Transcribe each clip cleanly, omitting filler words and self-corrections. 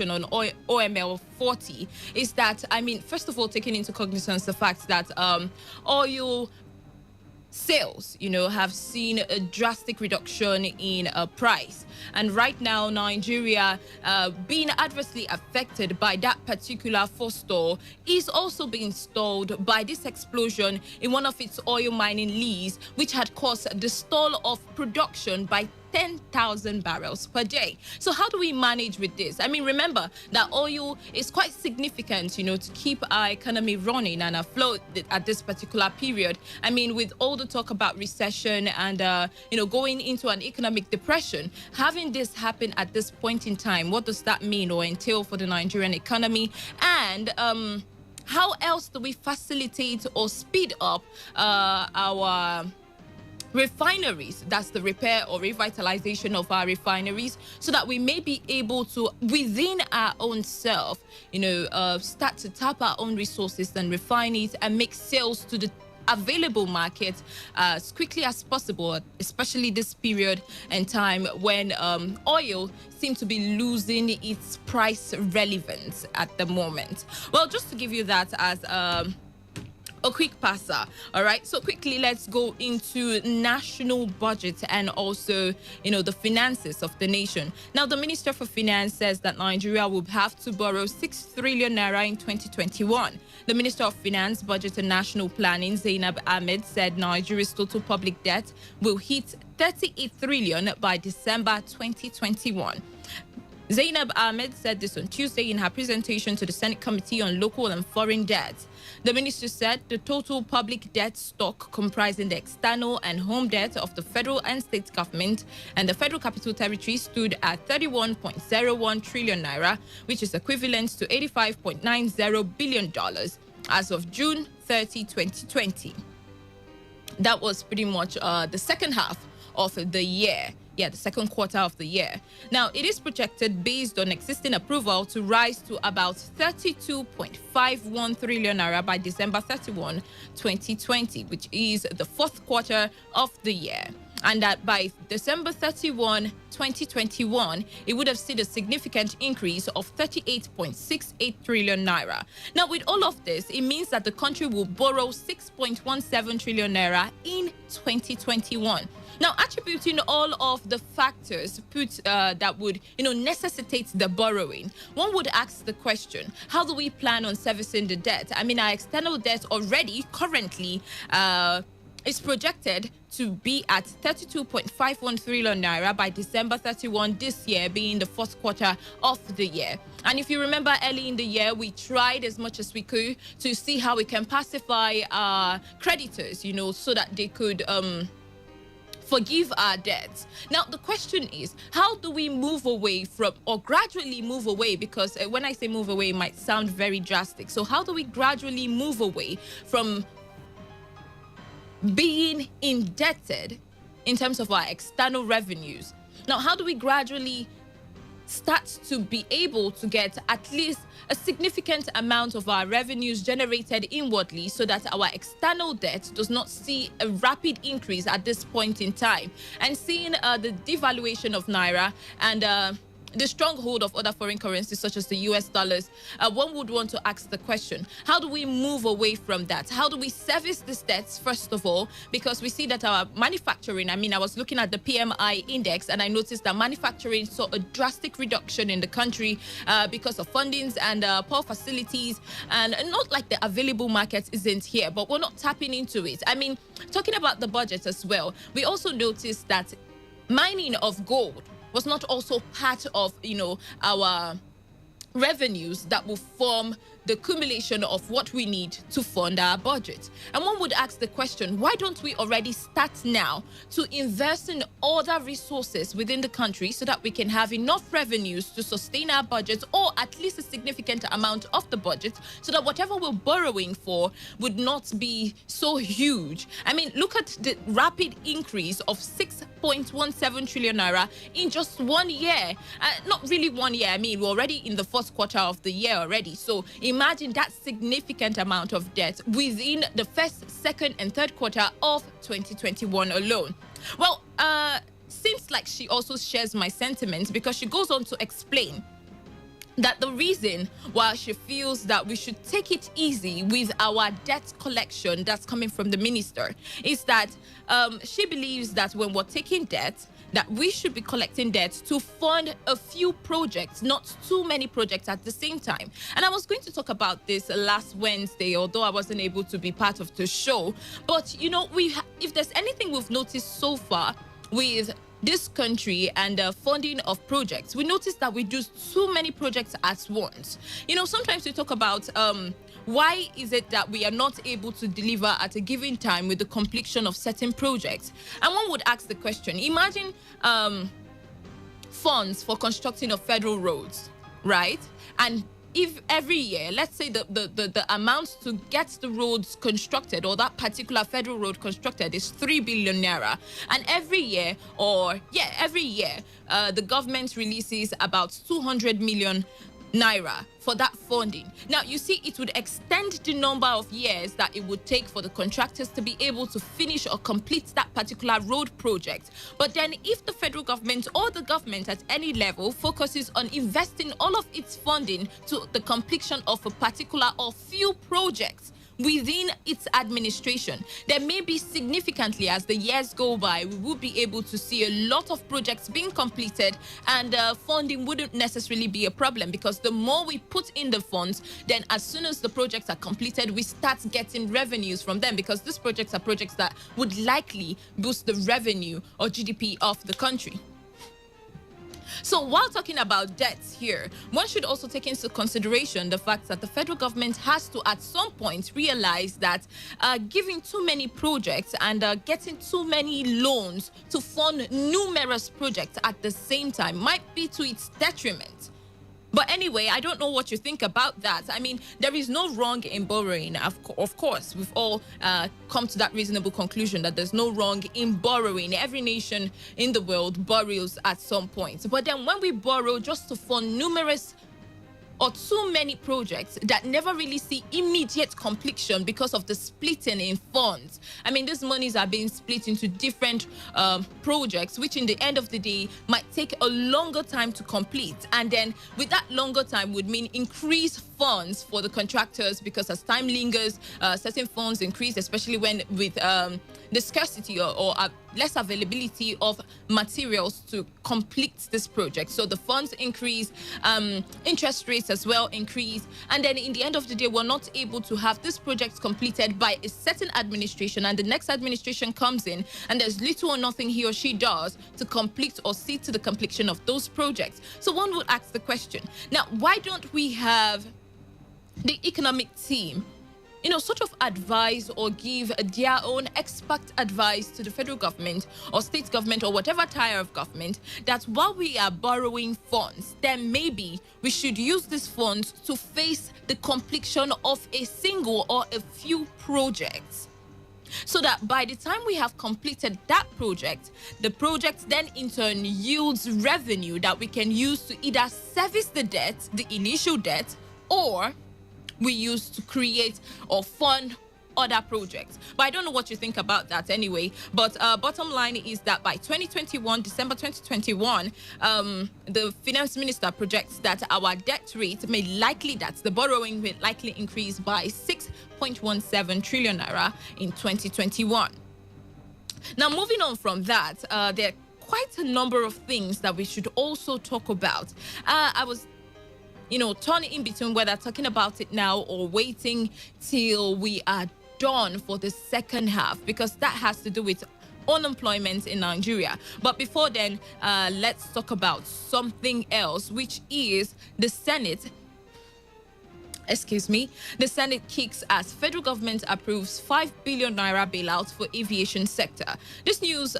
on OML 40 is that, I mean, first of all, taking into cognizance the fact that oil sales, have seen a drastic reduction in price. And right now, Nigeria, being adversely affected by that particular force is also being stalled by this explosion in one of its oil mining leases, which had caused the stall of production by 10,000 barrels per day. So how do we manage with this? I mean, remember that oil is quite significant, to keep our economy running and afloat at this particular period. I mean, with all the talk about recession and, going into an economic depression, having this happen at this point in time, what does that mean or entail for the Nigerian economy? And how else do we facilitate or speed up our refineries? That's the repair or revitalization of our refineries, so that we may be able to, within our own self, start to tap our own resources and refine it and make sales to the available market as quickly as possible, especially this period and time when oil seems to be losing its price relevance at the moment. Well, just to give you that as a quick passer. All right, so quickly let's go into national budget and also the finances of the nation. Now, the Minister for Finance says that Nigeria will have to borrow 6 trillion naira in 2021. The Minister of Finance, Budget and National Planning, Zainab Ahmed, said Nigeria's total public debt will hit 38 trillion by December 2021. Zainab Ahmed said this on Tuesday in her presentation to the Senate Committee on Local and Foreign Debt. The minister said the total public debt stock, comprising the external and home debt of the federal and state government and the Federal Capital Territory, stood at 31.01 trillion naira, which is equivalent to $85.90 billion as of June 30, 2020. That was pretty much the second half of the year. The second quarter of the year. Now, it is projected, based on existing approval, to rise to about 32.51 trillion naira by December 31, 2020, which is the fourth quarter of the year. And that by December 31, 2021, it would have seen a significant increase of 38.68 trillion naira. Now, with all of this, it means that the country will borrow 6.17 trillion naira in 2021. Now, attributing all of the factors that would, necessitate the borrowing, one would ask the question, how do we plan on servicing the debt? I mean, our external debt already currently is projected to be at 32.51 trillion naira by December 31 this year, being the fourth quarter of the year. And if you remember, early in the year, we tried as much as we could to see how we can pacify our creditors, so that they could forgive our debts. Now, the question is, how do we move away from, or gradually move away, because when I say move away, it might sound very drastic. So how do we gradually move away from being indebted in terms of our external revenues? Now, how do we gradually start to be able to get at least a significant amount of our revenues generated inwardly, so that our external debt does not see a rapid increase at this point in time? And seeing the devaluation of Naira and the stronghold of other foreign currencies such as the US dollars, one would want to ask the question, how do we move away from that? How do we service these debts, first of all? Because we see that our manufacturing, I was looking at the PMI index and I noticed that manufacturing saw a drastic reduction in the country because of fundings and poor facilities, and not like the available market isn't here, but we're not tapping into it. I mean, talking about the budget as well, we also noticed that mining of gold was not also part of, our revenues that will form the accumulation of what we need to fund our budget. And one would ask the question, why don't we already start now to invest in other resources within the country so that we can have enough revenues to sustain our budget, or at least a significant amount of the budget, so that whatever we're borrowing for would not be so huge? I mean, look at the rapid increase of 6.17 trillion naira in just 1 year. Not really 1 year. I mean, we're already in the first quarter of the year already. So imagine that significant amount of debt within the first, second, and third quarter of 2021 alone. Well, seems like she also shares my sentiments, because she goes on to explain that the reason why she feels that we should take it easy with our debt collection that's coming from the minister is that she believes that when we're taking debt, that we should be collecting debt to fund a few projects, not too many projects at the same time. And I was going to talk about this last Wednesday, although I wasn't able to be part of the show. But, you know, if there's anything we've noticed so far with this country and funding of projects, we notice that we do too many projects at once. You know, sometimes we talk about why is it that we are not able to deliver at a given time with the completion of certain projects? And one would ask the question, imagine funds for constructing of federal roads, right? And if every year, let's say the amount to get the roads constructed or that particular federal road constructed is 3 billion naira, and every year, the government releases about 200 million naira for that funding. Now, you see, it would extend the number of years that it would take for the contractors to be able to finish or complete that particular road project. But then if the federal government or the government at any level focuses on investing all of its funding to the completion of a particular or few projects within its administration, there may be significantly, as the years go by, we will be able to see a lot of projects being completed, and funding wouldn't necessarily be a problem, because the more we put in the funds, then as soon as the projects are completed, we start getting revenues from them, because these projects are projects that would likely boost the revenue or GDP of the country. So while talking about debts here, one should also take into consideration the fact that the federal government has to at some point realize that giving too many projects and getting too many loans to fund numerous projects at the same time might be to its detriment. But anyway, I don't know what you think about that. I mean, there is no wrong in borrowing. Of course, we've all come to that reasonable conclusion that there's no wrong in borrowing. Every nation in the world borrows at some point. But then when we borrow just to fund numerous or too many projects that never really see immediate completion because of the splitting in funds. I mean, these monies are being split into different projects, which in the end of the day might take a longer time to complete. And then with that longer time would mean increased funds for the contractors, because as time lingers, certain funds increase, especially when with the scarcity or less availability of materials to complete this project. So the funds increase, interest rates as well increase, and then in the end of the day, we're not able to have this project completed by a certain administration, and the next administration comes in and there's little or nothing he or she does to complete or see to the completion of those projects. So one would ask the question, now, why don't we have the economic team, you know, sort of advise or give their own expert advice to the federal government or state government or whatever tier of government, that while we are borrowing funds, then maybe we should use these funds to face the completion of a single or a few projects, so that by the time we have completed that project, the project then in turn yields revenue that we can use to either service the debt, the initial debt, or we use to create or fund other projects. But I don't know what you think about that anyway. But bottom line is that by December 2021, the finance minister projects that our debt rate may likely, that's the borrowing will likely increase by 6.17 trillion naira in 2021. Now, moving on from that, there are quite a number of things that we should also talk about. I was turning in between whether talking about it now or waiting till we are done for the second half, because that has to do with unemployment in Nigeria. But before then, let's talk about something else, which is the Senate. The Senate kicks as federal government approves 5 billion naira bailout for aviation sector. This news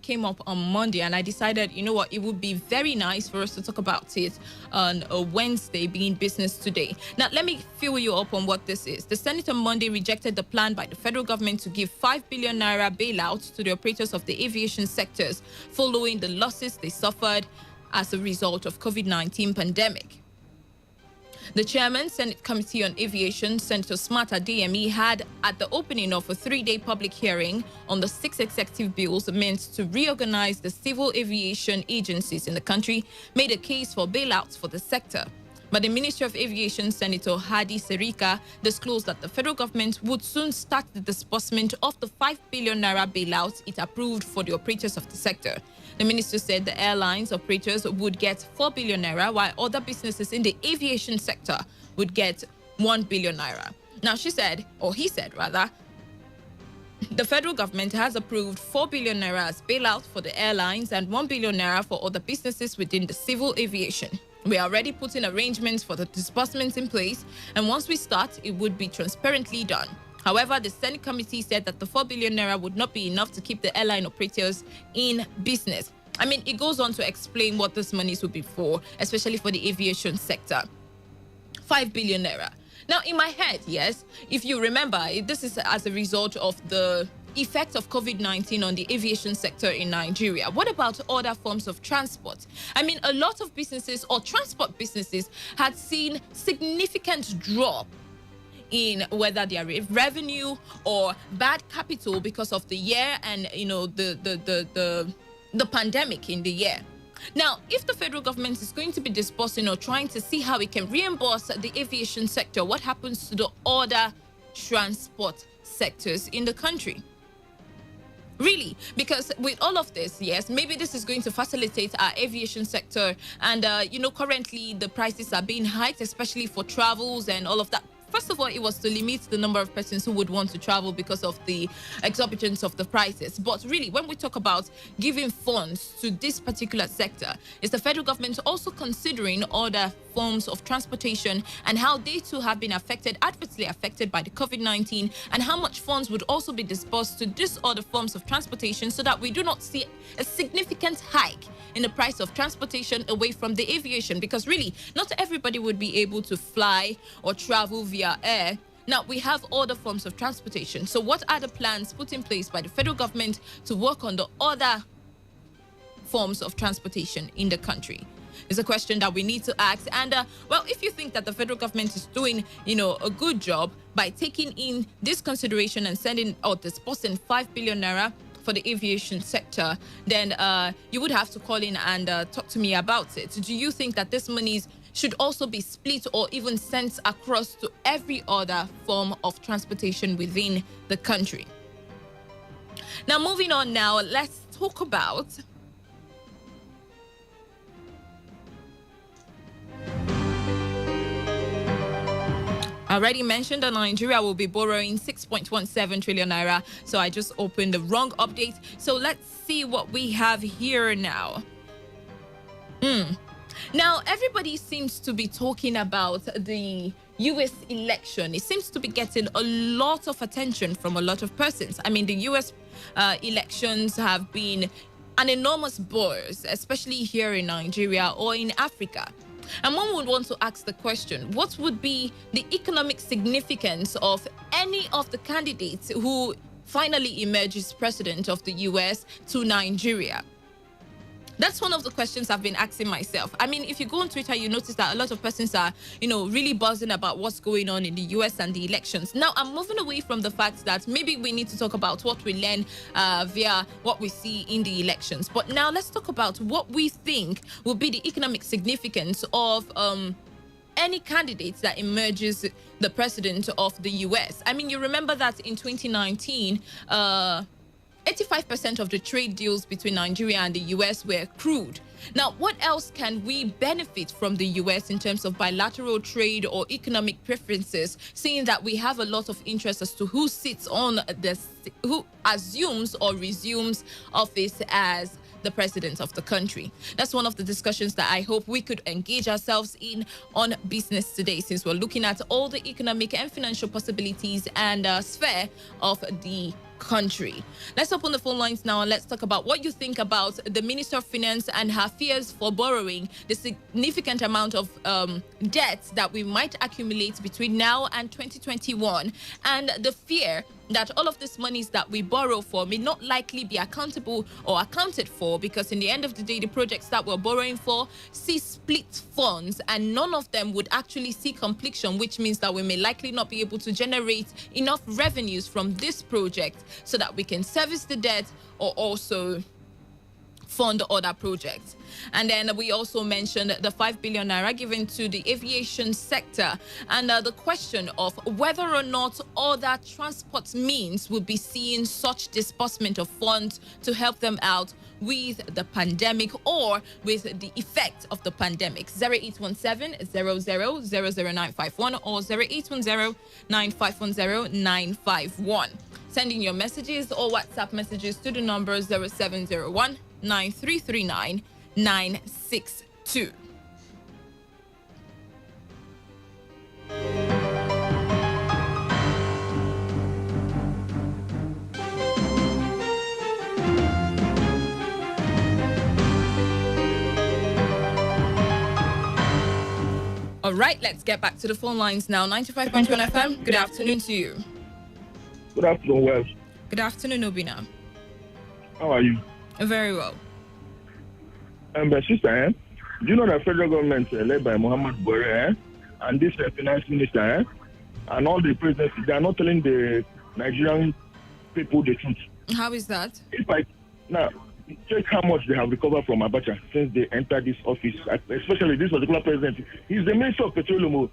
came up on Monday, and I decided, you know what, it would be very nice for us to talk about it on a Wednesday, being Business Today. Now, let me fill you up on what this is. The Senate on Monday rejected the plan by the federal government to give 5 billion naira bailout to the operators of the aviation sectors following the losses they suffered as a result of COVID-19 pandemic. The chairman, Senate Committee on Aviation, Senator Smart Adeyemi, had at the opening of a 3-day public hearing on the 6 executive bills meant to reorganize the civil aviation agencies in the country, made a case for bailouts for the sector. But the Ministry of Aviation Senator Hadi Serika disclosed that the federal government would soon start the disbursement of the 5 billion naira bailout it approved for the operators of the sector. The minister said the airlines operators would get 4 billion naira, while other businesses in the aviation sector would get 1 billion naira. Now, he said, the federal government has approved 4 billion naira as bailout for the airlines and 1 billion naira for other businesses within the civil aviation. We are already putting arrangements for the disbursements in place, and once we start, it would be transparently done. However, the Senate committee said that the 4 billion naira would not be enough to keep the airline operators in business. I mean, it goes on to explain what this money would be for, especially for the aviation sector. 5 billion naira. Now, in my head, yes, if you remember, this is as a result of the effect of COVID-19 on the aviation sector in Nigeria. What about other forms of transport? I mean, a lot of businesses or transport businesses had seen significant drop in whether their revenue or bad capital because of the year and, you know, the pandemic in the year. Now, if the federal government is going to be disbursing or trying to see how it can reimburse the aviation sector, what happens to the other transport sectors in the country? Really, because with all of this, yes, maybe this is going to facilitate our aviation sector. And, you know, currently the prices are being hiked, especially for travels and all of that. First of all, it was to limit the number of persons who would want to travel because of the exorbitance of the prices. But really, when we talk about giving funds to this particular sector, is the federal government also considering other forms of transportation and how they too have been adversely affected by the COVID-19, and how much funds would also be disbursed to these other forms of transportation so that we do not see a significant hike in the price of transportation away from the aviation, because really not everybody would be able to fly or travel via air. Now, we have other forms of transportation. So what are the plans put in place by the federal government to work on the other forms of transportation in the country? Is a question that we need to ask. And well, if you think that the federal government is doing, you know, a good job by taking in this consideration and sending out disbursing 5 billion naira for the aviation sector, then you would have to call in and talk to me about it. Do you think that this monies should also be split or even sent across to every other form of transportation within the country? Now, moving on now, let's talk about I already mentioned that Nigeria will be borrowing 6.17 trillion naira. So I just opened the wrong update. So let's see what we have here now. Now, everybody seems to be talking about the US election. It seems to be getting a lot of attention from a lot of persons. I mean, the US elections have been an enormous buzz, especially here in Nigeria or in Africa. And one would want to ask the question, what would be the economic significance of any of the candidates who finally emerges president of the US to Nigeria? That's one of the questions I've been asking myself. I mean, if you go on Twitter, you notice that a lot of persons are, you know, really buzzing about what's going on in the US and the elections. Now, I'm moving away from the fact that maybe we need to talk about what we learn via what we see in the elections. But now let's talk about what we think will be the economic significance of any candidate that emerges the president of the US. I mean, you remember that in 2019, 85% of the trade deals between Nigeria and the US were crude. Now, what else can we benefit from the US in terms of bilateral trade or economic preferences, seeing that we have a lot of interest as to who sits on this, who assumes or resumes office as the president of the country? That's one of the discussions that I hope we could engage ourselves in on Business Today, since we're looking at all the economic and financial possibilities and sphere of the country. Let's open the phone lines now and let's talk about what you think about the Minister of Finance and her fears for borrowing, the significant amount of debt that we might accumulate between now and 2021, and the fear that all of these monies that we borrow for may not likely be accountable or accounted for, because in the end of the day, the projects that we're borrowing for see split funds and none of them would actually see completion, which means that we may likely not be able to generate enough revenues from this project so that we can service the debt or also fund other projects. And then we also mentioned the 5 billion naira given to the aviation sector, and the question of whether or not other transport means will be seeing such disbursement of funds to help them out with the pandemic or with the effect of the pandemic. 0817-000951 or 0810-9510-951. Sending your messages or WhatsApp messages to the number 0701 9339 962. All right, let's get back to the phone lines now. 95.1 FM, good afternoon to you. Good afternoon, Wes. Good afternoon, Obina. How are you? Very well. Sister, do you know that federal government led by Muhammad Buhari and this finance minister and all the presidents, they are not telling the Nigerian people the truth. How is that? Now, check how much they have recovered from Abacha since they entered this office, especially this particular president. He's the minister of petroleum.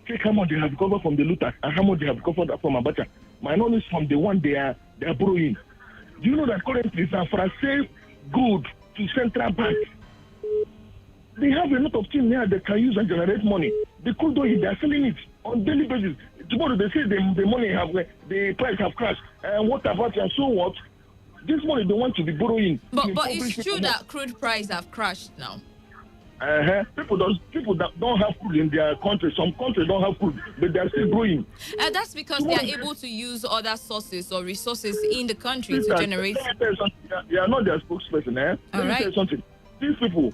Check how much they have recovered from the looters and how much they have recovered from Abacha. My knowledge from the one they are borrowing. Do you know that currently San Francisco good to central bank? They have a lot of things there that can use and generate money. The crude oil, they are selling it on daily basis. Tomorrow they say the money the price have crashed. And what about and so what? This money they want to be borrowing. But it's true that crude price have crashed now. People that don't have crude in their country, some countries don't have crude, but they are still growing. That's because they are able to use other sources or resources in the country to generate. They are not their spokesperson. Let me tell you something. These people,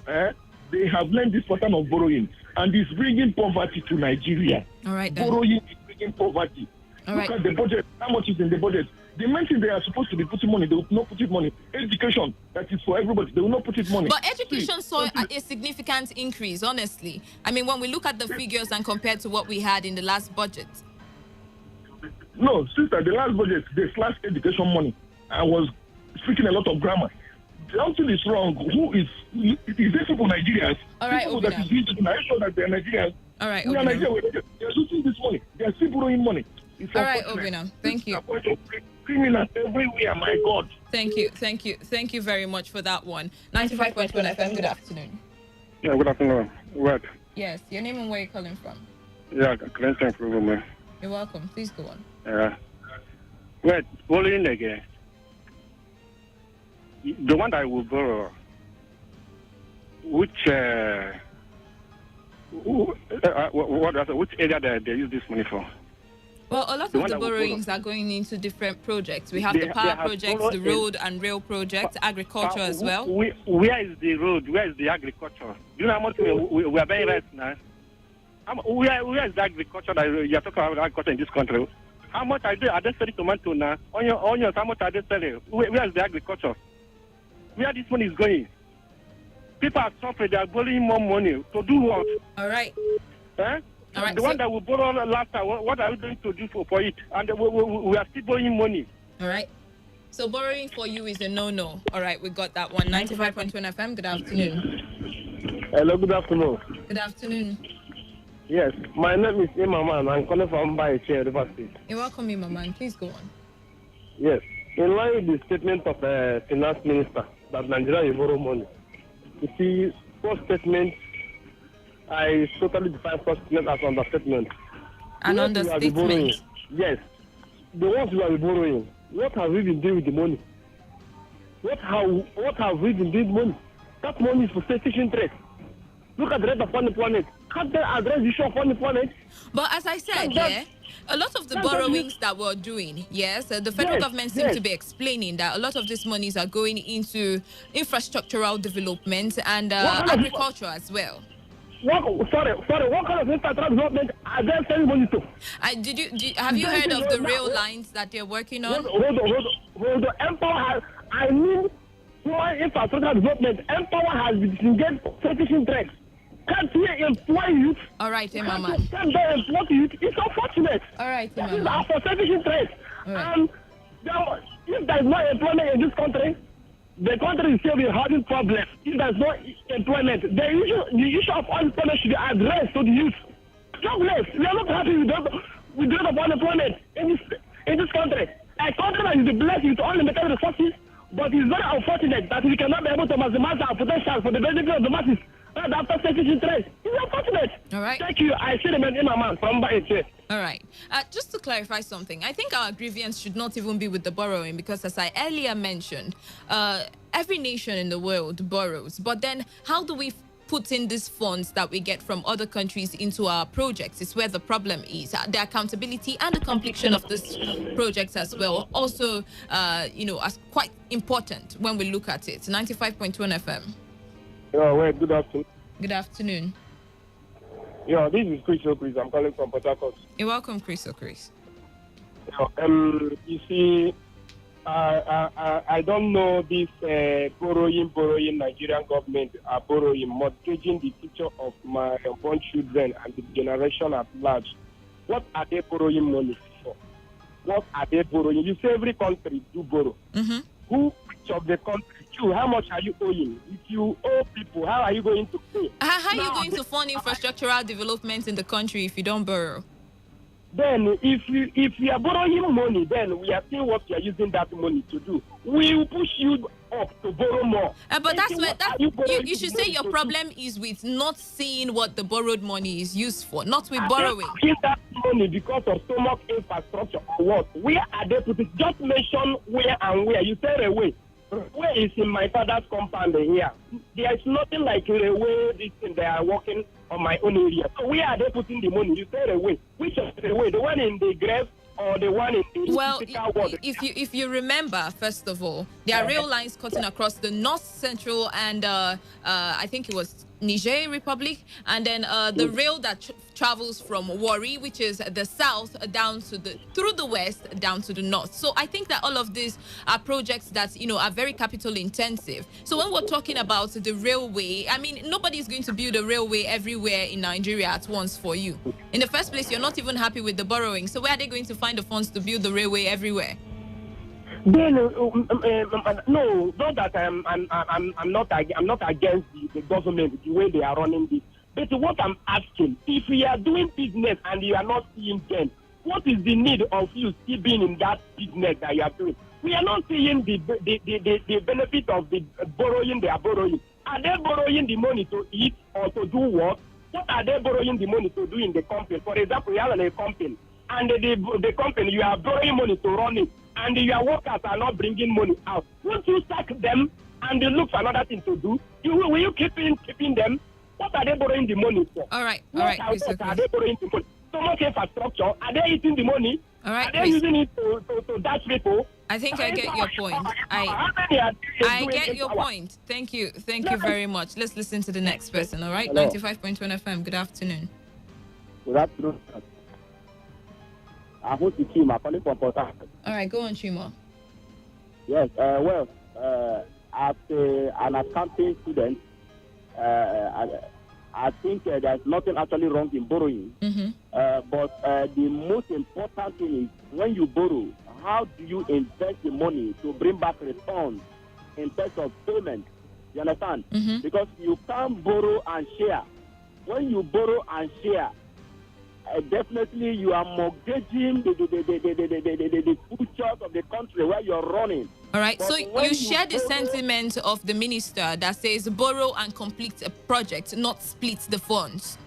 they have learned this pattern of borrowing, and it's bringing poverty to Nigeria. All right. Borrowing is bringing poverty. Look at the budget. How much is in the budget? The main thing they are supposed to be putting money, they will not put it money. Education, that is for everybody, they will not put it money. But education saw a significant increase, honestly. I mean, when we look at the figures and compared to what we had in the last budget. No, sister, the last budget, they slashed education money. I was speaking a lot of grammar. Something is wrong. Is this people Nigerians? All right, people that is used to, are you sure that they are Nigerians? All right, we are Nigerians. They are using this money. They are still borrowing money. All right, Obina. Thank you. Criminals everywhere, my God. Thank you very much for that one. 95.1 FM, good afternoon. Yeah, good afternoon. What? Yes, your name and where you're calling from. Yeah, Clinton from me. You're welcome. Please go on. Yeah. Wait, borrowing again. The one that I will borrow, which area they use this money for? Well, a lot of the borrowings are going into different projects. We have the power projects, the road and rail projects, agriculture as well. Where is the road? Where is the agriculture? Do you know how much we are buying right now? Where is the agriculture that you are talking about agriculture in this country? How much are they selling tomato now? Onions, how much are they selling? Where is the agriculture? Where this money is going? People are suffering. They are borrowing more money. To do what? All right. All right, the one that we borrowed last time, what are we going to do for it? And we are still borrowing money. All right. So borrowing for you is a no-no. All right, we got that one. 95.1 FM, good afternoon. Hello, good afternoon. Good afternoon. Yes, my name is Imaman. I'm calling from Baiche University. You're welcome, Imaman. Please go on. Yes, in line with the statement of the finance minister that Nigeria will borrow money. You see, first statement, I totally define first statement as understatement. An understatement? Yes. The ones who are borrowing, what have we been doing with the money? What have we been doing with money? That money is for selfish interest. Look at the rate of unemployment. Can't they address the issue of unemployment? But as I said, a lot of the borrowings that we're doing, the federal government seems to be explaining that a lot of these monies are going into infrastructural development and agriculture as well. What kind of infrastructural development are they sending money to? Have you heard of the rail lines that they're working on? Hold on. Empower I mean, infrastructure development. Empower has been disengaged for selfish interest. Can't we employ youth? All right, Mama. Can't they employ youth? It's unfortunate. All right, Mama. These are for selfish interest. Right. If there is no employment in this country, the country is still having problems. If there's no employment, the issue of unemployment should be addressed to the youth. Jobless. We are not happy with the rate of unemployment in this country. A country that is blessed with unlimited resources, but it's very unfortunate that we cannot be able to maximize our potential for the benefit of the masses. After selfish interest, it's unfortunate. All right. Thank you. I see the man in my man from Baete. All right. Just to clarify something, I think our grievance should not even be with the borrowing because, as I earlier mentioned, every nation in the world borrows. But then how do we put in these funds that we get from other countries into our projects is where the problem is. The accountability and the completion of these projects as well also, as quite important when we look at it. 95.1 FM. Yeah, well, good afternoon. Good afternoon. Yeah, this is Chris O'Chris. I'm calling from Port Harcourt. You're welcome, Chris O'Chris. You see, I don't know this borrowing Nigerian government are borrowing, mortgaging the future of my unborn children and the generation at large. What are they borrowing money for? What are they borrowing? You say every country do borrow. Who, which of the country? You, how much are you owing? If you owe people, how are you going to pay? How are you going to fund infrastructural development in the country if you don't borrow? Then, if you are borrowing money, then we are seeing what you are using that money to do. We will push you up to borrow more. But that's where you should say your problem is with not seeing what the borrowed money is used for, not with borrowing. Give that money because of so much infrastructure or what? Where are they putting? Just mention where and where. You say away. Where is in my father's compound here? There is nothing like a way this thing they are working on my own area. So where are they putting the money? You say away. Which is the way? The one in the grave or the one in the physical world? If you remember, first of all, there are rail lines cutting across the north central and I think it was Niger Republic, and then the rail that travels from Warri, which is the south, down to through the west down to the north. So I think that all of these are projects that are very capital intensive. So when we're talking about the railway, I mean, nobody's going to build a railway everywhere in Nigeria at once for you. In the first place, you're not even happy with the borrowing. So where are they going to find the funds to build the railway everywhere? Then no, not that I'm not against the government the way they are running this. But what I'm asking, if we are doing business and you are not seeing them, what is the need of you still being in that business that you are doing? We are not seeing the benefit of the borrowing they are borrowing. Are they borrowing the money to eat or to do what? What are they borrowing the money to do in the company? For example, you have a company, and the company, you are borrowing money to run it, and your workers are not bringing money out. Won't you sack them and look for another thing to do? Will you keeping them? What are they borrowing the money for? All right. What are they borrowing the money? So much infrastructure. Are they eating the money? All right. Are they using it to dash people? I think I get your point. I get your point. Thank you. Thank you very much. Let's listen to the next person. All right. 95.1 FM. Good afternoon. Good afternoon. I hope you keep calling from Port Harcourt. All right. Go on, Chimo. Yes. As an accounting student, I think there's nothing actually wrong in borrowing. But the most important thing is when you borrow, how do you invest the money to bring back returns in terms of payment? You understand? Because you can't borrow and share. When you borrow and share, definitely you are mortgaging the future of the country where you're running. All right, so you share the sentiment of the minister that says borrow and complete a project, not split the funds.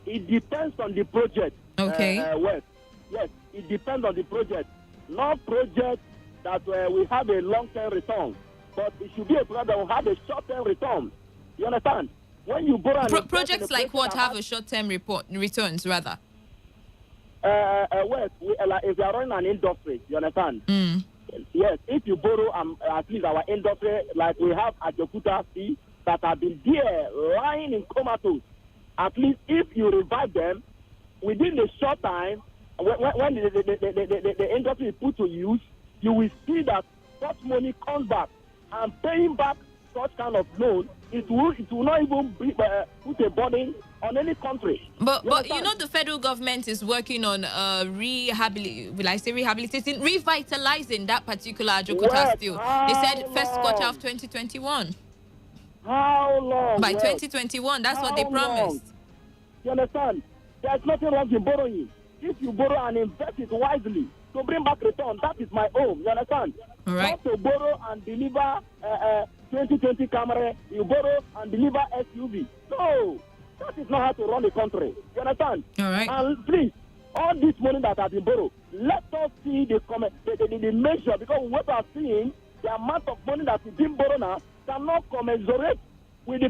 It depends on the project. Okay. Yes, it depends on the project. Not project that we have a long-term return, but it should be a project that will have a short-term return. You understand? When you borrow projects like what have a short-term returns rather? If you are running an industry, you understand? Yes, if you borrow at least our industry, like we have at Jokuta Sea, that have been there lying in comatose, at least if you revive them within the short time, when the industry is put to use, you will see that such money comes back and paying back such kind of loan, it will not even put a burden on any country. But you know, the federal government is working on revitalizing that particular Ajokota steel. They said first quarter of 2021. How long? By 2021, that's what they promised. You understand? There's nothing wrong in borrowing. If you borrow and invest it wisely to bring back return, that is my home. You understand? All right. Not to borrow and deliver 2020 camera, you borrow and deliver SUV. No, that is not how to run a country. You understand? All right. And please, all this money that has been borrowed, let us see the measure, because what we are seeing, the amount of money that is being borrowed now cannot commensurate with the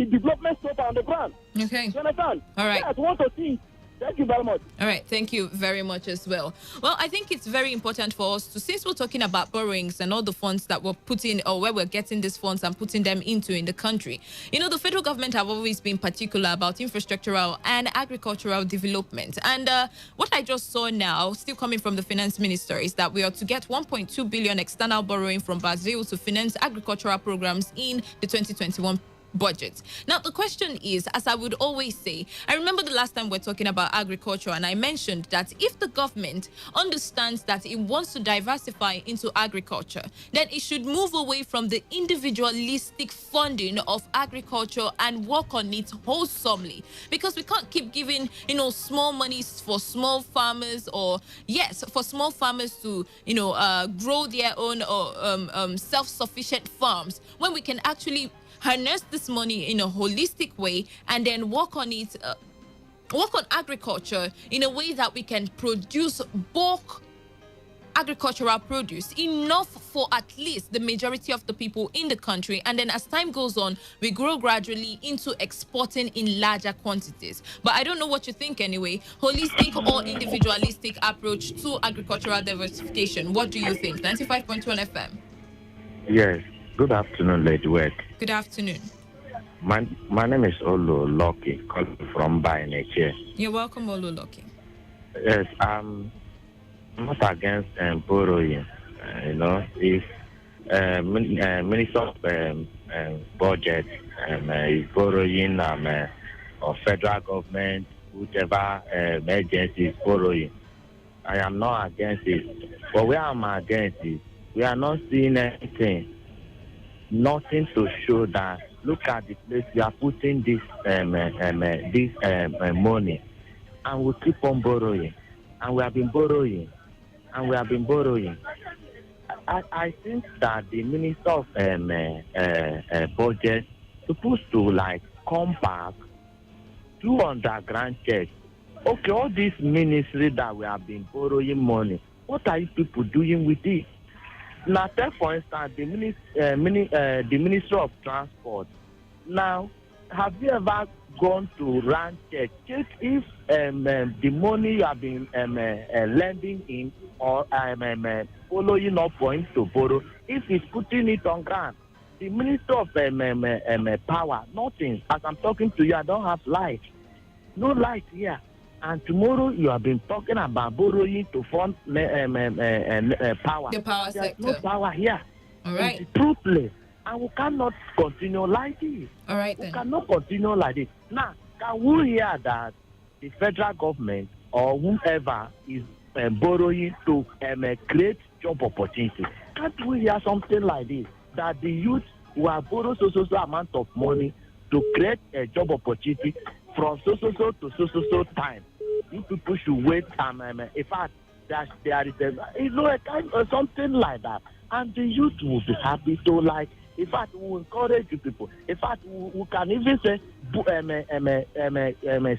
development so far on the ground. Okay. You understand? All right. Yes, I want to see. Thank you very much. All right. Thank you very much as well. Well, I think it's very important for us to, since we're talking about borrowings and all the funds that we're putting, or where we're getting these funds and putting them into in the country. You know, the federal government have always been particular about infrastructural and agricultural development. And what I just saw now, still coming from the finance minister, is that we are to get 1.2 billion external borrowing from Brazil to finance agricultural programs in the 2021 budget. Now, the question is, as I would always say, I remember the last time we're talking about agriculture, and I mentioned that if the government understands that it wants to diversify into agriculture, then it should move away from the individualistic funding of agriculture and work on it wholesomely, because we can't keep giving, you know, small monies for small farmers, or yes, for small farmers to, you know, grow their own self-sufficient farms, when we can actually harness this money in a holistic way and then work on it, work on agriculture in a way that we can produce bulk agricultural produce, enough for at least the majority of the people in the country. And then as time goes on, we grow gradually into exporting in larger quantities. But I don't know what you think anyway. Holistic or individualistic approach to agricultural diversification. What do you think? 95.1 FM. Yes. Good afternoon, Lady Work. Good afternoon. My name is Olu Loki, calling from Bayeneche. You're welcome, Olu Loki. Yes, I'm not against borrowing. You know, if Minister of Budget is borrowing, or federal government, whichever agency is borrowing, I am not against it. But where I'm against it, we are not seeing anything. Nothing to show that. Look at the place we are putting this money, and we keep on borrowing, and we have been borrowing, and we have been borrowing. I think that the Minister of Budget supposed to like come back, do underground checks. Okay, all this ministry that we have been borrowing money, what are you people doing with it? Now, take for instance the Ministry of Transport. Now, have you ever gone to run check if the money you have been lending in or following up for him to borrow, if he's putting it on ground? The Minister of Power, nothing. As I'm talking to you, I don't have light. No light here. And tomorrow you have been talking about borrowing to fund power. The power There's sector. no power here. All right. It's truthfully. And we cannot continue like this. All right, We then. cannot continue like this. Now, can we hear that the federal government or whoever is borrowing to create job opportunity? Can't we hear something like this? That the youth who have borrowed so amount of money to create a job opportunity from so to so time. You people should wait. In fact, there is a kind of something like that, and the youth will be happy to like. In fact, we will encourage you people. In fact, we can even say,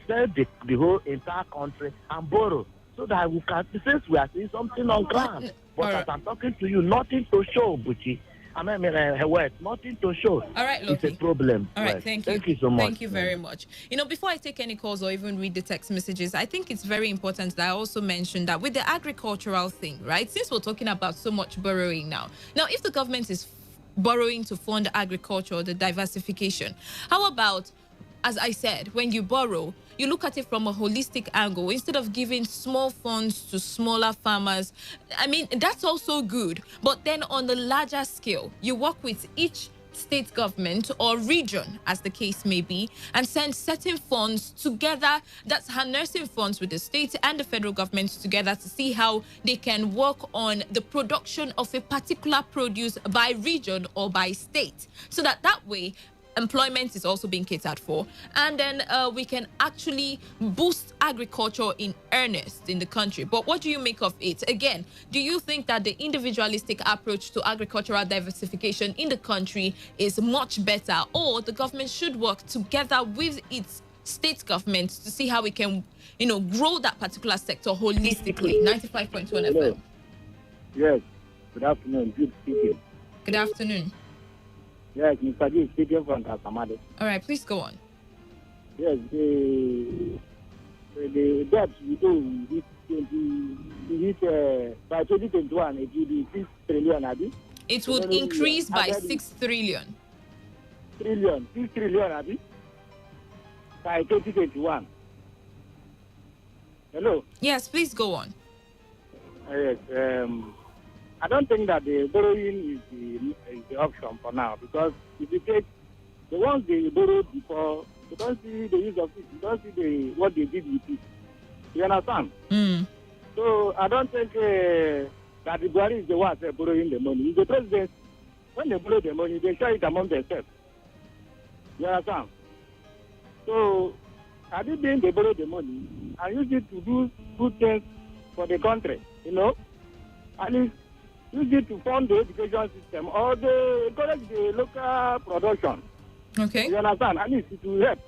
sell the whole entire country and borrow, so that we can, since we are seeing something on ground. But as I'm talking to you, nothing to show, Buchi. Nothing to show. All right, Loki. It's a problem. All right, thank you. Thank you so much. Thank you very much. You know, before I take any calls or even read the text messages, I think it's very important that I also mention that with the agricultural thing, right? Since we're talking about so much borrowing now, if the government is borrowing to fund agriculture, the diversification, how about, as I said, when you borrow, you look at it from a holistic angle instead of giving small funds to smaller farmers. I mean, that's also good. But then on the larger scale, you work with each state government or region, as the case may be, and send certain funds together, that's harnessing funds with the state and the federal government together to see how they can work on the production of a particular produce by region or by state, so that way employment is also being catered for, and then we can actually boost agriculture in earnest in the country. But what do you make of it? Again, do you think that the individualistic approach to agricultural diversification in the country is much better, or the government should work together with its state government to see how we can, grow that particular sector holistically? 95.1 FM. Yes. Good afternoon. Good speaking. Good afternoon. Yes, Mr. G speaking from Kasamade. All right, please go on. Yes, the debt we do by 2021 it will be 6 trillion, Abi. It would increase by 6 trillion. 6 trillion, Abi. By 2021. Hello. Yes, please go on. Yes. I don't think that the borrowing is the option for now, because if you take the ones they borrowed before, you don't see the use of it, you don't see what they did with it. You understand? So I don't think that the Buhari is the one borrowing the money. It's the president. When they borrow the money, they share it among themselves. You understand? So I did think they borrow the money and use it to do good things for the country, at least use it to fund the education system or the encourage the local production. Okay. You understand? At least it will help.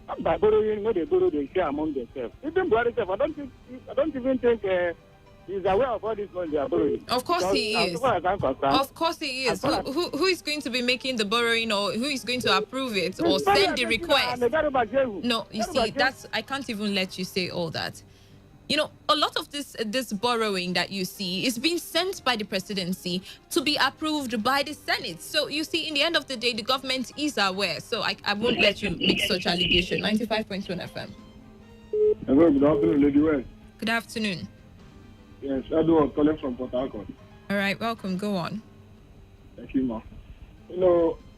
Not by borrowing, when they borrow, they share among themselves. Even Buhari, I don't even think he's aware of all this money they are borrowing. Of course he is. Of course he is. Who is going to be making the borrowing, or who is going to approve it or send the request? No, you see, I can't even let you say all that. A lot of this borrowing that you see is being sent by the presidency to be approved by the Senate. So you see, in the end of the day, the government is aware. So I won't let you make such allegation. 95.1 FM. Hello, good afternoon, Lady West. Good afternoon. Yes, Edward calling from Port Harcourt. All right, welcome. Go on. Thank you, ma.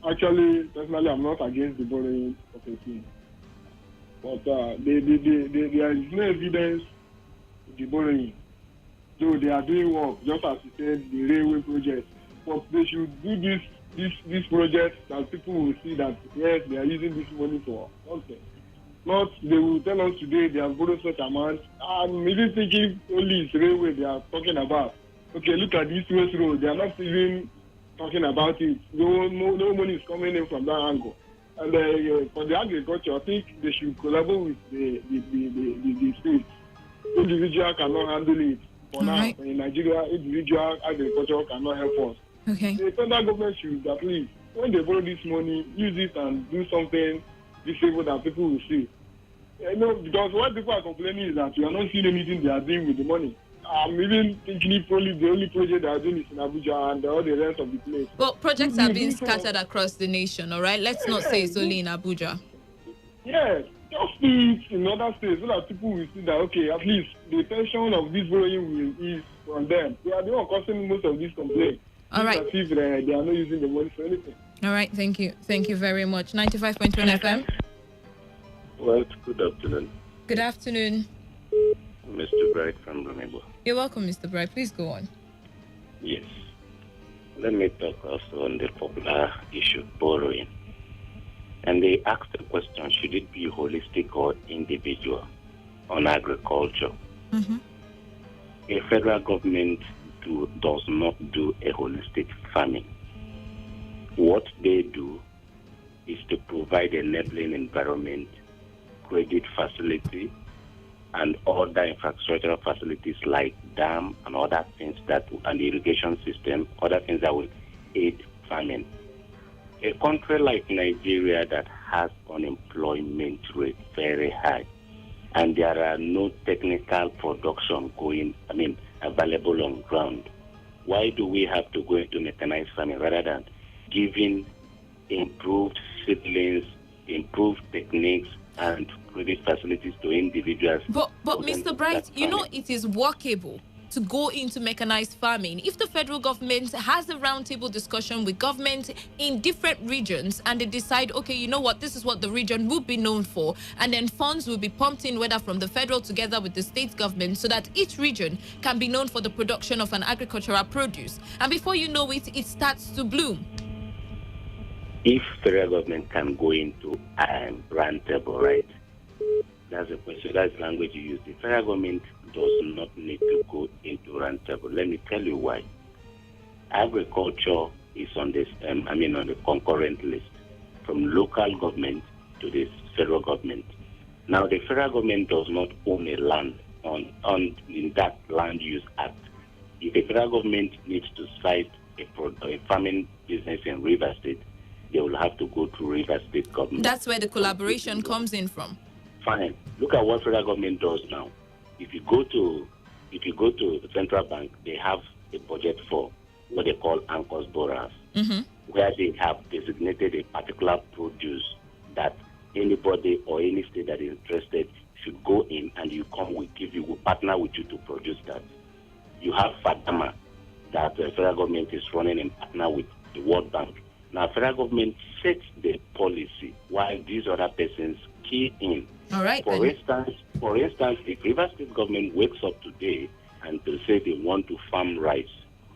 Actually, personally, I'm not against the borrowing of a thing. But there is no evidence the borrowing. So they are doing work, just as you said, the railway project. But they should do this project that people will see that, yes, they are using this money for something. Not, they will tell us today they have borrowed such amount. I'm even thinking only it's railway they are talking about. Okay, look at this West Road. They are not even talking about it. No money is coming in from that angle. And for the agriculture, I think they should collaborate with the state. Individual cannot handle it. For now, right. In Nigeria, individual agriculture cannot help us. Okay. The federal government should at least, when they borrow this money, use it and do something visible that people will see. Because what people are complaining is that we are not seeing anything they are doing with the money. I'm even thinking probably the only project they are doing is in Abuja and all the rest of the place. Well, projects are being scattered across the nation, all right? Let's not say it's only in Abuja. Yes, just do it in other states so that people will see that, okay, at least the tension of this borrowing will ease from them. They are the one causing most of these complaints. All right. As if they are not using the money for anything. All right, thank you. Thank you very much. 95.1 FM. Well, good afternoon. Good afternoon. Mr. Bright from Runebo. You're welcome, Mr. Bright. Please go on. Yes. Let me talk also on the popular issue, borrowing. And they asked the question, should it be holistic or individual on agriculture? Mm-hmm. A federal government does not do a holistic farming. What they do is to provide enabling environment, credit facility, and other infrastructural facilities like dam and other things and the irrigation system, other things that will aid farming. A country like Nigeria that has unemployment rate very high, and there are no technical production available on ground. Why do we have to go into mechanized farming rather than giving improved seedlings, improved techniques, and credit facilities to individuals? But Mr. Bright, it is workable to go into mechanized farming. If the federal government has a roundtable discussion with government in different regions and they decide, okay, you know what, this is what the region will be known for, and then funds will be pumped in, whether from the federal together with the state government, so that each region can be known for the production of an agricultural produce. And before you know it, it starts to bloom. If federal government can go into roundtable, right? That's the question. That's the language you use. The federal government does not need to go into roundtable. Let me tell you why. Agriculture is on this, on the concurrent list, from local government to the federal government. Now, the federal government does not own a land in that Land Use Act. If the federal government needs to cite a farming business in River State, they will have to go to River State government. That's where the collaboration comes in from. Fine. Look at what federal government does now. If you go to the central bank, they have a budget for what they call anchors borrowers, where they have designated a particular produce that anybody or any state that is interested should go in, and you come, we partner with you to produce that. You have FADAMA that the federal government is running in partner with the World Bank. Now, federal government sets the policy while these other persons key in. All right. For instance, if River State government wakes up today and to say they want to farm rice,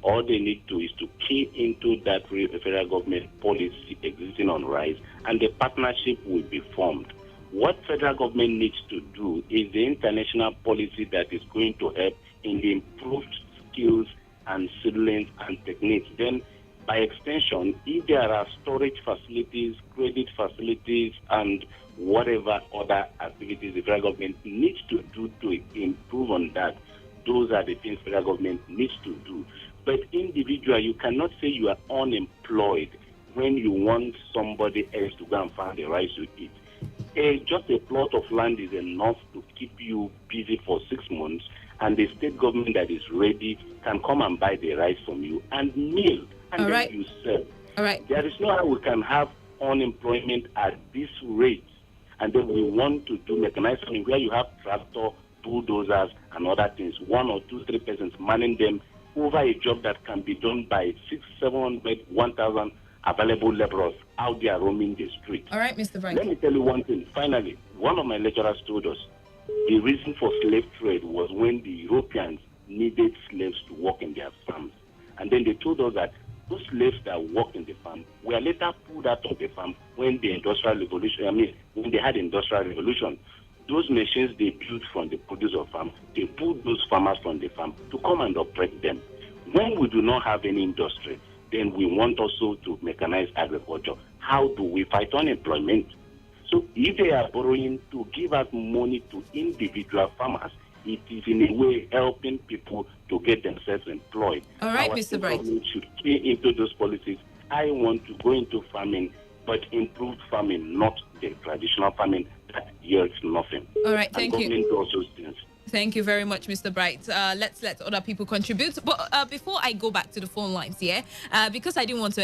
all they need to is to key into that federal government policy existing on rice, and the partnership will be formed. What federal government needs to do is the international policy that is going to help in the improved skills and seedlings and techniques. Then, by extension, if there are storage facilities, credit facilities, and whatever other activities the federal government needs to do to improve on that, those are the things federal government needs to do. But individual, you cannot say you are unemployed when you want somebody else to go and find the rice you eat. Just a plot of land is enough to keep you busy for 6 months, and the state government that is ready can come and buy the rice from you and mill, and All then right. you sell. All right. There is no how we can have unemployment at this rate, and then we want to do mechanized farming where you have tractor, bulldozers, and other things, 1 or 2, 3 persons manning them over a job that can be done by 600, 700, 1,000 available laborers out there roaming the streets. All right, Mr. Bright. Let me tell you one thing. Finally, one of my lecturers told us the reason for slave trade was when the Europeans needed slaves to work in their farms. And then they told us that those slaves that worked in the farm were later pulled out of the farm when the industrial revolution, when they had industrial revolution. Those machines they built from the produce of farm, they pulled those farmers from the farm to come and operate them. When we do not have any industry, then we want also to mechanize agriculture. How do we fight unemployment? So if they are borrowing to give us money to individual farmers, it is in a way helping people to get themselves employed. All right, Our Mr. Bright. government should key into those policies. I want to go into farming, but improved farming, not the traditional farming that yields nothing. All right, thank you. Government does those things. Thank you very much, Mr. Bright. Let's let other people contribute. But before I go back to the phone lines, because I didn't want to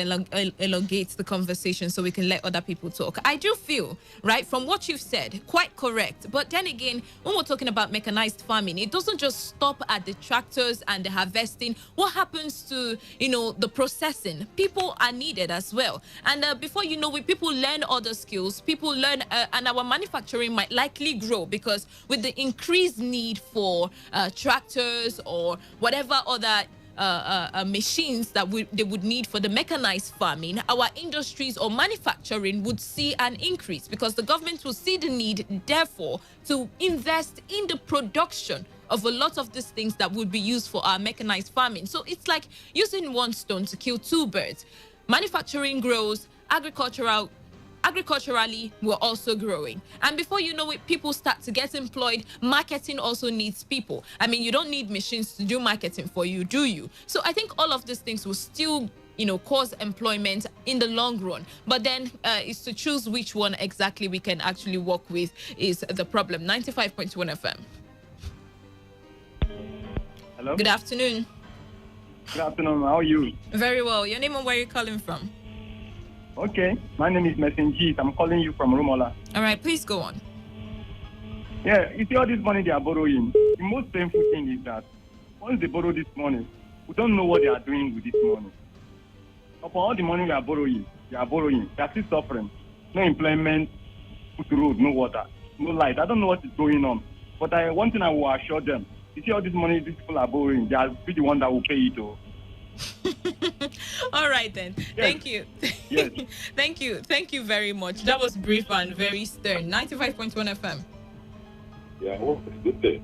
elongate the conversation so we can let other people talk. I do feel, right, from what you've said, quite correct. But then again, when we're talking about mechanized farming, it doesn't just stop at the tractors and the harvesting. What happens to, the processing? People are needed as well. And before you know it, people learn other skills. People learn, and our manufacturing might likely grow because with the increased need for tractors or whatever other machines that they would need for the mechanized farming, our industries or manufacturing would see an increase because the government will see the need, therefore, to invest in the production of a lot of these things that would be used for our mechanized farming. So it's like using one stone to kill 2 birds. Manufacturing grows, agriculturally, we're also growing. And before you know it, people start to get employed. Marketing also needs people. You don't need machines to do marketing for you, do you? So I think all of these things will still, cause employment in the long run. But then it's to choose which one exactly we can actually work with is the problem. 95.1 FM. Hello? Good afternoon. Good afternoon. How are you? Very well. Your name and where you're calling from? Okay. My name is Messengees. I'm calling you from Rumola. All right. Please go on. Yeah, you see all this money they are borrowing. The most painful thing is that once they borrow this money, we don't know what they are doing with this money. Upon all the money we are borrowing, they are still suffering. No employment, put road, no water, no light. I don't know what is going on. But one thing I will assure them, you see all this money these people are borrowing, they are the one that will pay it. All right then. Yes. Thank you. Yes. Thank you very much. That was brief and very stern. 95.1 FM. Yeah, oh, it's good day.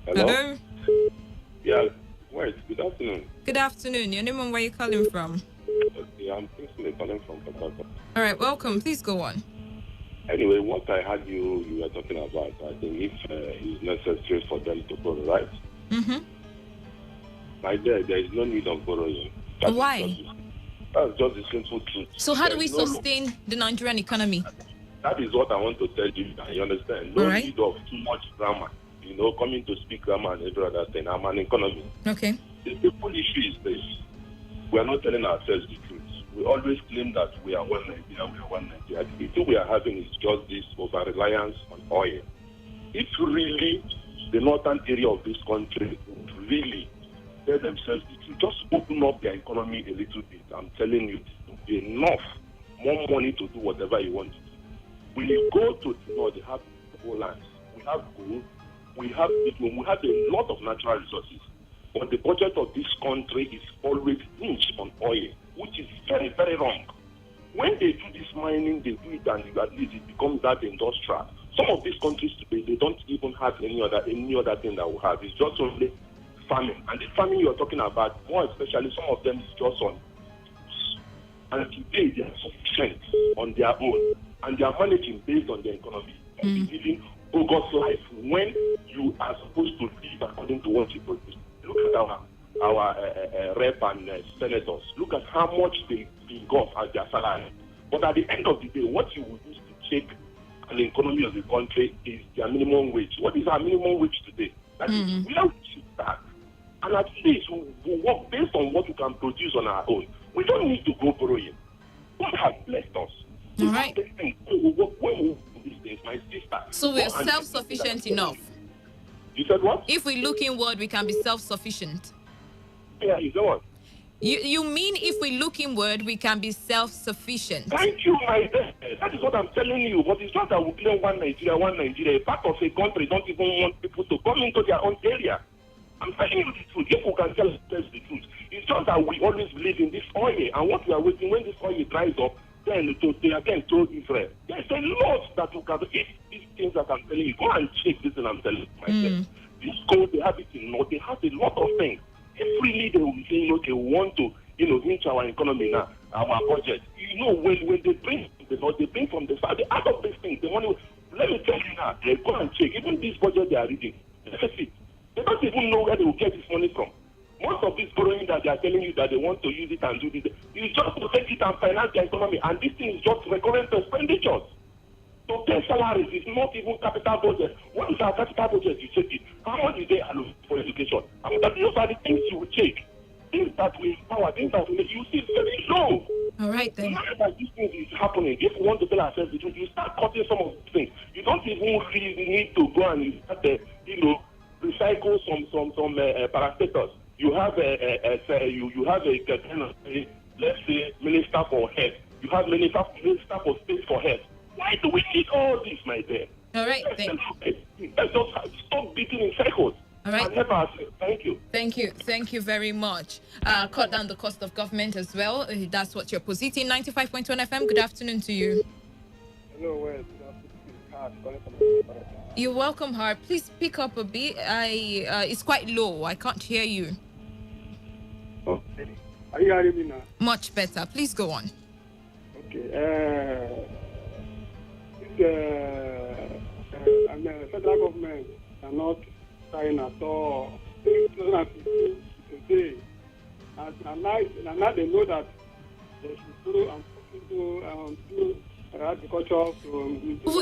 Hello? Yeah, wait, good afternoon. Good afternoon. Your name and where you calling from? Okay, I'm Kingsley calling from Port. All right, welcome. Please go on. Anyway, what I heard you were talking about, I think if it's necessary for them to borrow, right? Mm-hmm. My dear, there is no need of borrowing. Why? That's just the simple truth. So how do we sustain the Nigerian economy? That is what I want to tell you. You understand? No right. need of too much grammar. Coming to speak grammar and every other thing. I'm an economist. Okay. The simple issue is this. We are not telling ourselves the truth. We always claim that we are one Nigeria. The issue we are having is just this over-reliance on oil. If really the northern area of this country would really tell themselves the truth, just open up their economy a little bit, I'm telling you, enough, more money to do whatever you want to do. When you go to the north, they have whole lands. We have gold, we have a lot of natural resources. But the budget of this country is always hinged on oil, which is very, very wrong. When they do this mining, they do it and at least it becomes that industrial. Some of these countries today, they don't even have any other thing that we have. It's just only farming. And the farming you're talking about, more especially, some of them is just on. And today they are sufficient on their own. And they are managing based on their economy. And living bogus life when you are supposed to live according to what you produce. Look at our rep and senators. Look at how much they got as their salary. But at the end of the day, what you will use to check an economy of the country is their minimum wage. What is our minimum wage today? That is where we should start. And at least we work based on what we can produce on our own. We don't need to go borrowing. God has blessed us. All right. My sister. So we're self-sufficient enough. You said what? If we look inward, we can be self-sufficient. Yeah, you know what? You mean if we look inward, we can be self-sufficient? Thank you, my dear. That is what I'm telling you. But it's not that we claim one Nigeria. A part of a country don't even want people to come into their own area. I'm telling you the truth. If we can tell ourselves the truth, it's just that we always believe in this oil. And what we are waiting, when this oil dries up, then they again told Israel. There's a lot that we can do. These things that I'm telling you, go and check this and I'm telling you myself. This code, they have it in law. They have a lot of things. Every day they will be saying, okay, we want to, hinge our economy now, our budget. When they bring the law, they bring from the side, they add up these things. The money, let me tell you now, they go and check. Even this budget they are reading, they don't even know where they will get this money from. Most of this borrowing that they are telling you that they want to use it and do this, it's just to take it and finance the economy. And this thing is just recurrent expenditures. To pay salaries is not even capital budget. What is our capital budget? You check it. How much is they allocate for education? Those are the things you will check. Things that will empower, things that will make you see very low. All right then. Now that this thing is happening, if we want to tell ourselves the truth, you start cutting some of the things. You don't even really need to go and recycle some parastatals. You have a kind of, let's say, minister for health. You have minister for state for health. Why do we need all this, my dear? All right, thank you. Let's just stop beating in circles. All right. And help ourselves. Thank you. Thank you very much. Cut down the cost of government as well. That's what you're positing. 95.1 FM. Good afternoon to you. Hello, You're welcome, Har. Please pick up a bit. It's quite low. I can't hear you. Oh, are you hearing me now? Much better. Please go on. Okay. The federal government are not trying at all. Today, and now they know that they should do agriculture.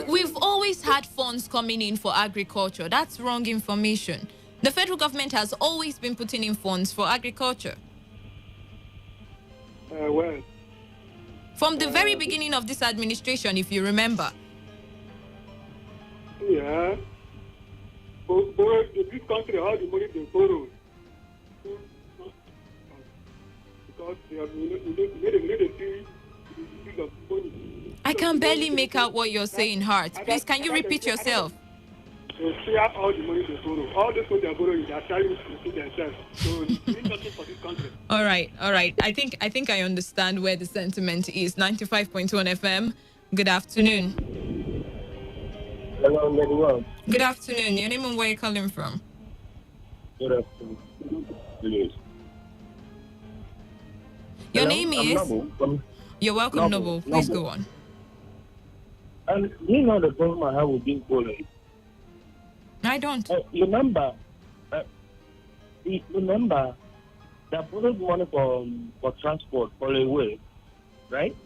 We've always had funds coming in for agriculture. That's wrong information. The federal government has always been putting in funds for agriculture. From the very beginning of this administration, if you remember. Yeah. But borrow this country all the money they borrow. Because they have you need to see the use of money. I can barely make out what you're saying, Hart. Please, can you repeat yourself? They share all the money they borrow. All this money they are borrowing, they are sharing to themselves. So it's mean nothing for this country. All right. I think I understand where the sentiment is. 95.1 FM. Good afternoon. Hello, everyone. Good afternoon. Your name and where you're calling from? Good afternoon. Yes. Your Hello, name I'm is? Noble. You're welcome, Noble. Please go on. And you know the problem I have with being bullied. I don't. Remember that borrowed money for transport for a way, right?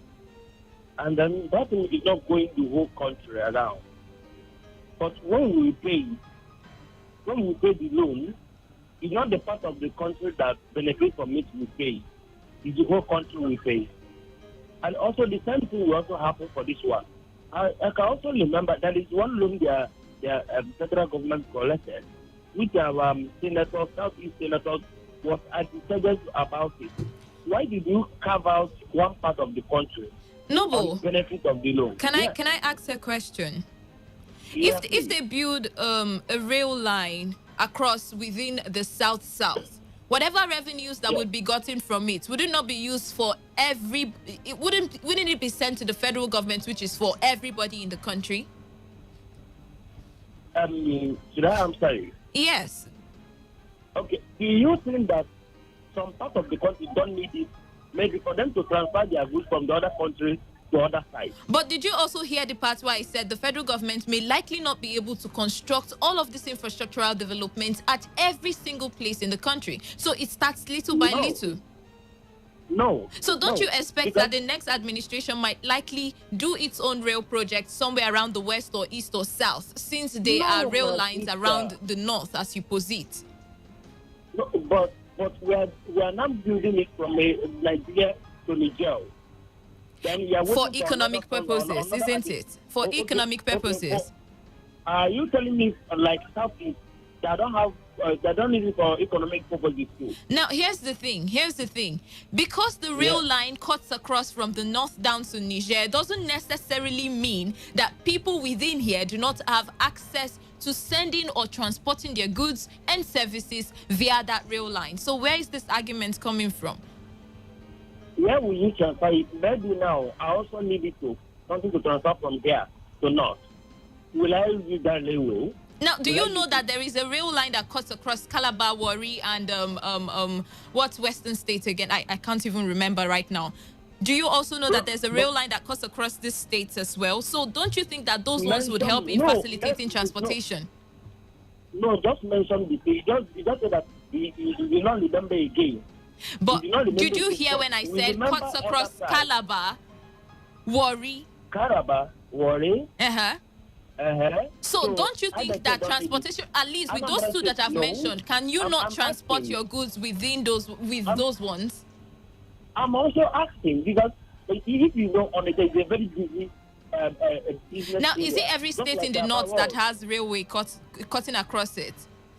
And then that thing is not going the whole country around. But when we pay the loan, it's not the part of the country that benefits from it we pay. It's the whole country we pay. And also the same thing will also happen for this one. I can also remember there is one loan the federal government collected, which our senators, Southeast senators, was agitated about it. Why did you carve out one part of the country? Noble, benefit of the loan. Can I ask a question? Yeah, if they build a rail line across within the south, whatever revenues that would be gotten from it, would it not be used for wouldn't it be sent to the federal government, which is for everybody in the country? Should I answer you? Yes. Okay. Do you think that some part of the country don't need it, maybe for them to transfer their goods from the other country to other side? But did you also hear the part where I said the federal government may likely not be able to construct all of this infrastructural development at every single place in the country? So it starts little by little. No. So don't you expect that the next administration might likely do its own rail project somewhere around the west or east or south, since there are rail lines around the north, as you posit? No, but we are not building it from Nigeria to Niger. For economic purposes, isn't it? For economic purposes. Are you telling me like Southeast that don't need it for economic purposes too? Now here's the thing. Because the rail line cuts across from the north down to Niger doesn't necessarily mean that people within here do not have access to sending or transporting their goods and services via that rail line. So where is this argument coming from? Where will you transfer it? Maybe now I also need it something to transfer from there to north. Will I use that railway? Now, do you know that there is a rail line that cuts across Calabar, Warri, and what's Western State again? I can't even remember right now. Do you also know that there's a rail line that cuts across these states as well? So don't you think that those ones would help in facilitating transportation? No, just mention the thing. Just say that you not remember again. But did you hear when I said cuts across Calabar, Warri? Calabar, Warri. So don't you think that transportation, at least with those two that I've mentioned, can you not transport your goods within those ones? I'm also asking because if you know on it, it's a very busy business. Now, is it every state in the north that has railway cutting across it?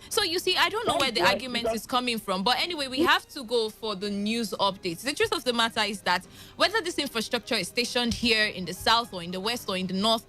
So you see, I don't know where the argument is coming from. But anyway, we have to go for the news updates. The truth of the matter is that whether this infrastructure is stationed here in the south or in the west or in the north,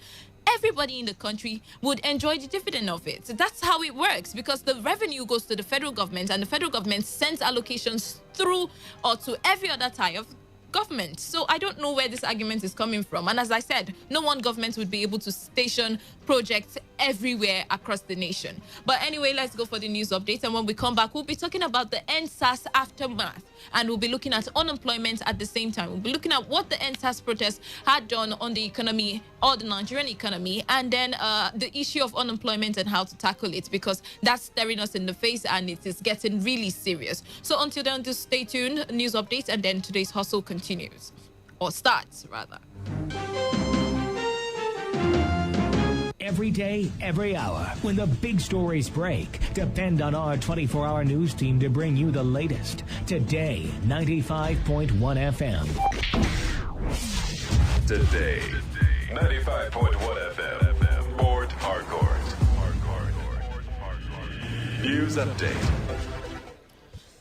everybody in the country would enjoy the dividend of it. That's how it works, because the revenue goes to the federal government and the federal government sends allocations through or to every other tie of government. So I don't know where this argument is coming from. And as I said, no one government would be able to station projects everywhere across the nation. But anyway, let's go for the news update. And when we come back, we'll be talking about the NSAS aftermath. And we'll be looking at unemployment at the same time. We'll be looking at what the NSAS protests had done on the economy or the Nigerian economy. And then the issue of unemployment and how to tackle it, because that's staring us in the face and it is getting really serious. So until then, just stay tuned. News updates, and then today's hustle continues. Or starts, rather. Every day, every hour, when the big stories break, depend on our 24-hour news team to bring you the latest. Today, 95.1 FM. Today, 95.1 FM. Port Harcourt. News Update.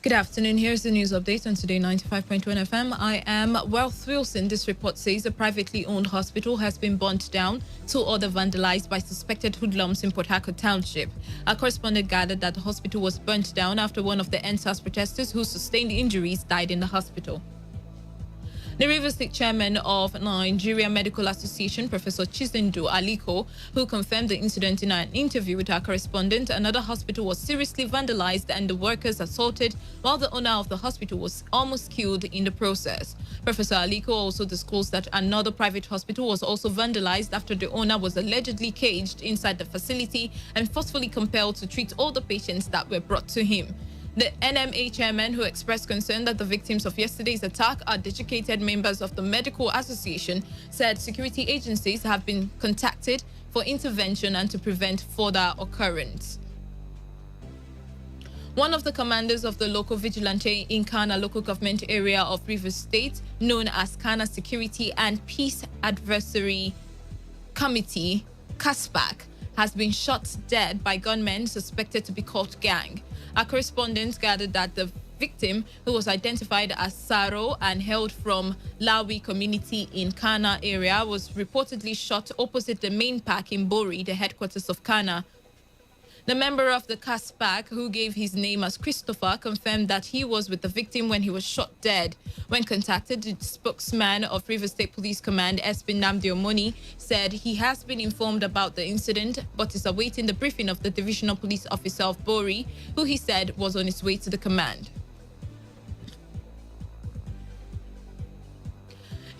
Good afternoon. Here's the news update on Today 95.1 FM. I am Wealth Wilson. This report says a privately owned hospital has been burnt down, 2 others vandalized by suspected hoodlums in Port Harcourt Township. Our correspondent gathered that the hospital was burnt down after one of the NSAS protesters who sustained injuries died in the hospital. The Rivers State Chairman of Nigeria Medical Association, Professor Chizindu Aliko, who confirmed the incident in an interview with our correspondent, another hospital was seriously vandalized and the workers assaulted, while the owner of the hospital was almost killed in the process. Professor Aliko also disclosed that another private hospital was also vandalized after the owner was allegedly caged inside the facility and forcefully compelled to treat all the patients that were brought to him. The NMA chairman, who expressed concern that the victims of yesterday's attack are dedicated members of the Medical Association, said security agencies have been contacted for intervention and to prevent further occurrence. One of the commanders of the local vigilante in Kana local government area of Rivers State, known as Kana Security and Peace Advisory Committee, CASPAC, has been shot dead by gunmen suspected to be cult gang. Our correspondents gathered that the victim, who was identified as Saro and hailed from Lawi community in Kana area, was reportedly shot opposite the main park in Bori, the headquarters of Kana. The member of the CASPAC, who gave his name as Christopher, confirmed that he was with the victim when he was shot dead. When contacted, the spokesman of River State Police Command, Espin Namdiomoni, said he has been informed about the incident but is awaiting the briefing of the Divisional Police Officer of Bori, who he said was on his way to the command.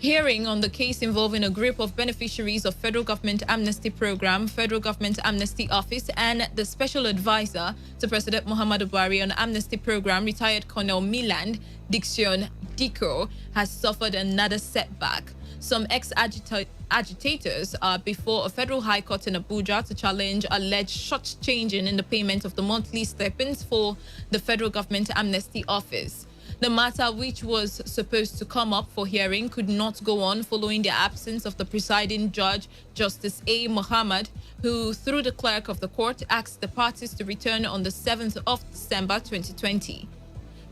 Hearing on the case involving a group of beneficiaries of Federal Government Amnesty Program, Federal Government Amnesty Office, and the Special Advisor to President Muhammadu Buhari on Amnesty Program, retired Colonel Milan Diction Diko, has suffered another setback. Some ex-agitators are before a federal high court in Abuja to challenge alleged short-changing in the payment of the monthly stipends for the Federal Government Amnesty Office. The matter, which was supposed to come up for hearing, could not go on following the absence of the presiding judge, Justice A. Muhammad, who, through the clerk of the court, asked the parties to return on the 7th of December 2020.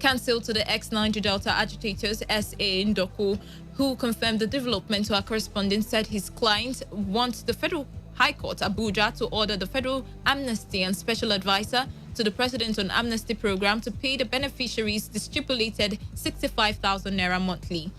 Counsel to the ex-Niger Delta agitators, S.A. Ndoku, who confirmed the development to our correspondent, said his client wants the Federal High Court, Abuja, to order the Federal Amnesty and Special Advisor to the President on Amnesty Program to pay the beneficiaries the stipulated 65,000 naira monthly.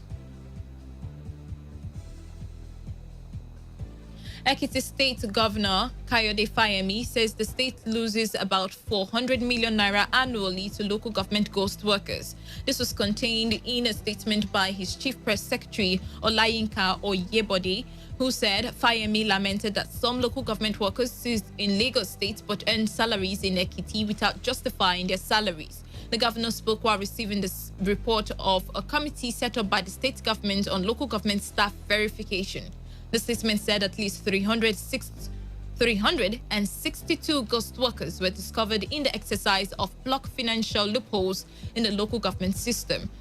Ekiti State Governor Kayode Fayemi says the state loses about 400 million naira annually to local government ghost workers. This was contained in a statement by his Chief Press Secretary Olayinka Oyebode, who said Fayemi lamented that some local government workers sit in Lagos State but earn salaries in Ekiti without justifying their salaries. The governor spoke while receiving this report of a committee set up by the state government on local government staff verification. The statement said at least 362 ghost workers were discovered in the exercise of block financial loopholes in the local government system.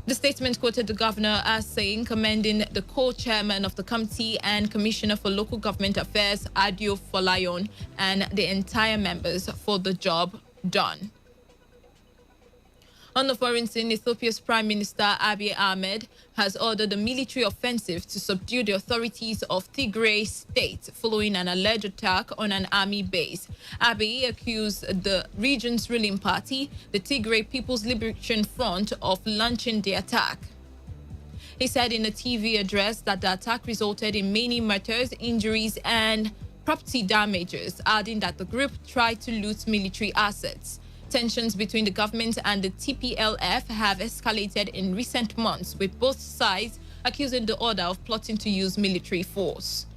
The statement quoted the governor as saying, commending the co-chairman of the committee and commissioner for local government affairs, Adio Folayon, and the entire members for the job done. On the foreign scene, Ethiopia's Prime Minister Abiy Ahmed has ordered a military offensive to subdue the authorities of Tigray State following an alleged attack on an army base. Abiy accused the region's ruling party, the Tigray People's Liberation Front, of launching the attack. He said in a TV address that the attack resulted in many murders, injuries, and property damages, adding that the group tried to loot military assets. Tensions between the government and the TPLF have escalated in recent months, with both sides accusing the other of plotting to use military force.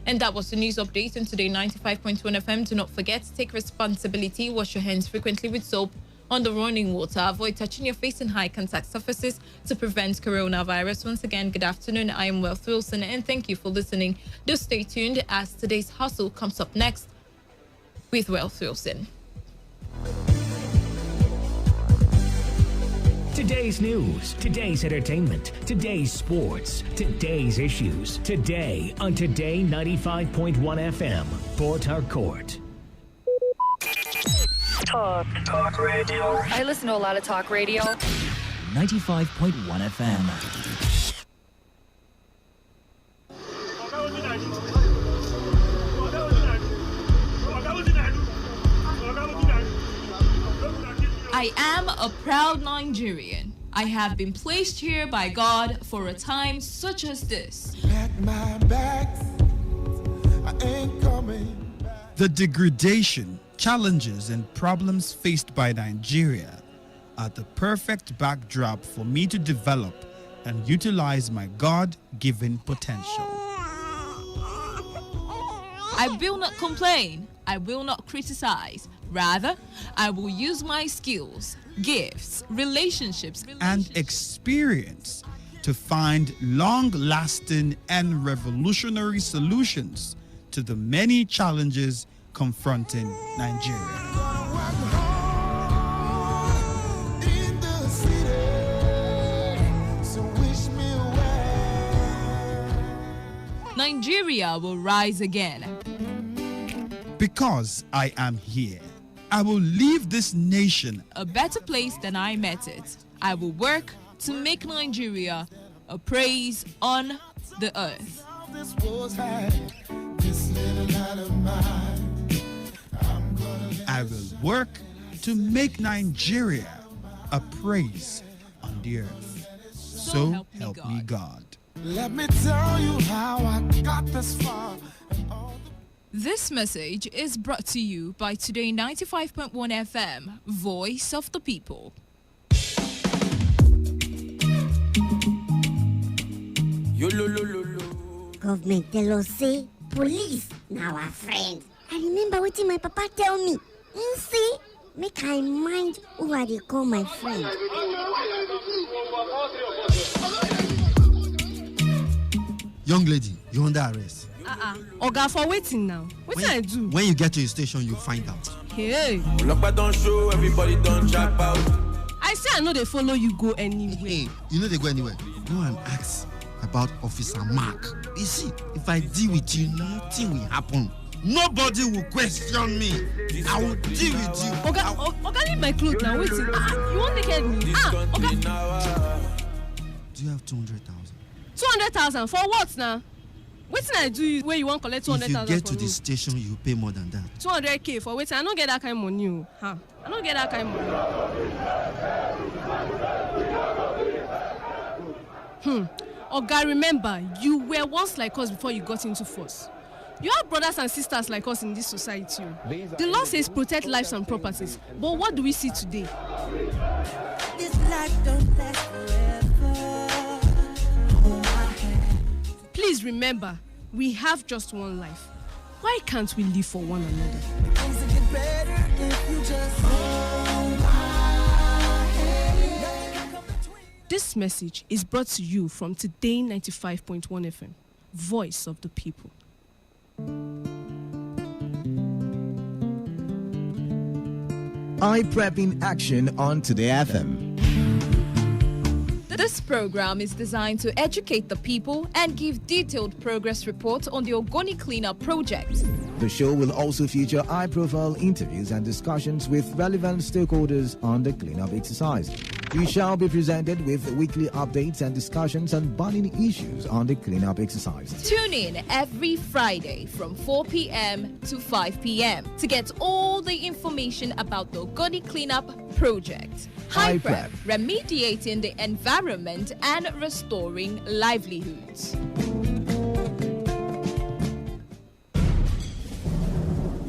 And that was the news update on Today 95.1 FM. Do not forget to take responsibility, wash your hands frequently with soap on the running water, avoid touching your face in high contact surfaces to prevent coronavirus. Once again, good afternoon. I am Wealth Wilson and thank you for listening. Do stay tuned as today's hustle comes up next with Wealth Wilson. Today's news, today's entertainment, today's sports, today's issues. Today on Today 95.1 FM, Port Harcourt. Talk radio. I listen to a lot of talk radio. 95.1 FM. I am a proud Nigerian. I have been placed here by God for a time such as this. The degradation, challenges, and problems faced by Nigeria are the perfect backdrop for me to develop and utilize my God-given potential. I will not complain. I will not criticize. Rather, I will use my skills, gifts, relationships, and experience to find long-lasting and revolutionary solutions to the many challenges confronting Nigeria. Nigeria will rise again. Because I am here, I will leave this nation a better place than I met it. I will work to make Nigeria a praise on the earth. I will work to make Nigeria a praise on the earth. So help me God. Let me tell you how I got this far. This message is brought to you by Today95.1 FM, Voice of the People. Government tell us say police now our friend. I remember what my papa tell me. Say make I mind who I dey call my friend. Young lady, you're under arrest. Oga, for waiting now. What can I do? When you get to the station, you'll find out. Hey. Look, don't show, everybody don't drop out. I say I know they follow you go anywhere. Hey, you know they go anywhere. Go and ask about Officer Mark. You see, if I deal with you, nothing will happen. Nobody will question me. I will deal with you. Oga, leave my clothes now. Waiting. You won't take me. Oga. Do you have 200,000? 200,000 for what now? Wetin I do where you want collect 200,000? If you get to the station, you pay more than that. 200k for waiting. I don't get that kind of money. I don't get that kind of money. Oga, remember, you were once like us before you got into force. You have brothers and sisters like us in this society. The law says protect lives and properties. But what do we see today? This life don't last forever. Please remember, we have just one life. Why can't we live for one another? This message is brought to you from Today 95.1 FM, Voice of the People. iPrep in action on Today FM. This program is designed to educate the people and give detailed progress reports on the Ogoni cleanup project. The show will also feature high-profile interviews and discussions with relevant stakeholders on the cleanup exercise. We shall be presented with weekly updates and discussions on burning issues on the cleanup exercise. Tune in every Friday from 4 p.m. to 5 p.m. to get all the information about the Ogoni cleanup project. HiPrep, remediating the environment and restoring livelihoods.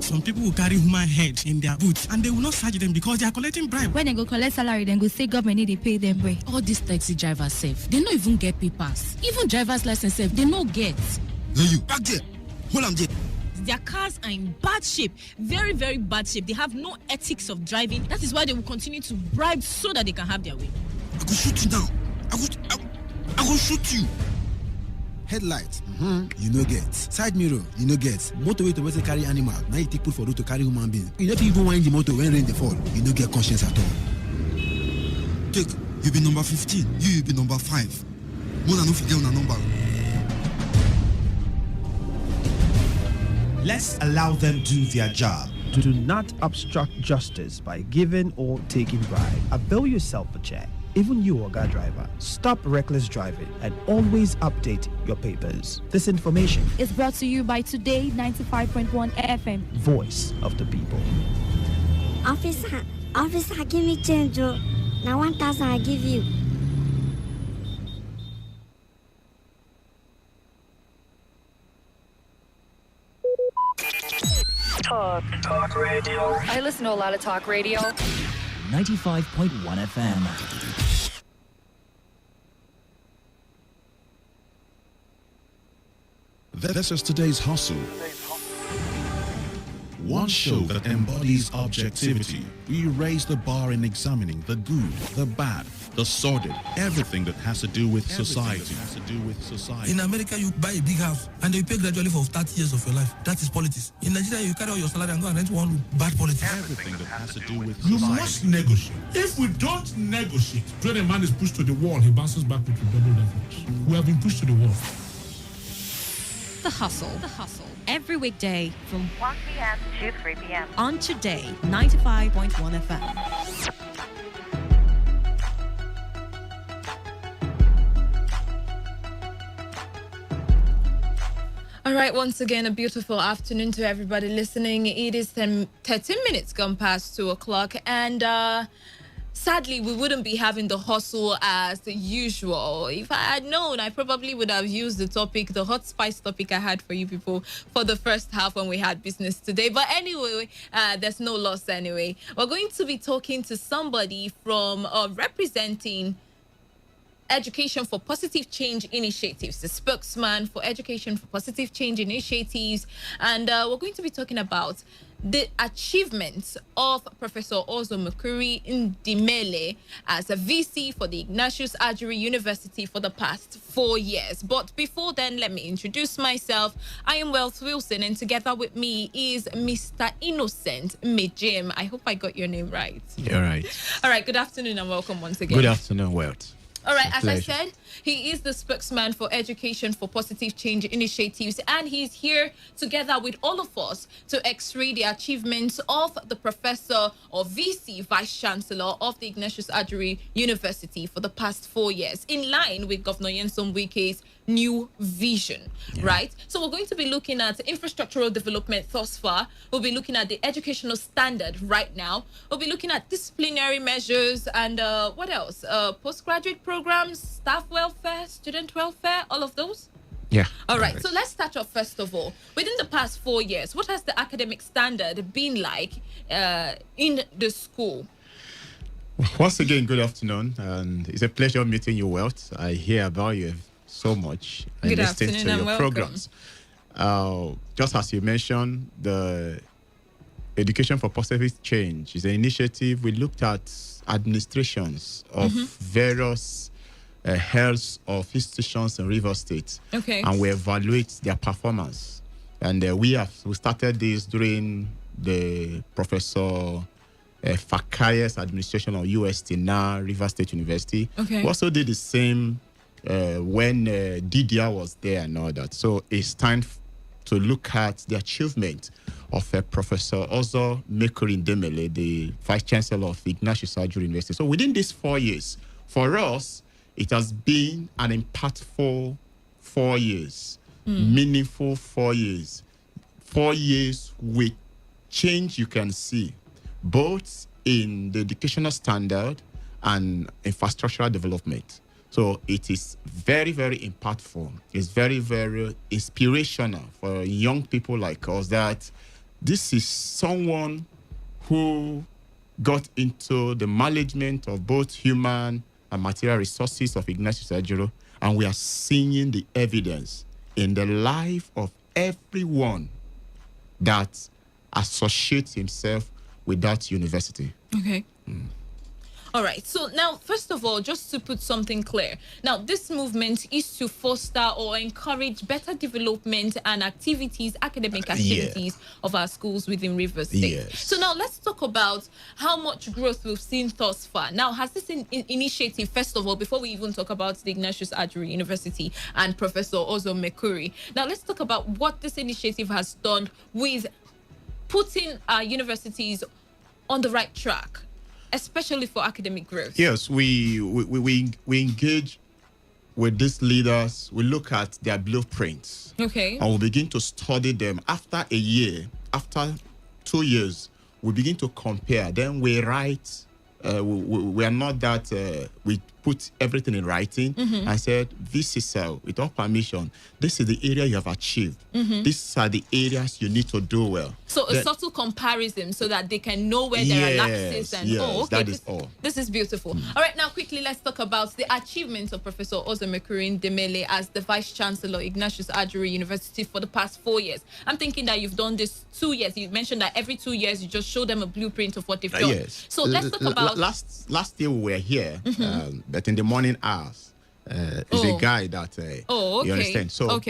Some people will carry human head in their boots and they will not charge them because they are collecting bribe. When they go collect salary, then go say government need to pay them way. All these taxi drivers safe. They don't even get papers. Even driver's license safe, they no get. Hey, you back there. Hold on there. Their cars are in bad shape, very, very bad shape. They have no ethics of driving. That is why they will continue to bribe so that they can have their way. I will shoot you now. I will shoot you. Headlight, you no get. Side mirror, you no get. Motorway to better carry animal. Now you take put for road to carry human being. You don't even wind the motor when rain they fall. You no get conscience at all. Take, you be number 15. You be number 5. More than no on a number. Let's allow them do their job. Do not obstruct justice by giving or taking bribe. Avail yourself a check. Even you, Oga driver, stop reckless driving and always update your papers. This information is brought to you by Today 95.1 FM. Voice of the people. Officer, give me change. Now 1,000 I give you. Talk radio. I listen to a lot of talk radio. 95.1 FM. This is today's hustle. One show that embodies objectivity. We raise the bar in examining the good, the bad, the sordid, everything that has to do with society. In America, you buy a big house and you pay gradually for 30 years of your life. That is politics. In Nigeria, you carry out your salary and go and rent one room. Bad politics. Everything that has to do with you society. must negotiate. If we don't negotiate, when a man is pushed to the wall, he bounces back with double levels. We have been pushed to the wall. The Hustle. Every weekday from 1 p.m. to 3 p.m. on Today 95.1 FM. All right, once again, a beautiful afternoon to everybody listening. It is 13 minutes gone past 2 o'clock, and sadly, we wouldn't be having the hustle as usual. If I had known, I probably would have used the hot spice topic I had for you people for the first half when we had business today. But anyway, there's no loss anyway. We're going to be talking to somebody from representing Education for Positive Change Initiatives, the spokesman for Education for Positive Change Initiatives. And we're going to be talking about the achievements of Professor Ozo Mukuri Ndimele as a VC for the Ignatius Ajuri University for the past 4 years. But before then, let me introduce myself. I am Wealth Wilson, and together with me is Mr. Innocent Mejim. I hope I got your name right. You're right. All right, good afternoon and welcome once again. Good afternoon, Wealth. All right, as Pleasure. I said, he is the spokesman for Education for Positive Change Initiatives, and he's here together with all of us to x-ray the achievements of the professor or VC, Vice Chancellor of the Ignatius Ajuri University for the past 4 years, in line with Governor Nyesom Wike's new vision, right? So we're going to be looking at infrastructural development thus far. We'll be looking at the educational standard right now. We'll be looking at disciplinary measures and what else? Postgraduate programs, staff welfare, student welfare, all of those. Yeah. All right. So let's start off first of all. Within the past 4 years, what has the academic standard been like in the school? Once again, good afternoon, and it's a pleasure meeting you, Wealth. I hear about you so much and Good listen afternoon to and your welcome. programs. Just as you mentioned, the Education for Positive Change is an initiative. We looked at administrations of various health of institutions in River State, and we evaluate their performance. And we started this during the Professor Fakaye's administration of UST, now River State University. We also did the same when DDR was there and all that. So it's time to look at the achievement of Professor Ozo Mukuri Ndimele, the Vice Chancellor of Ignatius Ajuri University. So within these 4 years, for us, it has been an impactful 4 years, meaningful 4 years. 4 years with change you can see, both in the educational standard and infrastructural development. So it is very, very impactful. It's very, very inspirational for young people like us that this is someone who got into the management of both human and material resources of Ignatius Ajuri, and we are seeing the evidence in the life of everyone that associates himself with that university. Okay. All right. So now, first of all, just to put something clear. Now, this movement is to foster or encourage better development and activities, academic activities of our schools within River State. So now let's talk about how much growth we've seen thus far. Now, has this initiative, first of all, before we even talk about the Ignatius Ajuri University and Professor Ozo Mukuri, now let's talk about what this initiative has done with putting our universities on the right track, especially for academic growth? Yes, we engage with these leaders. We look at their blueprints. Okay. And we begin to study them. After a year, after 2 years, we begin to compare. Then we write. We are not that we put everything in writing. I said, this is with all permission, this is the area you have achieved. These are the areas you need to do well. So a subtle comparison so that they can know where there are lapses and that is all. This is beautiful. All right, now quickly let's talk about the achievements of Professor Ozemekurin Demele as the Vice Chancellor, Ignatius Ajuri University, for the past 4 years. I'm thinking that you've done this 2 years. You mentioned that every 2 years you just show them a blueprint of what they've done. Yes. So let's talk about last year we were here, but in the morning hours. Is a guy that you understand. So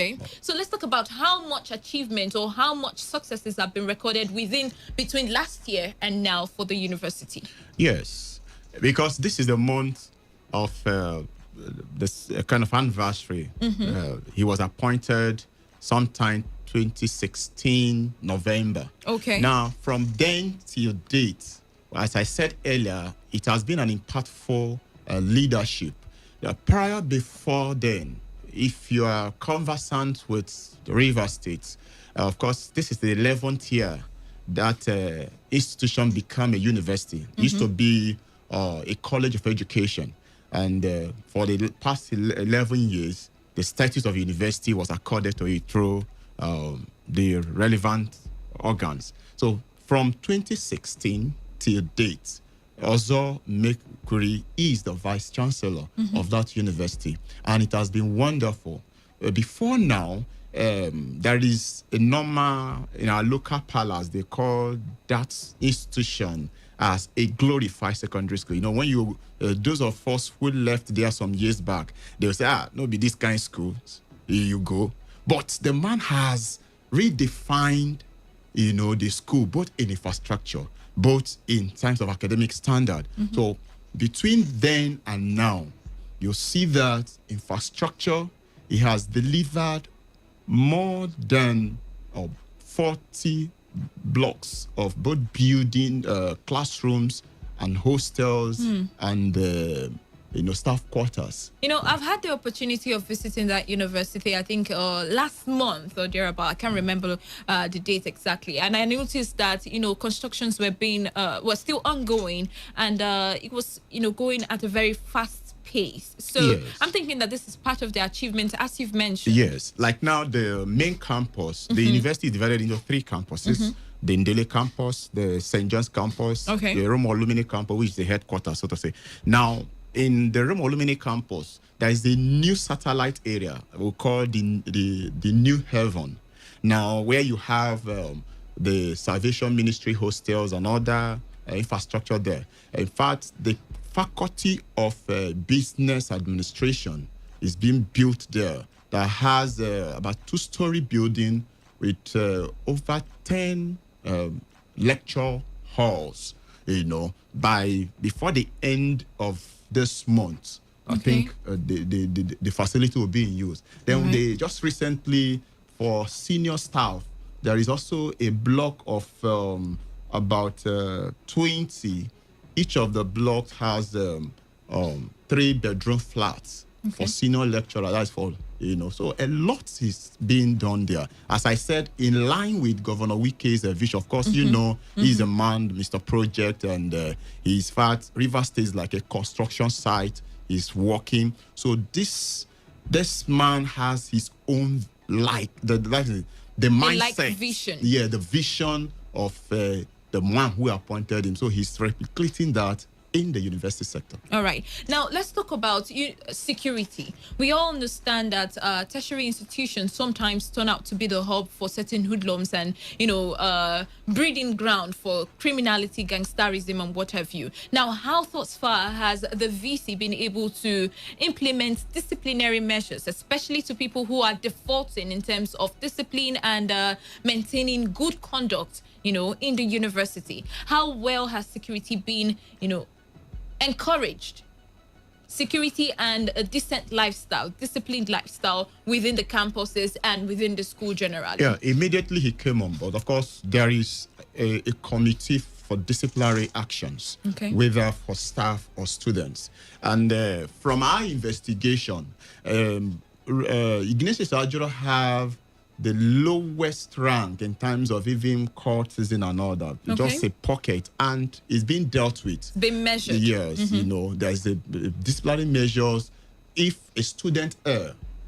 so let's talk about how much achievement or how much successes have been recorded between last year and now for the university. Yes, because this is the month of this kind of anniversary. He was appointed sometime 2016 November. Okay. Now from then till date, as I said earlier, it has been an impactful leadership. Before then, if you are conversant with River State, of course, this is the 11th year that institution became a university. It used to be a college of education. And for the past 11 years, the status of university was accorded to it through the relevant organs. So from 2016 till date, Ozo Mekuri is the Vice Chancellor of that university, and it has been wonderful. Before now, there is a normal, in our local palace, they call that institution as a glorified secondary school. You know, when you, those of us who left there some years back, they will say, no be this kind of school, here you go. But the man has redefined, you know, the school, both in infrastructure, both in terms of academic standard. So between then and now, you see that infrastructure, it has delivered more than 40 blocks of both building, classrooms and hostels and staff quarters. You know, I've had the opportunity of visiting that university, I think last month or thereabout. I can't remember the date exactly. And I noticed that, you know, constructions were still ongoing, and it was, you know, going at a very fast pace. So yes. I'm thinking that this is part of the achievement, as you've mentioned. Yes, like now the main campus, the university is divided into 3 campuses. The Ndele campus, the St. John's campus, the Rome Alumni campus, which is the headquarters, so to say. Now, in the Rome Alumni campus, there is a new satellite area we call the New Heaven. Now, where you have the Salvation Ministry hostels and other infrastructure there. In fact, the Faculty of Business Administration is being built there that has about 2-story building with over 10 lecture halls. You know, before the end of this month, I think the facility will be in use. Then they just recently, for senior staff, there is also a block of about 20. Each of the blocks has 3-bedroom flats for senior lecturer. That's for, you know, so a lot is being done there. As I said, in line with Governor Wike's vision, of course, you know, he's a man, Mr. Project, and he's fat. River State is like a construction site. He's working. So this man has his own the mindset, vision. Yeah, the vision of the man who appointed him. So he's replicating that in the university sector. All right. Now, let's talk about security. We all understand that tertiary institutions sometimes turn out to be the hub for certain hoodlums and, you know, breeding ground for criminality, gangsterism, and what have you. Now, how thus far has the VC been able to implement disciplinary measures, especially to people who are defaulting in terms of discipline and maintaining good conduct, you know, in the university? How well has security been, you know, encouraged? Security and a decent lifestyle, disciplined lifestyle within the campuses and within the school generally. Yeah, immediately he came on board. Of course, there is a committee for disciplinary actions, whether for staff or students. And from our investigation, Ignatius Ajuro have the lowest rank in terms of even courtesan and all that. Just a pocket, and it's being dealt with. Being measured. Yes, there's a disciplinary measures if a student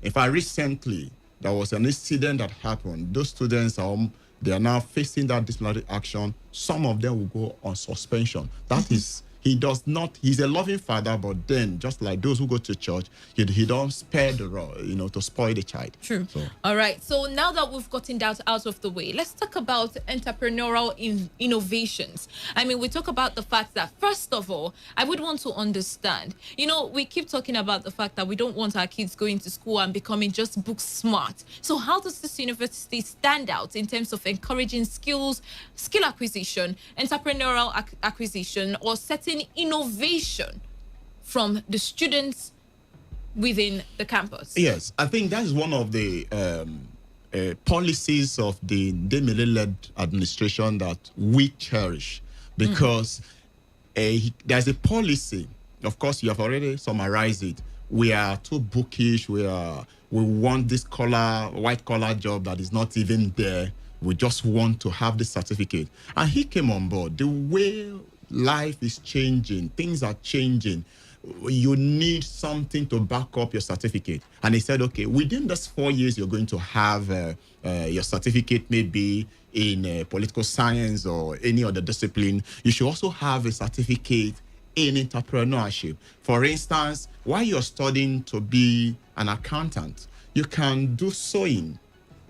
If I recently, there was an incident that happened. Those students they are now facing that disciplinary action. Some of them will go on suspension. That is, he's a loving father, but then just like those who go to church, he don't spare the rod, to spoil the child. True. So. All right. So now that we've gotten that out of the way, let's talk about entrepreneurial innovations. I mean, we talk about the fact that, first of all, I would want to understand, we keep talking about the fact that we don't want our kids going to school and becoming just book smart. So how does this university stand out in terms of encouraging skill acquisition, entrepreneurial acquisition, or setting innovation from the students within the campus? Yes, I think that's one of the policies of the Demile-led administration that we cherish, because there's a policy. Of course, you have already summarized it. We are too bookish. We want this white collar job that is not even there. We just want to have the certificate. And he came on board. The way life is changing, things are changing. You need something to back up your certificate. And he said, okay, within those 4 years, you're going to have your certificate, maybe in political science or any other discipline. You should also have a certificate in entrepreneurship. For instance, while you're studying to be an accountant, you can do sewing.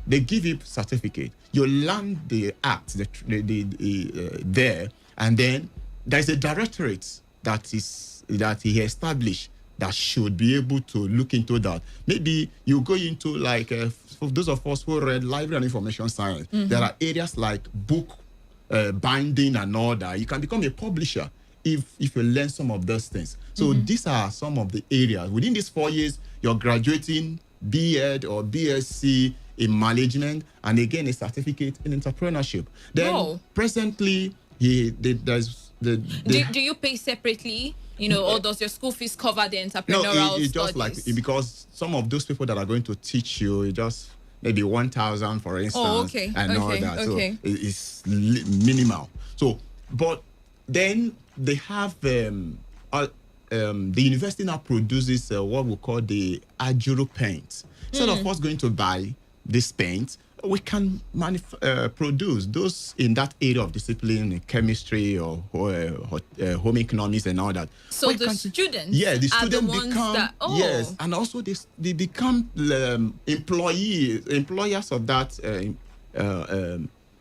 They give you certificate. You learn the act there, and then there's a directorate that he established that should be able to look into that. Maybe you go into for those of us who read library and information science, there are areas like book binding and all that. You can become a publisher if you learn some of those things. So these are some of the areas. Within these 4 years, you're graduating B.Ed or BSc in management, and again a certificate in entrepreneurship. Then presently, do you pay separately? Or does your school fees cover the entrepreneurial it's just because some of those people that are going to teach you, it just maybe 1,000, for instance, and all that. So it's minimal. So, but then they have the university now produces what we call the Ajuro paint. Instead of us going to buy this paint, we can produce those in that area of discipline, in chemistry or home economics and all that. So the students, the students become yes, and also they become employers of that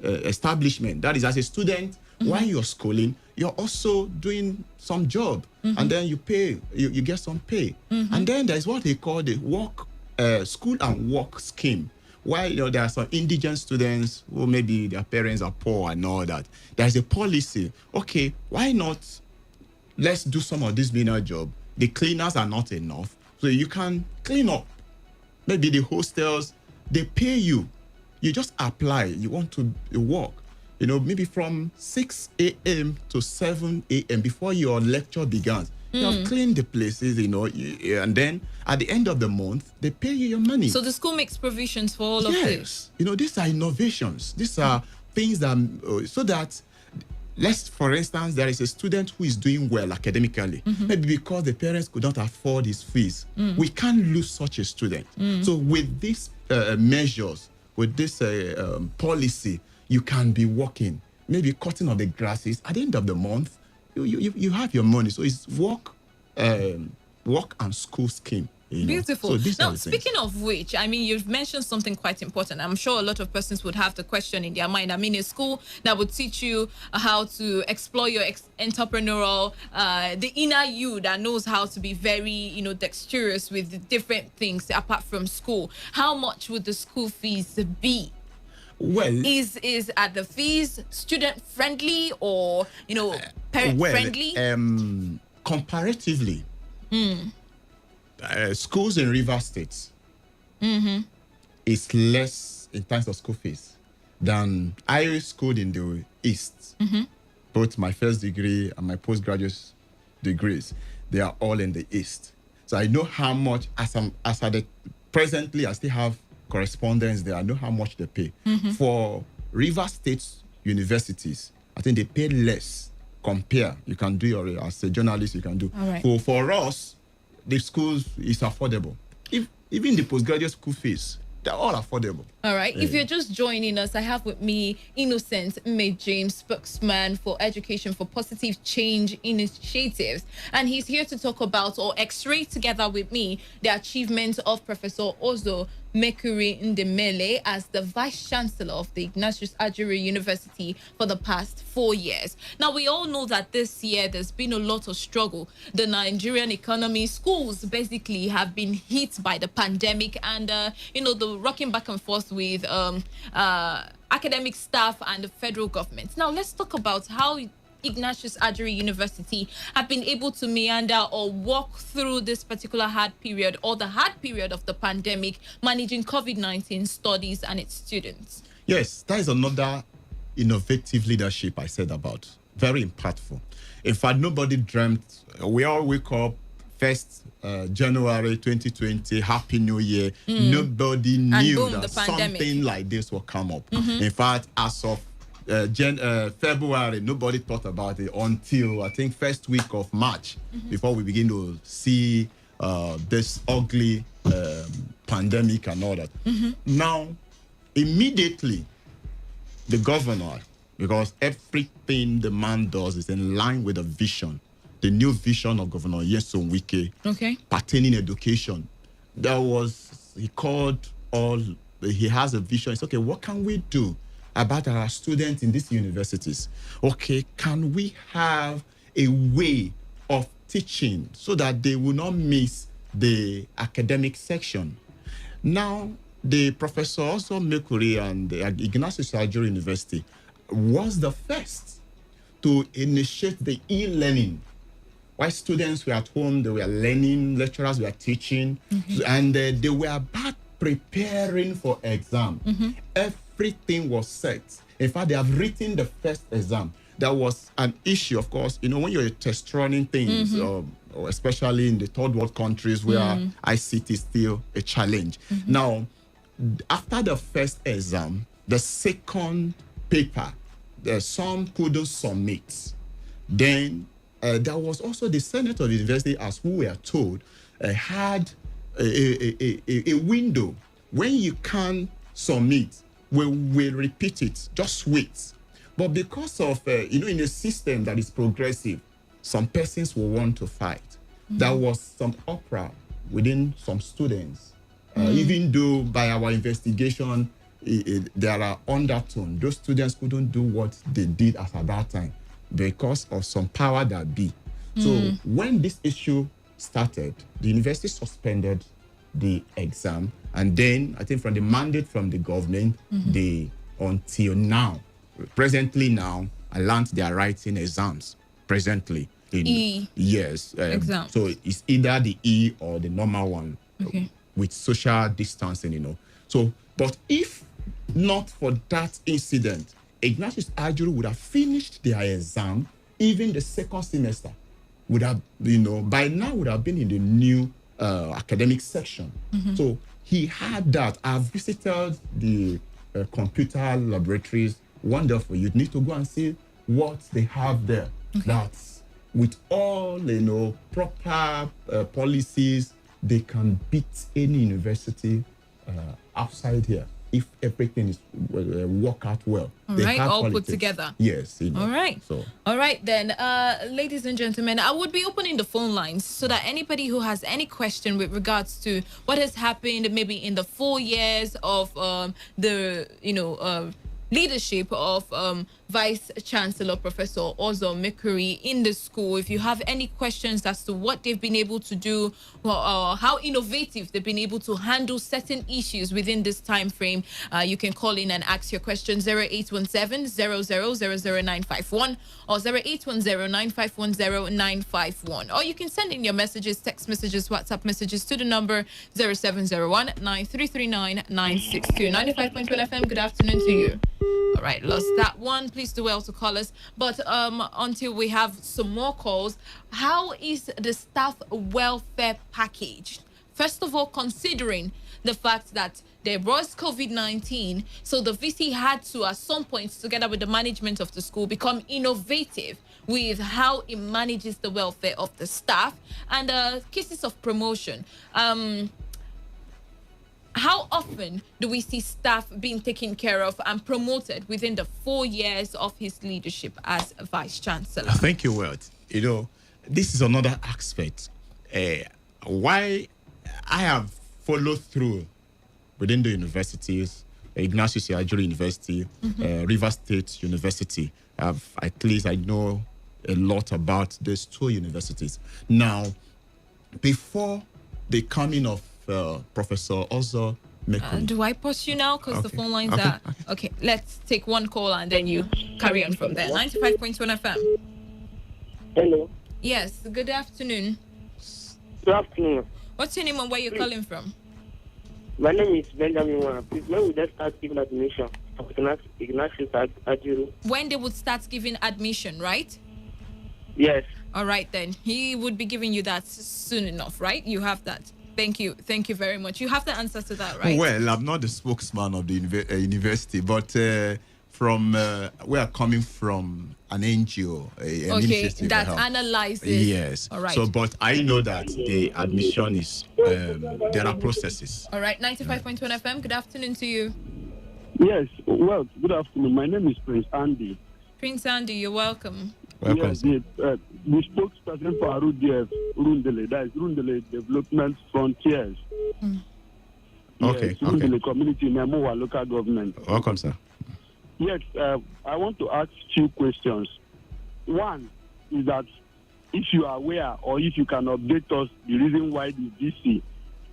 establishment. That is, as a student, while you're schooling, you're also doing some job, and then you get some pay, and then there's what they call the school and work scheme. Why there are some indigent students who maybe their parents are poor and all that. There's a policy. Okay, why not? Let's do some of this menial job. The cleaners are not enough, so you can clean up. Maybe the hostels, they pay you. You just apply. You want to work. Maybe from 6 a.m. to 7 a.m. before your lecture begins. You have cleaned the places, and then at the end of the month, they pay you your money. So the school makes provisions for all of this. These are innovations. These are things that, so that, for instance, there is a student who is doing well academically, maybe because the parents could not afford his fees. We can't lose such a student. So with these measures, with this policy, you can be working, maybe cutting of the grasses. At the end of the month, you have your money. So it's work and school scheme. Beautiful. So now, speaking of which, I mean, you've mentioned something quite important. I'm sure a lot of persons would have the question in their mind. I mean, a school that would teach you how to explore your entrepreneurial, the inner you that knows how to be very, dexterous with different things apart from school. How much would the school fees be? Well, is are the fees student friendly or parent friendly? Comparatively, schools in River State is less in terms of school fees Then I schooled in the East. Both my first degree and my postgraduate degrees, they are all in the East. So I know how much, presently, I still have correspondence there. I know how much they pay. For River State universities, I think they pay less. Compare, you can do your, as a journalist, you can do. All right. For us, the schools is affordable. Even the postgraduate school fees, they're all affordable. All right. If you're just joining us, I have with me Innocent May James, spokesman for Education for Positive Change Initiatives. And he's here to talk about, or x-ray together with me, the achievements of Professor Ozo Mekuri Ndemele as the Vice Chancellor of the Ignatius Ajuri University for the past 4 years. Now, we all know that this year there's been a lot of struggle. The Nigerian economy, schools basically have been hit by the pandemic and, the rocking back and forth with academic staff and the federal government. Now, let's talk about how Ignatius Ajuri University have been able to meander or walk through this particular hard period or the hard period of the pandemic, managing COVID-19 studies and its students. Yes, that is another innovative leadership I said about. Very impactful. In fact, nobody dreamt. We all wake up 1st January 2020, Happy New Year. Nobody knew that something like this will come up. In fact, as of February, nobody thought about it until I think first week of March, before we begin to see this ugly pandemic and all that. Now, immediately, the governor, because everything the man does is in line with the vision, the new vision of Governor Nyesom Wike, pertaining education. He has a vision. It's okay, what can we do about our students in these universities? Okay, can we have a way of teaching so that they will not miss the academic section? Now, the Professor also Mekuri and the Ignatius Ajuri University was the first to initiate the e-learning. While students were at home, they were learning, lecturers were teaching, and they were about preparing for exam. Everything was set. In fact, they have written the first exam. There was an issue, of course, when you're test running things, or especially in the third world countries where ICT is still a challenge. Now, after the first exam, the second paper, some couldn't submit. Then there was also the Senate of the university, as we were told, had a window. When you can't submit, we'll repeat it. Just wait. But because of, in a system that is progressive, some persons will want to fight. There was some uproar within some students. Even though by our investigation, there are undertones. Those students couldn't do what they did at that time because of some power that be. So when this issue started, the university suspended the exam. And then I think from the mandate from the government, until now, presently now, I learned they are writing exams presently. Exam. So it's either the E or the normal one with social distancing, So, but if not for that incident, Ignatius Ajuri would have finished their exam, even the second semester would have, by now would have been in the new academic section. So he had that. I've visited the computer laboratories. Wonderful. You need to go and see what they have there. That's with all, proper policies, they can beat any university outside here if everything is work out well. All right, all put together. Yes. All right. So. All right, then, ladies and gentlemen, I would be opening the phone lines so that anybody who has any question with regards to what has happened maybe in the 4 years of the leadership of Vice Chancellor Professor Ozo Mekuri in the school. If you have any questions as to what they've been able to do or how innovative they've been able to handle certain issues within this time frame, you can call in and ask your questions. 0817-00000951 or 0810-9510951. Or you can send in your messages, text messages, WhatsApp messages to the number 0701-9339-962. 95.1 FM, good afternoon to you. All right, lost that one. Please do well to call us. But until we have some more calls, how is the staff welfare package? First of all, considering the fact that there was COVID-19, so the VC had to, at some point, together with the management of the school, become innovative with how it manages the welfare of the staff and cases of promotion. How often do we see staff being taken care of and promoted within the 4 years of his leadership as Vice Chancellor? Thank you, Welt. You know, this is another aspect. Why I have followed through within the universities, Ignatius Ajuri University, River State University. At least I know a lot about those two universities. Now, before the coming of Professor Ozo Mekuri. Do I pause you now? Because the phone lines are... Okay, let's take one call and then you carry on from there. 95.1 FM. Hello. Yes, good afternoon. Good afternoon. What's your name and where you're calling from? My name is Benjamin. Please, when we just start giving admission of Ignatius Ajuru? When they would start giving admission, right? Yes. All right, then. He would be giving you that soon enough, right? You have that. Thank you. Thank you very much. You have the answer to that, right? Well, I'm not the spokesman of the university, but from we are coming from an NGO, an initiative that analyzes. Yes. All right. So, but I know that the admission is there are processes. All right. 95.1 FM. Good afternoon to you. Yes. Well, good afternoon. My name is Prince Andy. Prince Andy, you're welcome. Welcome. Yes, the spokesperson for RUDF, Rundele, that is Rundele Development Frontiers. Okay. Yes, Rundele Community, Nemowa local government. Welcome, sir. Yes, I want to ask two questions. One is that if you are aware or if you can update us the reason why the DC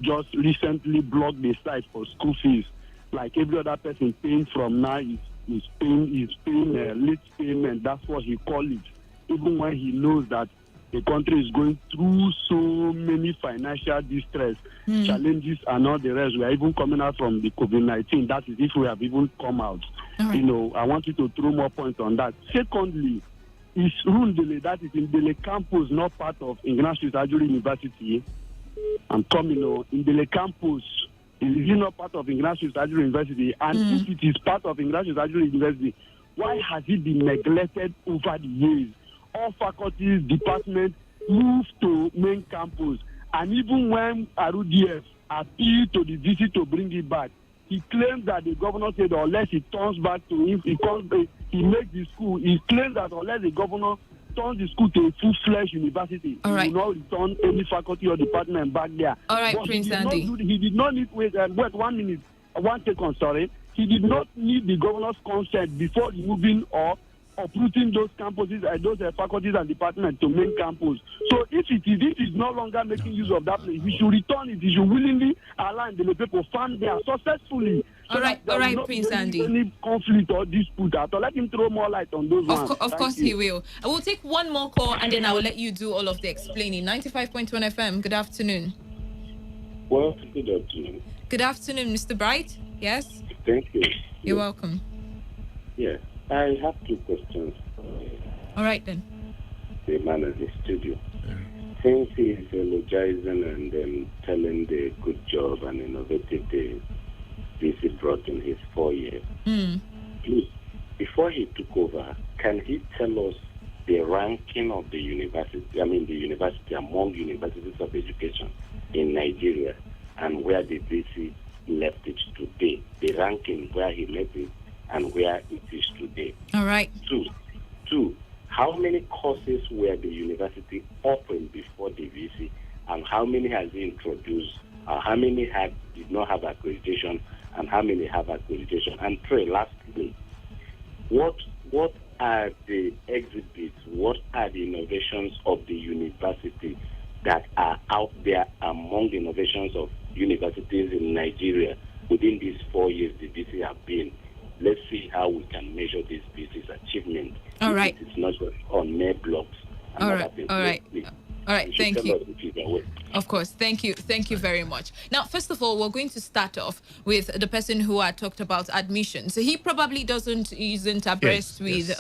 just recently blocked the site for school fees, like every other person paying from now is paying late payment. That's what he calls it. Even when he knows that the country is going through so many financial distress, challenges, and all the rest. We are even coming out from the COVID-19. That is if we have even come out. Right. You know, I want you to throw more points on that. Secondly, is Rundele, that is in Dele campus, not part of Ignatius Ajuri University? I'm coming in Dele campus. Is it not part of Ignatius Ajuri University? And if it is part of Ignatius Ajuri University, why has it been neglected over the years? All faculties, departments moved to main campus. And even when RUDF appealed to the DC to bring it back, he claims that the governor said unless he turns back to him, he makes the school. He claims that unless the governor turns the school to a full-fledged university, he will not return any faculty or department back there. All right, but Prince Andy. He did not need, wait 1 minute, 1 second, sorry. He did not need the governor's consent before removing or uprooting those campuses, those faculties and departments to main campus. So if it is no longer making use of that place, we should return it. We should willingly allow the people farm there successfully. All right, Prince Andy. Any conflict or dispute at all. Let him throw more light on those ones. Of course he will. I will take one more call and then I will let you do all of the explaining. 95.1 FM, good afternoon. Well, good afternoon. Good afternoon, Mr. Bright. Yes? Thank you. You're welcome. Yes, I have two questions. All right, then. The man in the studio. Since he is eulogizing and then telling the good job and innovative the VC brought in his 4 years, please, before he took over, can he tell us the ranking of the university, the university among universities of education in Nigeria and where the VC left it today, the ranking where he left it and where it is today. All right. Two, how many courses were the university offering before the VC and how many has he introduced? How many did not have accreditation and how many have accreditation? And three, lastly, what are the exhibits, what are the innovations of the university that are out there among the innovations of universities in Nigeria within these 4 years the VC have been. Let's see how we can measure this VC's achievement. All right. It's not just on mere blocks. All right. All right. All right. Thank you. Of course. Thank you. Thank you very much. Now, first of all, we're going to start off with the person who had talked about admissions. He probably isn't abreast with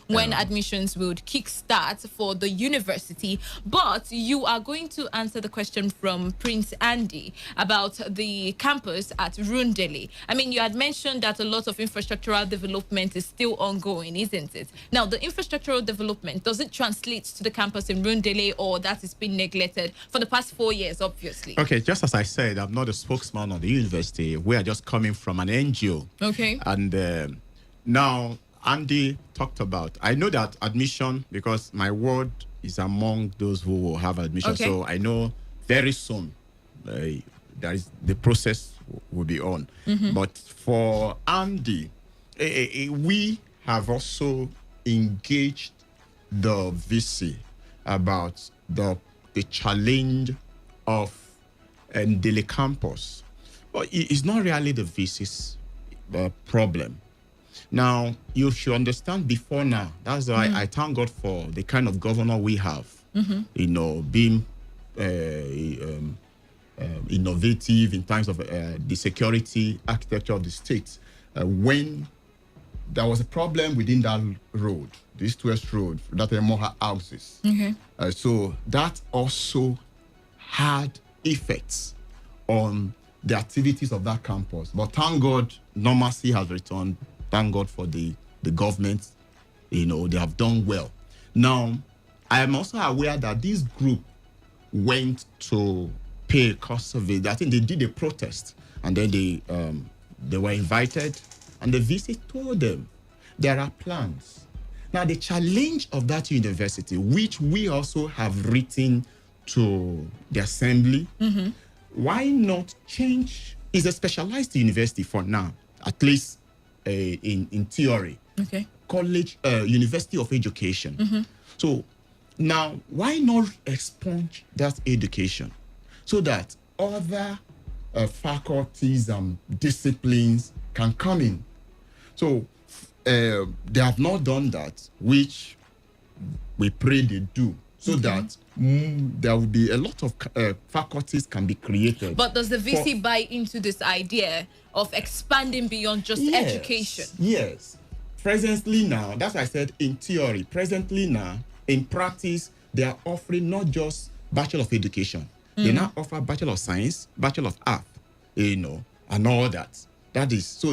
when admissions would kickstart for the university, but you are going to answer the question from Prince Andy about the campus at Rundele. I mean, you had mentioned that a lot of infrastructural development is still ongoing, isn't it? Now, the infrastructural development, does it translate to the campus in Rundele, or that has been neglected for the past 4 years, obviously? Okay, just as I said, I'm not a spokesman of the university. We are just coming from an NGO. Okay. And now Andy talked about, I know that admission, because my ward is among those who will have admission. Okay. So I know very soon the process will be on. But for Andy, we have also engaged the VC about the challenge of Ndele campus. But it's not really the VC's problem. Now, you should understand before now, that's why I thank God for the kind of governor we have, you know, being innovative in terms of the security architecture of the state. When there was a problem within that road, this West Road, that are more houses. So that also had effects on the activities of that campus. But thank God, normalcy has returned. Thank God for the government. You know, they have done well. Now, I am also aware that this group went to pay a cost survey. I think they did a protest, and then they were invited, and the VC told them there are plans. Now, the challenge of that university, which we also have written to the assembly, why not change? It's a specialized university for now, at least in theory. Okay. College, University of Education. So now, why not expunge that education so that other faculties and disciplines can come in? So they have not done that, which we pray they do, so that there will be a lot of faculties can be created. But does the VC buy into this idea of expanding beyond just education? Yes. Presently now, that's why I said in theory. Presently now, in practice, they are offering not just Bachelor of Education. They now offer Bachelor of Science, Bachelor of Art, you know, and all that. That is, so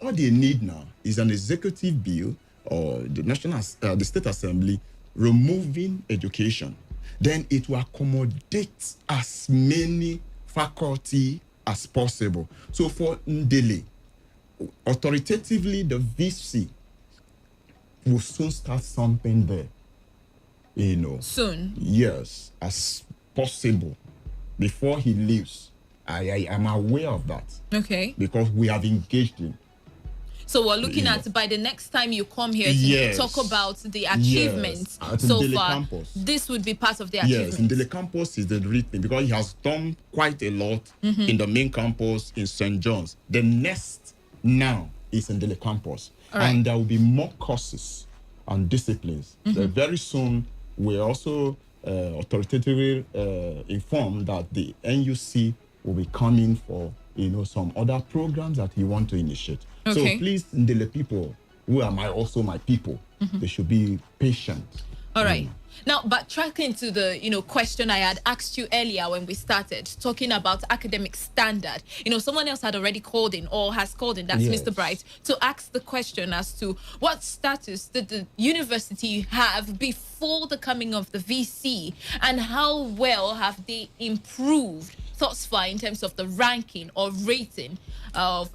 all they need now is an executive bill or the State Assembly removing education. Then it will accommodate as many faculty as possible. So for Ndele, authoritatively, the VC will soon start something there. You know. Soon? Yes, as possible. Before he leaves. I am aware of that. Okay. Because we have engaged him. So we're looking at by the next time you come here to talk about the achievements so far, campus. This would be part of the achievements. Yes, Ndele campus is the real thing because he has done quite a lot in the main campus in St. John's. The next now is Ndele campus. Right. And there will be more courses and disciplines. Very soon, we're also authoritatively informed that the NUC will be coming for some other programs that he want to initiate. Okay. So please, Ndele people, who are also my people, they should be patient. All right. Now, backtracking to the question I had asked you earlier when we started talking about academic standard. Someone else had already called in or has called in, that's Mr. Bright, to ask the question as to what status did the university have before the coming of the VC and how well have they improved thus far in terms of the ranking or rating of,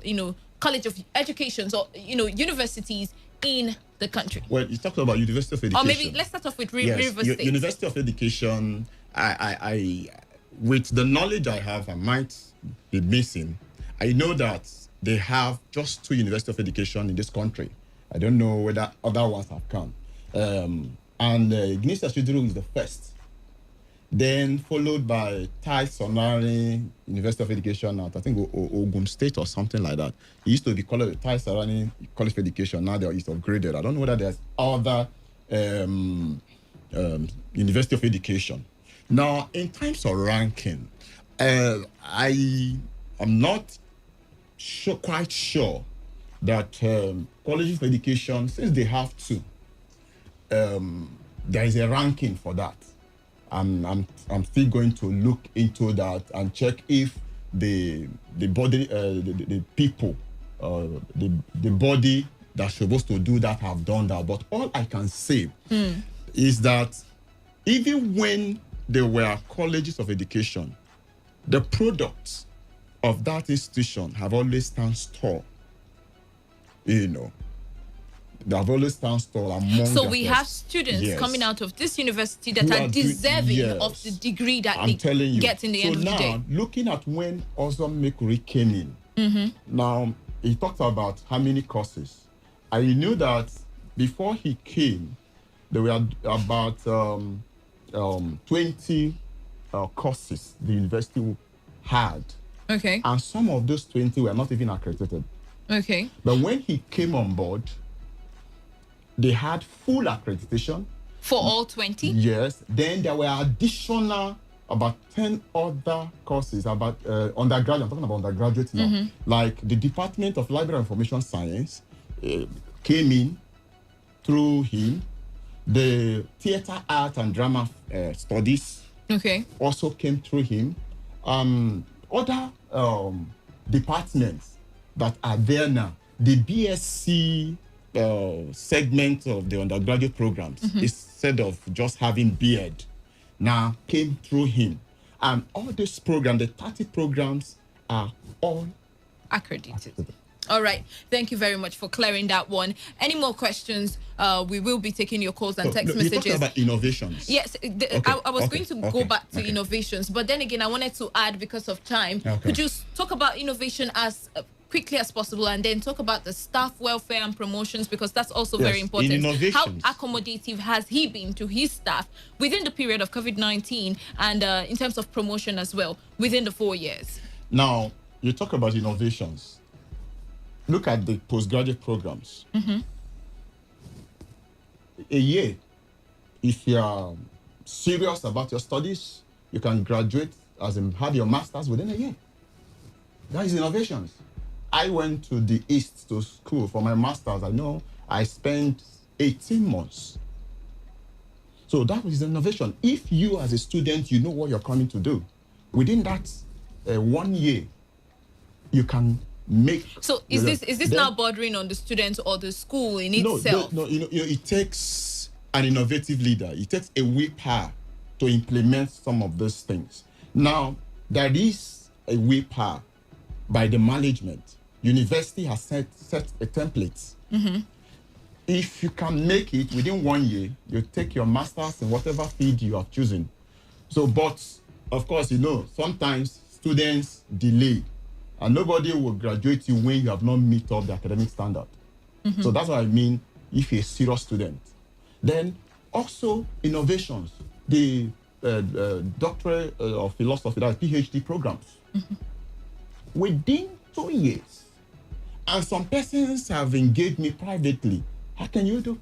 College of Educations or, universities in the country. Well, you talked about University of Education. Or maybe let's start off with River State. University of Education, I with the knowledge I have, I might be missing. I know that they have just 2 University of Education in this country. I don't know whether other ones have come. And Ignatius Chiduru is the first. Then followed by Tai Sonari, University of Education at I think Ogun State or something like that. It used to be called Tai Sonari College of Education. Now they are upgraded. I don't know whether there's other University of Education. Now, in terms of ranking, I am not quite sure that colleges of education, since they have to, there is a ranking for that. I'm still going to look into that and check if the body, the people, the body that's supposed to do that have done that. But all I can say is that even when there were colleges of education, the products of that institution have always stand tall. You know, they have always stand tall among. So we have students coming out of this university that are deserving of the degree that they get in the end of the day. So now, looking at when Ozom Mekuri came in, now he talked about how many courses. I knew that before he came, there were about 20 courses the university had. Okay. And some of those 20 were not even accredited. Okay. But when he came on board, they had full accreditation. For all 20? Yes. Then there were additional about 10 other courses about undergraduate. I'm talking about undergraduate now. Like the Department of Library and Information Science came in through him. The Theatre, Art and Drama Studies also came through him. Other departments that are there now, the BSc segment of the undergraduate programs, instead of just having BEd, now came through him. And all this program, the 30 programs are all accredited. All right. Thank you very much for clearing that one. Any more questions? We will be taking your calls and text messages. You talked about innovations. Yes. I was going to go back to innovations, but then again, I wanted to add because of time. Could you talk about innovation as quickly as possible and then talk about the staff welfare and promotions, because that's also very important. How accommodative has he been to his staff within the period of COVID-19 and in terms of promotion as well within the 4 years? Now, you talk about innovations. Look at the postgraduate programs. A year, if you are serious about your studies, you can graduate as in have your master's within a year. That is innovations. I went to the East to school for my master's. I know I spent 18 months. So that was innovation. If you as a student, you know what you're coming to do, within that 1 year, you can make. So is this now bordering on the students or the school in itself? No, it takes an innovative leader. It takes a willpower to implement some of those things. Now, there is a willpower by the management. University has set a template. If you can make it within 1 year, you take your master's in whatever field you have chosen. So, but of course, sometimes students delay. And nobody will graduate you when you have not met up the academic standard. So that's what I mean if you're a serious student. Then also innovations, the doctorate of philosophy, that is PhD programs. Within 2 years, and some persons have engaged me privately, how can you do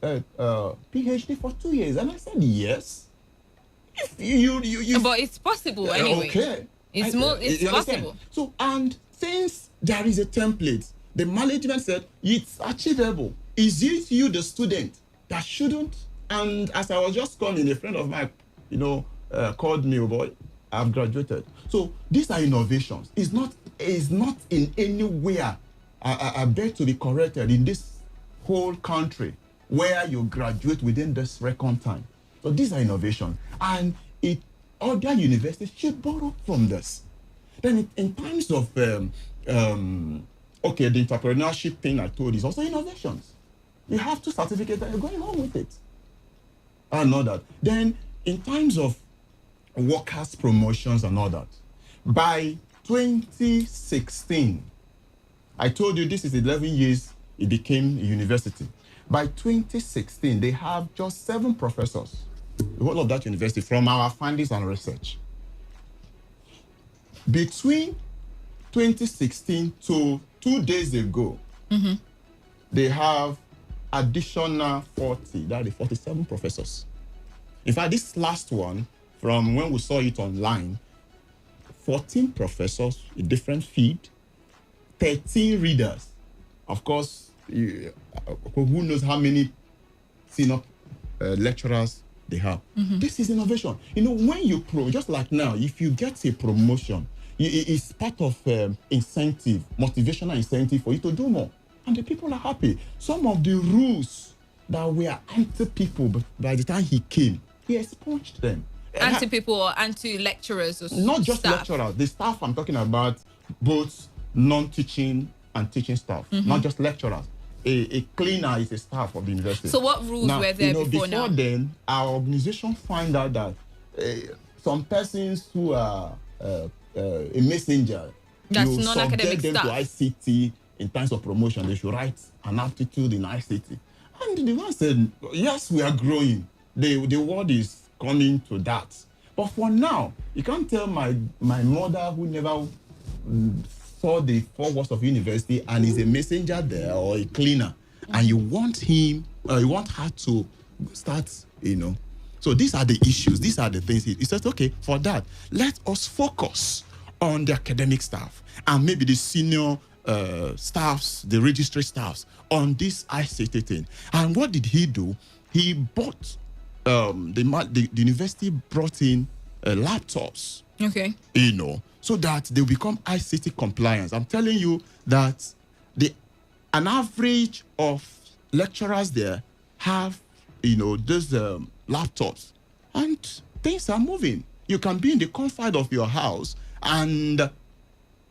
PhD for 2 years? And I said, yes. If you but it's possible anyway. Okay. It's possible. So, and since there is a template, the management said it's achievable. Is it you, the student, that shouldn't? And as I was just calling, a friend of mine, called me, oh boy, I've graduated. So these are innovations. It's not in anywhere. I beg to be corrected in this whole country where you graduate within this record time. So these are innovations, and other universities should borrow from this. Then in terms of, the entrepreneurship thing I told is also innovations. You have 2 certificates and you're going home with it. I know that. Then in terms of workers' promotions and all that, by 2016, I told you this is 11 years it became a university. By 2016, they have just 7 professors, the whole of that university, from our findings and research. Between 2016 to 2 days ago, they have additional 40, that is 47 professors. In fact, this last one, from when we saw it online, 14 professors, a different feed, 13 readers. Of course, who knows how many senior lecturers they have. This is innovation. You know, when you just like now, if you get a promotion, it's part of incentive, motivational incentive for you to do more. And the people are happy. Some of the rules that were anti-people, but by the time he came, he expunged them. Anti-people or anti-lecturers? Or not just staff? Lecturers. The staff I'm talking about, both non-teaching and teaching staff, not just lecturers. A cleaner is a staff of the university. So what rules were there before now? Then, our organization find out that some persons who are a messenger, that's you non-academic subject them staff to ICT in terms of promotion. They should write an aptitude in ICT. And the one said, yes, we are growing. The world is coming to that. But for now, you can't tell my mother who never saw the 4 walls of university and is a messenger there or a cleaner, and you want him, you want her to start, So these are the issues. These are the things. He says, okay, for that, let us focus on the academic staff and maybe the senior staffs, the registry staffs on this ICT thing. And what did he do? He bought, the university brought in laptops. Okay. So that they become ICT compliant. I'm telling you that an average of lecturers there have, those laptops, and things are moving. You can be in the comfort of your house, and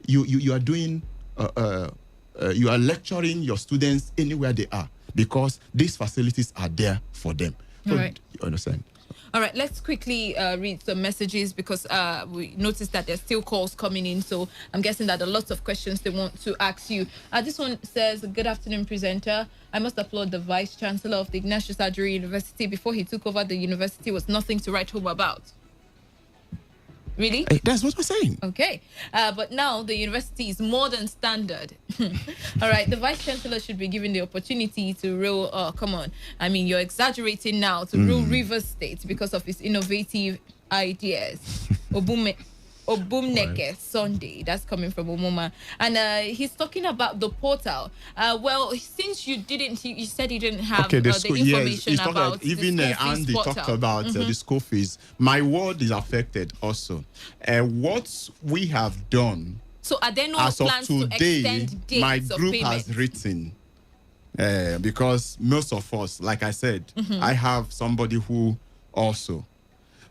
you are doing, you are lecturing your students anywhere they are, because these facilities are there for them. So, all right. You understand? All right, let's quickly read some messages, because we noticed that there's still calls coming in. So I'm guessing that there are lots of questions they want to ask you. This one says, good afternoon, presenter. I must applaud the Vice Chancellor of the Ignatius Ajuri University. Before he took over, the university was nothing to write home about. Really? That's what we're saying. Okay. But now the university is more than standard. All right. The Vice Chancellor should be given the opportunity to rule. Oh, come on. I mean, you're exaggerating now, to rule Rivers State because of his innovative ideas. Obumneke Sunday, that's coming from Omoma, and he's talking about the portal. Well, since you said you didn't have the information about even Andy talked about the school fees. My ward is affected also. What we have done, so are there no as of plans today, to extend dates my of group payment? has written, because most of us, like I said, I have somebody who also.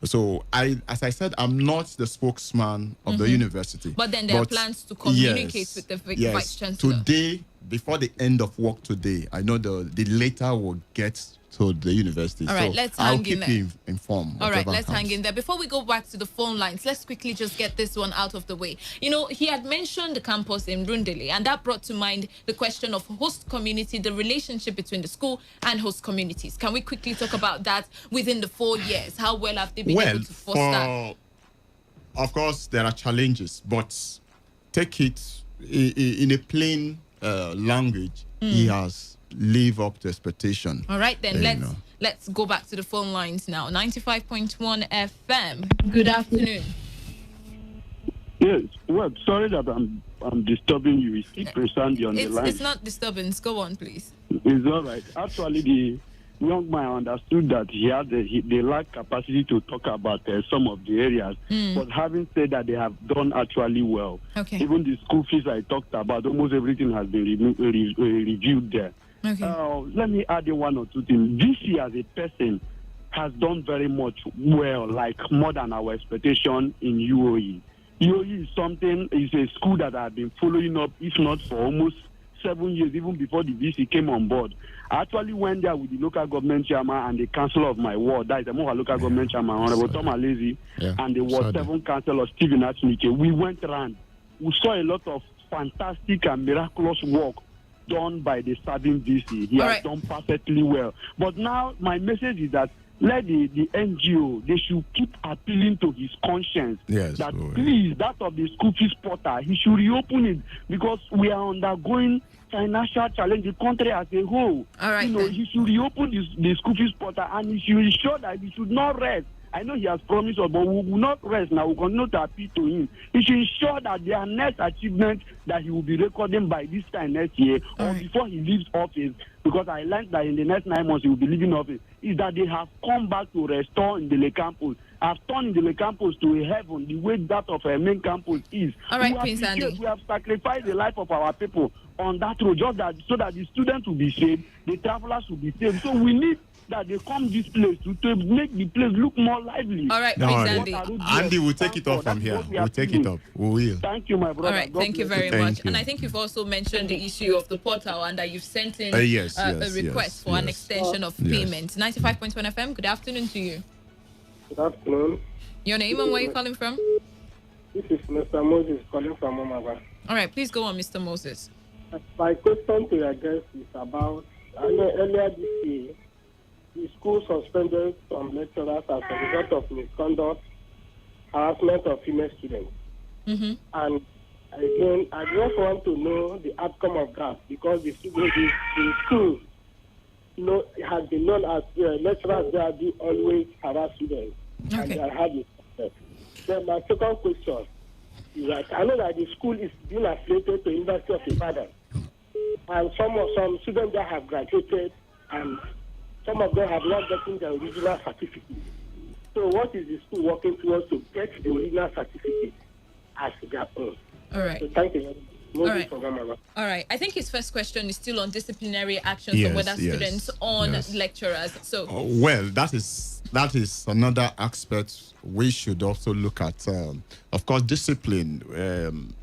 So as I said, I'm not the spokesman of the university. But then there are plans to communicate with the Vice Chancellor. Today, before the end of work today, I know the letter will get to the university. All right, so let's hang in there. I'll keep you informed. All right, let's hang in there. Before we go back to the phone lines, let's quickly just get this one out of the way. He had mentioned the campus in Rundele, and that brought to mind the question of host community, the relationship between the school and host communities. Can we quickly talk about that within the 4 years? How well have they been able to foster? Of course, there are challenges, but take it in a plain language. He has live up to expectation. All right, then let's go back to the phone lines now. 95.1 FM. Good afternoon. Yes, well, sorry that I'm disturbing you. It's Steve Sandy on the line. It's not disturbance. Go on, please. It's all right. Actually, the young man understood that they lack capacity to talk about some of the areas. But having said that, they have done actually well. Okay. Even the school fees I talked about, almost everything has been reviewed there. Okay. Let me add in 1 or 2 things. This year, as a person, has done very much well, like more than our expectation in UOE. UOE is a school that I've been following up, if not for almost 7 years, even before the VC came on board. I actually went there with the local government chairman and the councillor of my ward, that is the local government chairman, Honorable Tom Alesi, and the ward 7 councillor, Stephen Achnike. We went around. We saw a lot of fantastic and miraculous work done by the serving VC. He has done perfectly well. But now my message is that let the NGO, they should keep appealing to his conscience. Yes, that please, that of the school fees portal, he should reopen it because we are undergoing financial challenge, the country as a whole. All right, he should reopen the school fees portal and he should ensure that he should not rest. I know he has promised us, but we will not rest now. We will continue to appeal to him. He should ensure that their next achievement that he will be recording by this time next year or before he leaves office, because I learned that in the next 9 months he will be leaving office, is that they have come back to restore in the campus. Have turned the campus to a heaven, the way that of a main campus is. All right, Prince Andy. We have sacrificed the life of our people on that road, just that so that the students will be saved, the travelers will be saved. So we need that they come this place to make the place look more lively. All right, No, Prince Andy. Andy, we'll take it off from here. We'll take it up. We will. Thank you, my brother. All right, thank you very Thank much. you. And I think you've also mentioned the issue of the portal and that you've sent in Yes, a yes, request for an extension of payment. 95.1 FM, good afternoon to you. Good afternoon. Your name and where you're calling from? This is Mr. Moses calling from Omagba. All right, please go on, Mr. Moses. My question to your guest is about, earlier this year, the school suspended some lecturers as a result of misconduct, harassment of female students. Mm-hmm. And again, I just want to know the outcome of that because the school has been known as lecturers there do always harass students. Okay. And they are having success. Then my second question is that I know that the school is being affiliated to University of Ibadan. And some students that have graduated and some of them have not gotten the original certificate. So what is the school working towards to get the original certificate as their own? All right. So thank you. All right. All right. I think his first question is still on disciplinary actions Yes, on whether yes, students on yes. lecturers. So Well, that is another aspect we should also look at. Of course, discipline.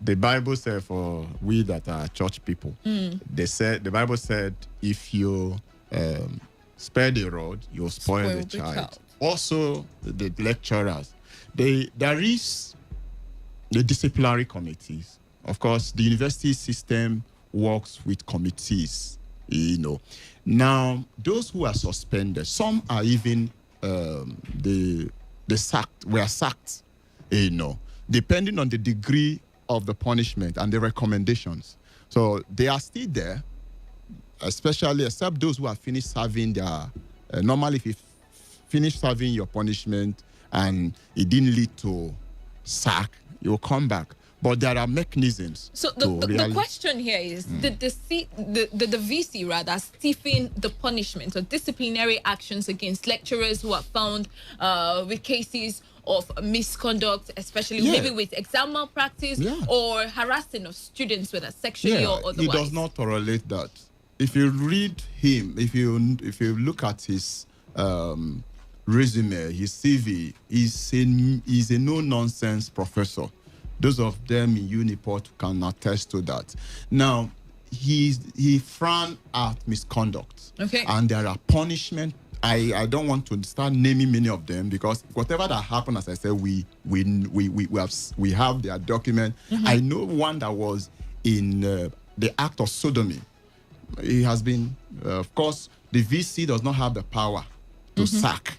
The Bible said for we that are church people, the Bible said if you spare the rod, you'll spoil the child. Also, the lecturers. There is the disciplinary committees. Of course, the university system works with committees. Now those who are suspended, some are even were sacked. Depending on the degree of the punishment and the recommendations. So they are still there, especially except those who have finished serving their. Normally, if you finish serving your punishment and it didn't lead to sack, you'll come back. But there are mechanisms. So the question here is, did the VC rather stiffen the punishment or disciplinary actions against lecturers who are found with cases of misconduct, especially maybe with exam malpractice or harassing of students, whether sexually or otherwise? He does not tolerate that. If you read him, if you look at his resume, his CV, he's a no-nonsense professor. Those of them in Uniport can attest to that. Now, he frowned at misconduct. Okay. And there are punishment. I don't want to start naming many of them because whatever that happened, as I said, we have their document. Mm-hmm. I know one that was in the act of sodomy. It has been, of course, the VC does not have the power to sack.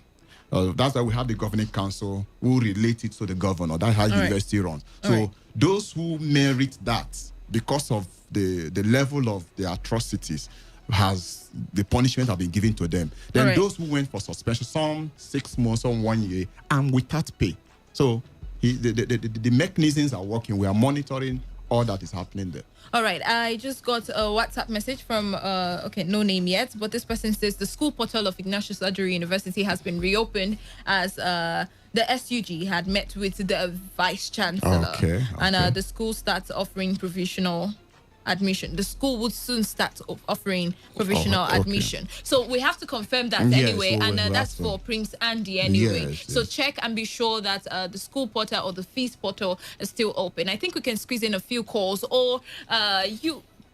That's why we have the governing council who relate it to the governor. That's how university runs. So those who merit that because of the level of the atrocities, the punishment have been given to them. Then those who went for suspension, some 6 months, some 1 year, and without pay. So the mechanisms are working. We are monitoring all that is happening there. All right, I just got a WhatsApp message from, no name yet, but this person says the school portal of Ignatius Adjuri University has been reopened as the SUG had met with the vice chancellor. And the school starts offering provisional admission. The school would soon start offering provisional admission. So we have to confirm that anyway, and that's for Prince Andy anyway. So check and be sure that the school portal or the fees portal is still open. I think we can squeeze in a few calls, or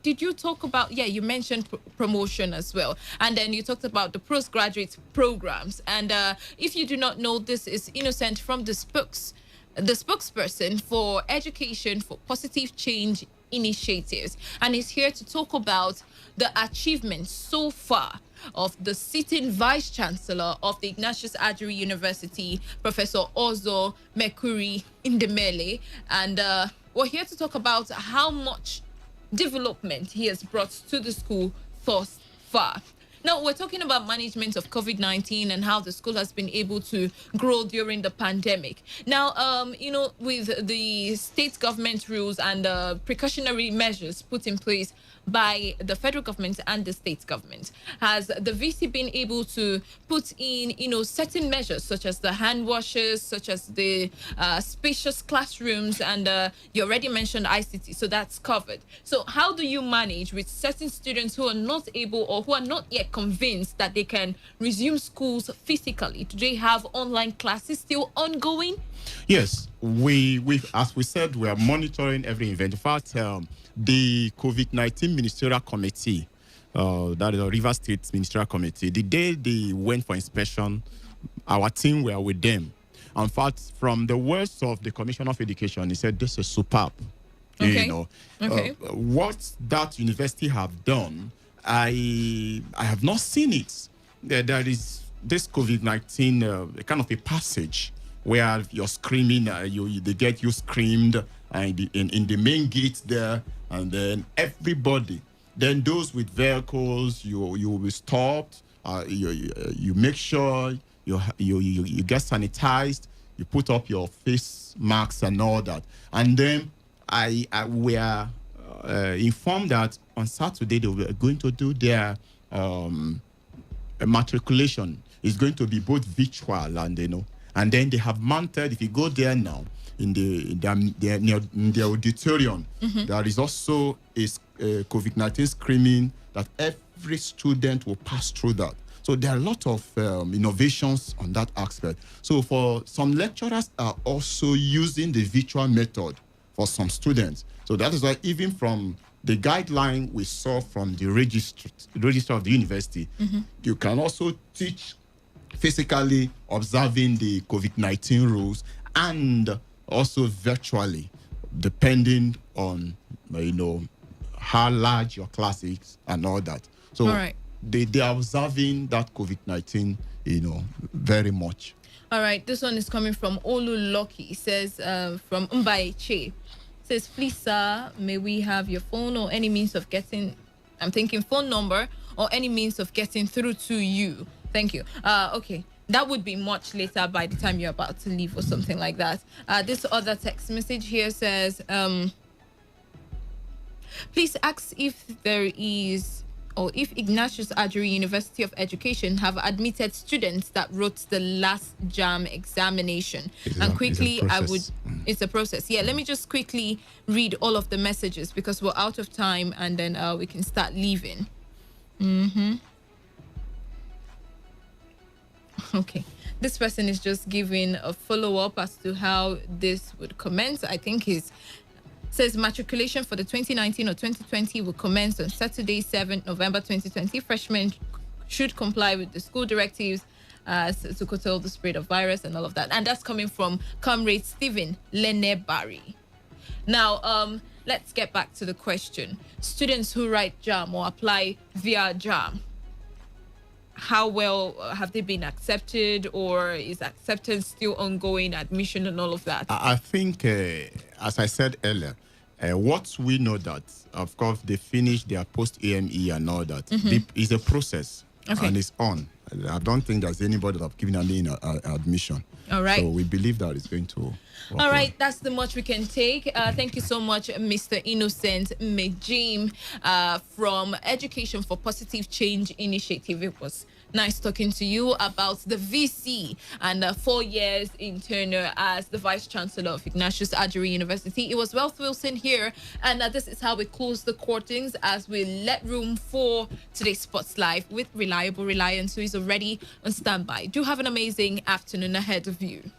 did you talk about, you mentioned promotion as well. And then you talked about the postgraduate programs. And if you do not know, this is Innocent from the spokesperson for education for positive change initiatives, and is here to talk about the achievements so far of the sitting Vice Chancellor of the Ignatius Adjuri University, Professor Ozo Mekuri Indemele. And we're here to talk about how much development he has brought to the school thus far. Now, we're talking about management of COVID-19 and how the school has been able to grow during the pandemic. Now, with the state government rules and precautionary measures put in place by the federal government and the state government, has the VC been able to put in, certain measures such as the hand washers, such as the spacious classrooms, and you already mentioned ICT, so that's covered. So how do you manage with certain students who are not able or who are not yet convinced that they can resume schools physically? Do they have online classes still ongoing? Yes, we as we said, we are monitoring every event. In fact, the COVID-19 Ministerial Committee, that is the River State Ministerial Committee, the day they went for inspection, our team were with them. In fact, from the words of the Commissioner of Education, he said, this is superb. Okay. What that university have done, I have not seen it. There is this COVID-19 kind of a passage where you're screaming, they get you screamed in the main gate there, and then everybody, then those with vehicles, you will be stopped. You make sure you get sanitized. You put up your face masks and all that, and then we are informed that on Saturday they were going to do their matriculation. It's going to be both virtual and then they have mounted. If you go there now in the auditorium, there is also a COVID-19 screening that every student will pass through that. So there are a lot of innovations on that aspect. So for some lecturers are also using the virtual method for some students. So that is why even from the guideline we saw from the register of the university, you can also teach physically observing the COVID-19 rules and also virtually, depending on how large your class is and all that. So all right. They are observing that COVID-19, very much. All right, this one is coming from Olu Loki. It says from Mbaiche. Says, please, sir, may we have your phone or any means of getting, I'm thinking phone number or any means of getting through to you. Thank you. Okay, that would be much later by the time you're about to leave or something like that. This other text message here says, please ask if there is, or if Ignatius Adjuri University of Education have admitted students that wrote the last JAM examination. And quickly, it's a process. Yeah, let me just quickly read all of the messages because we're out of time, and then we can start leaving. Okay, this person is just giving a follow-up as to how this would commence. I think he's says matriculation for the 2019 or 2020 will commence on Saturday, 7th November 2020. Freshmen should comply with the school directives to curtail the spread of virus and all of that. And that's coming from Comrade Stephen Lenebari. Now, let's get back to the question. Students who write JAM or apply via JAM, how well have they been accepted, or is acceptance still ongoing, admission and all of that? I think, as I said earlier, what we know that, of course, they finished their post-AME and all that. It's a process, and it's on. I don't think there's anybody that have given an admission. All right. So we believe that it's going to All right, that's the much we can take. Thank you so much, Mr. Innocent Mejim from Education for Positive Change Initiative. It was nice talking to you about the VC and 4 years in tenure as the Vice Chancellor of Ignatius Adjuri University. It was Wealth Wilson here, and this is how we close the courtings as we let room for today's Sports Live with Reliable Reliance, who is already on standby. Do have an amazing afternoon ahead of you.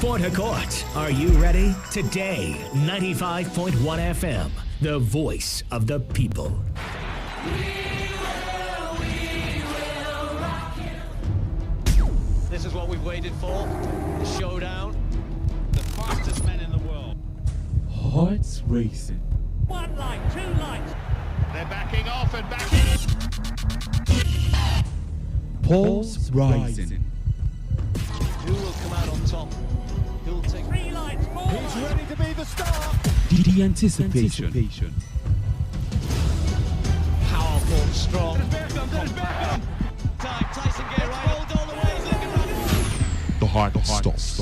Port Harcourt, are you ready? Today, 95.1 FM, the voice of the people. This is what we've waited for. The showdown. The fastest men in the world. Hearts racing. One light, two lights. They're backing off and backing. Pulse rising. Who will come out on top? Who'll take 3 lights, 4 lights. Who's ready to be the star? The anticipation. Powerful, strong. There's Beckham. Time, Tyson get right. Hold all the way. The heart stops.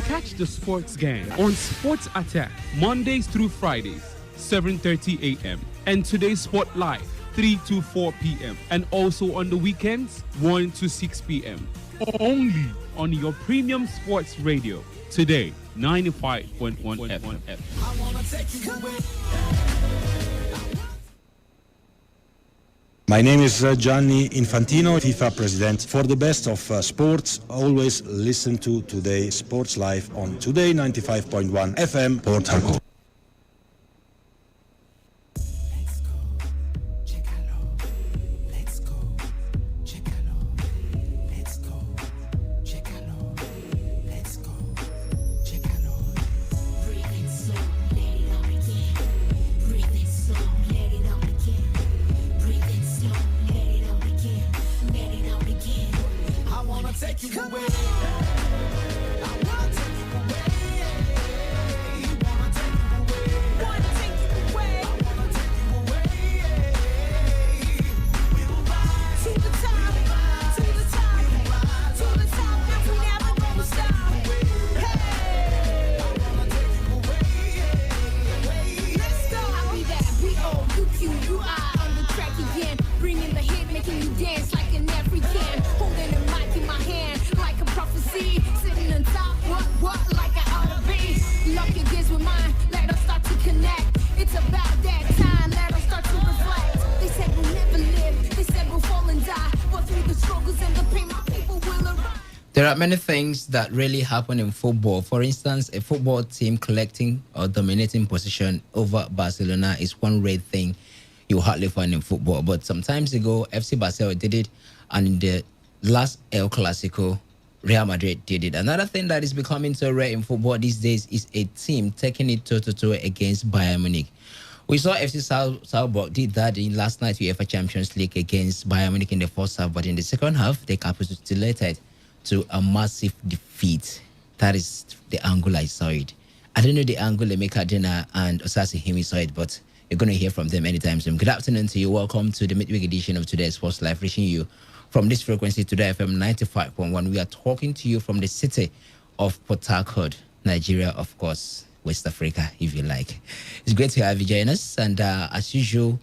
Catch the sports gang on Sports Attack Mondays through Fridays, 7:30 a.m. and Today's Sport Live, 3 to 4 p.m. and also on the weekends, 1 to 6 p.m. Only on your premium sports radio. Today, 95.1 FM. My name is Gianni Infantino, FIFA president. For the best of sports, always listen to Today Sports Live on Today 95.1 FM, Port Harcourt. There are many things that really happen in football. For instance, a football team collecting or dominating position over Barcelona is one rare thing you hardly find in football. But some times ago, FC Barcelona did it, and in the last El Clasico, Real Madrid did it. Another thing that is becoming so rare in football these days is a team taking it toe-to-toe against Bayern Munich. We saw FC Salzburg did that in last night's UEFA Champions League against Bayern Munich in the first half, but in the second half, they capitulated to a massive defeat. That is the angle I saw it. I don't know the angle Emeka Dena and Osasi Himi saw it, but you're going to hear from them anytime soon. Good afternoon to you. Welcome to the midweek edition of Today's Sports Live, reaching you from this frequency, Today FM 95.1. We are talking to you from the city of Port Harcourt, Nigeria, of course, West Africa, if you like. It's great to have you join us. And as usual,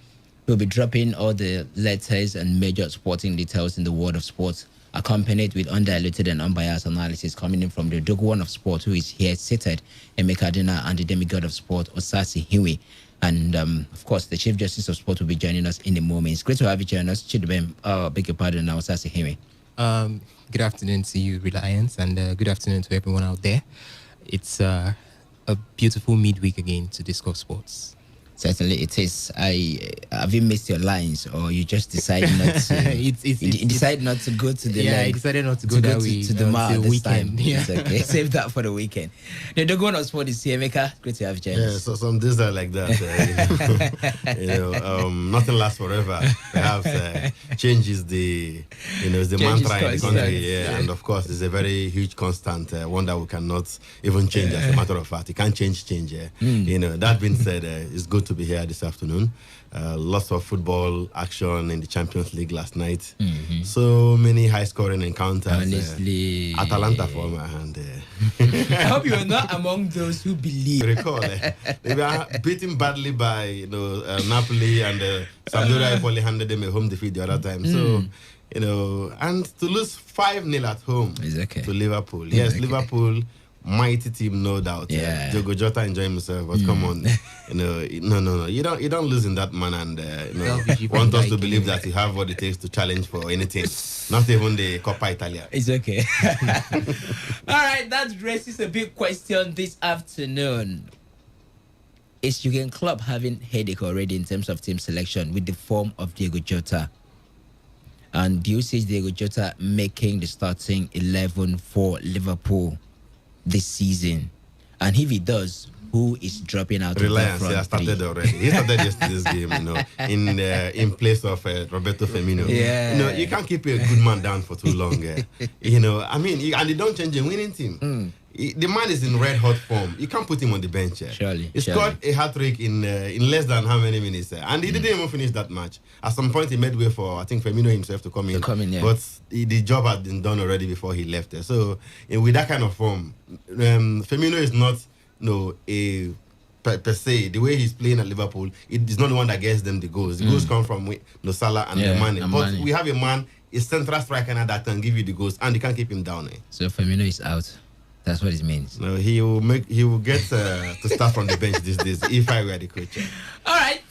we'll be dropping all the letters and major sporting details in the world of sports, accompanied with undiluted and unbiased analysis coming in from the Dogon of Sport, who is here seated, Emeka Dena, and the demigod of sport, Osasi Hiwi. And, of course, the Chief Justice of Sport will be joining us in a moment. It's great to have you join us. Chidibem, beg your pardon now, Osasi Hiwi. Good afternoon to you, Reliance, and good afternoon to everyone out there. It's a beautiful midweek again to discuss sports. Certainly it is. Have you missed your lines, or you just decided not to? You decided not to go to the I decided not to go that way to the mall this weekend. time. Yeah. It's okay. Save that for the weekend. The Dogon of Sport is here, Emeka. Great to have you. Yeah, so some days are like that. Nothing lasts forever. Perhaps change is the mantra in the country. Yeah, and of course, it's a very huge constant, one that we cannot even change. As a matter of fact, you can't change. That being said, it's good to be here this afternoon. Lots of football action in the Champions League last night. Mm-hmm. So many high-scoring encounters. Honestly, Atalanta for my hand. I hope you are not among those who believe. Recall, they were beaten badly by Napoli, and Sampdoria probably handed them a home defeat the other time. So, and to lose 5-0 at home okay. to Liverpool. Yes, okay. Liverpool mighty team, no doubt. Yeah. Diogo Jota enjoying himself, but come on, no. You don't lose in that man, and want us to believe that you have what it takes to challenge for anything, not even the Coppa Italia. It's okay. All right, that raises a big question this afternoon. Is Jurgen Klopp having headache already in terms of team selection with the form of Diogo Jota? And do you see Diogo Jota making the starting 11 for Liverpool this season? And if he does, who is dropping out? Reliance, of the front started three? already. He started yesterday's game, in place of Roberto Firmino. Yeah. You can't keep a good man down for too long. And they don't change a winning team. The man is in red hot form. You can't put him on the bench. Surely. He scored a hat-trick in less than how many minutes? And he didn't even finish that match. At some point, he made way for, I think, Firmino himself to come in. Yeah. But the job had been done already before he left. So, with that kind of form, Firmino is not per se. The way he's playing at Liverpool, it is not the one that gets them the goals. The goals come from Salah and Mane. But we have a man, a central striker now that can give you the goals, and they can't keep him down. So Firmino is out. That's what it means. No, he will get to start from the bench these days if I were the coach. All right.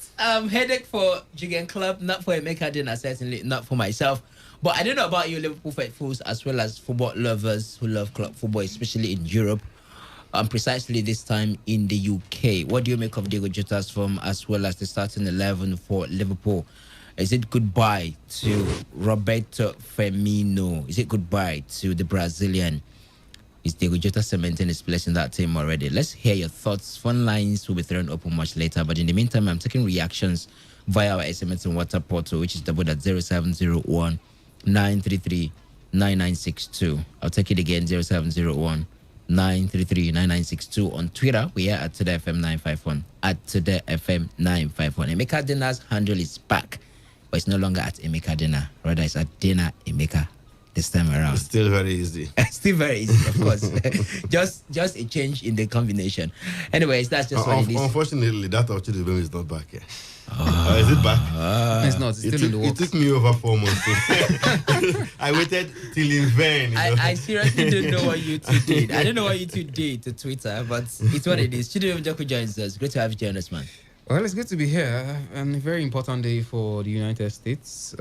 Headache for Jurgen Klopp, not for Emeka Dena, certainly not for myself. But I don't know about you, Liverpool faithfuls, as well as football lovers who love club football, especially in Europe. Precisely this time in the UK. What do you make of Diogo Jota's form as well as the starting 11 for Liverpool? Is it goodbye to Roberto Firmino? Is it goodbye to the Brazilian? Is Diogo Jota cementing his place in that team already? Let's hear your thoughts. Phone lines will be thrown open much later. But in the meantime, I'm taking reactions via our SMS and WhatsApp portal, which is doubled at 0701 933 9962. I'll take it again, 0701 933 9962. On Twitter, we are at Today FM 951. At Today FM 951. Emeka Dena's handle is back, but it's no longer at Emeka Dena. Rather, it's at Dena Emeka this time around. It's still very easy. Still very easy, of course. just a change in the combination. Anyways, that's just what it is. Unfortunately, that Ochidibem is not back yet. Is it back? It's not. It's still in the works. It took me over 4 months. I waited till in vain. I seriously don't know what you two did. I don't know what you two did to Twitter, but it's what it is. Chidibem Joku joins us. Great to have you join us, man. Well, it's good to be here. And a very important day for the United States.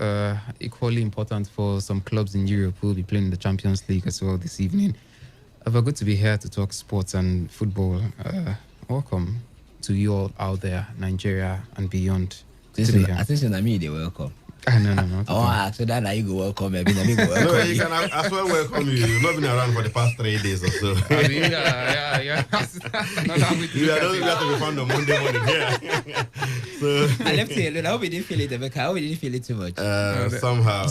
Equally important for some clubs in Europe who will be playing in the Champions League as well this evening. But good to be here to talk sports and football. Welcome to you all out there, Nigeria and beyond. I think it's me they welcome. No. Oh, so that now you go welcome. Maybe let me go welcome. No, you can as well welcome you. You've not been around for the past 3 days or so. Yeah. You have to be found on Monday morning. Yeah. So I left it alone. I hope you didn't feel it, Rebecca. I hope you didn't feel it too much. Somehow.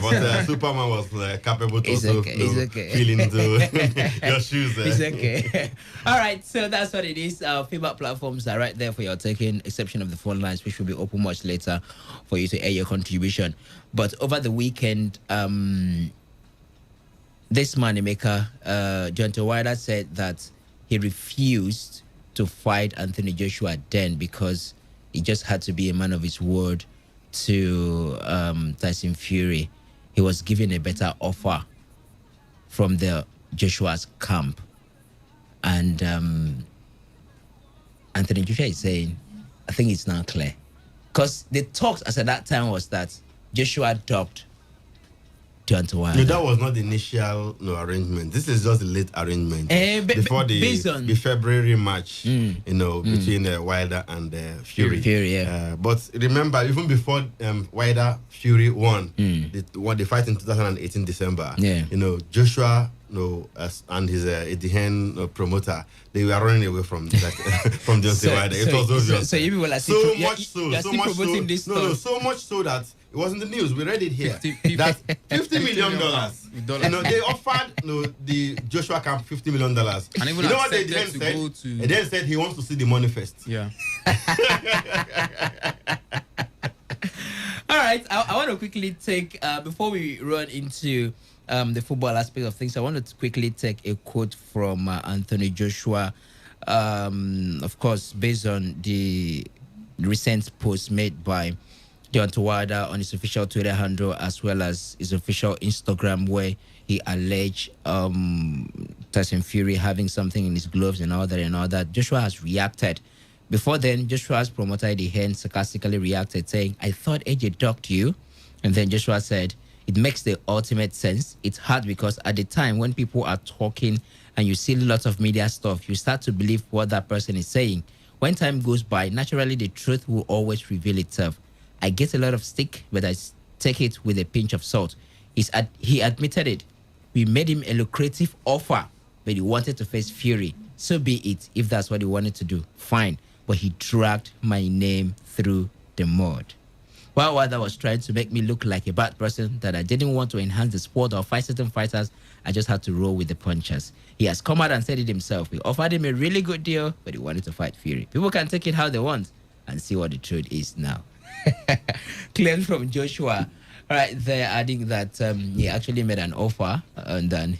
But Superman was capable to feel into your shoes. It's okay. All right, so that's what it is. Our feedback platforms are right there for your taking, exception of the phone lines, which will be open much later for you to air your contribution. But over the weekend, this man, Emeka, Jonathan Wilder, said that he refused to fight Anthony Joshua then because he just had to be a man of his word to Tyson Fury. He was given a better offer from the Joshua's camp. And Anthony Joshua is saying, I think it's now clear. Because the talks as at that time was that Joshua dropped Deontay Wilder. No, that was not the initial arrangement. This is just a late arrangement. Before the February match, between Wilder and Fury. But remember, even before Wilder Fury won, the fight in 2018 December, Joshua and his Eddie promoter, they were running away from from Deontay Wilder. It was obvious. So you people are so much so that it was in the news. We read it here. That $50 million. They offered the Joshua camp $50 million. And even what they then said? They then said he wants to see the money first. Yeah. All right. I want to quickly take before we run into the football aspect of things, I want to quickly take a quote from Anthony Joshua, of course, based on the recent post made by Deontay Wilder on his official Twitter handle as well as his official Instagram, where he alleged Tyson Fury having something in his gloves and all that. Joshua has reacted. Before then, Joshua's promoter Eddie Hearn sarcastically reacted, saying, "I thought AJ docked you." And then Joshua said, "It makes the ultimate sense. It's hard because at the time when people are talking and you see lots of media stuff, you start to believe what that person is saying. When time goes by, naturally the truth will always reveal itself. I get a lot of stick, but I take it with a pinch of salt." He admitted it. We made him a lucrative offer, but he wanted to face Fury. So be it. If that's what he wanted to do, fine. But he dragged my name through the mud. While Wilder was trying to make me look like a bad person, that I didn't want to enhance the sport or fight certain fighters, I just had to roll with the punches. He has come out and said it himself. We offered him a really good deal, but he wanted to fight Fury. People can take it how they want and see what the truth is now. Claims from Joshua. All right, they're adding that he actually made an offer and then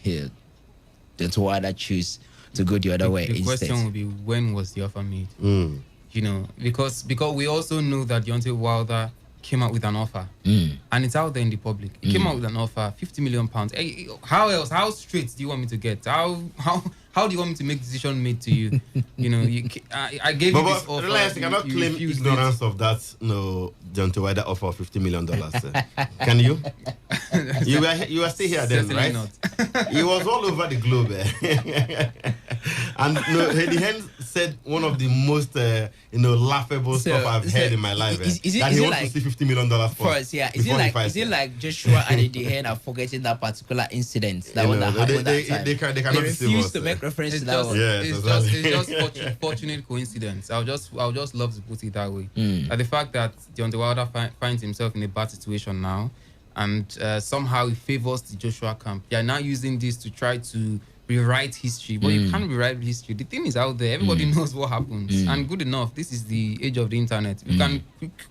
Deontay Wilder choose to go the other way The instead. question will be, when was the offer made? You know, because we also know that Deontay Wilder came out with an offer, and it's out there in the public. He came out with an offer, £50 million. Hey, how else? How straight do you want me to get? How do you want me to make decision made to you? You know, I gave you this offer. Realize you cannot claim ignorance of that. No, Deontay Wilder offer of $50 million. Can you? You were still here then, right? Not. He was all over the globe. And Eddie Hearn said one of the most laughable stuff I've heard in my life. That he wants to see $50 million for us. Yeah. Is it like Joshua and Eddie Hearn are forgetting that particular incident that happened that time? They cannot refuse to make reference to that one. It's just fortunate coincidence. I'll just love to put it that way. The fact that Deontay Wilder finds himself in a bad situation now, and somehow he favors the Joshua camp. They are now using this to try to rewrite history, but you can't rewrite history. The thing is out there. Everybody knows what happens, and good enough. This is the age of the internet. You can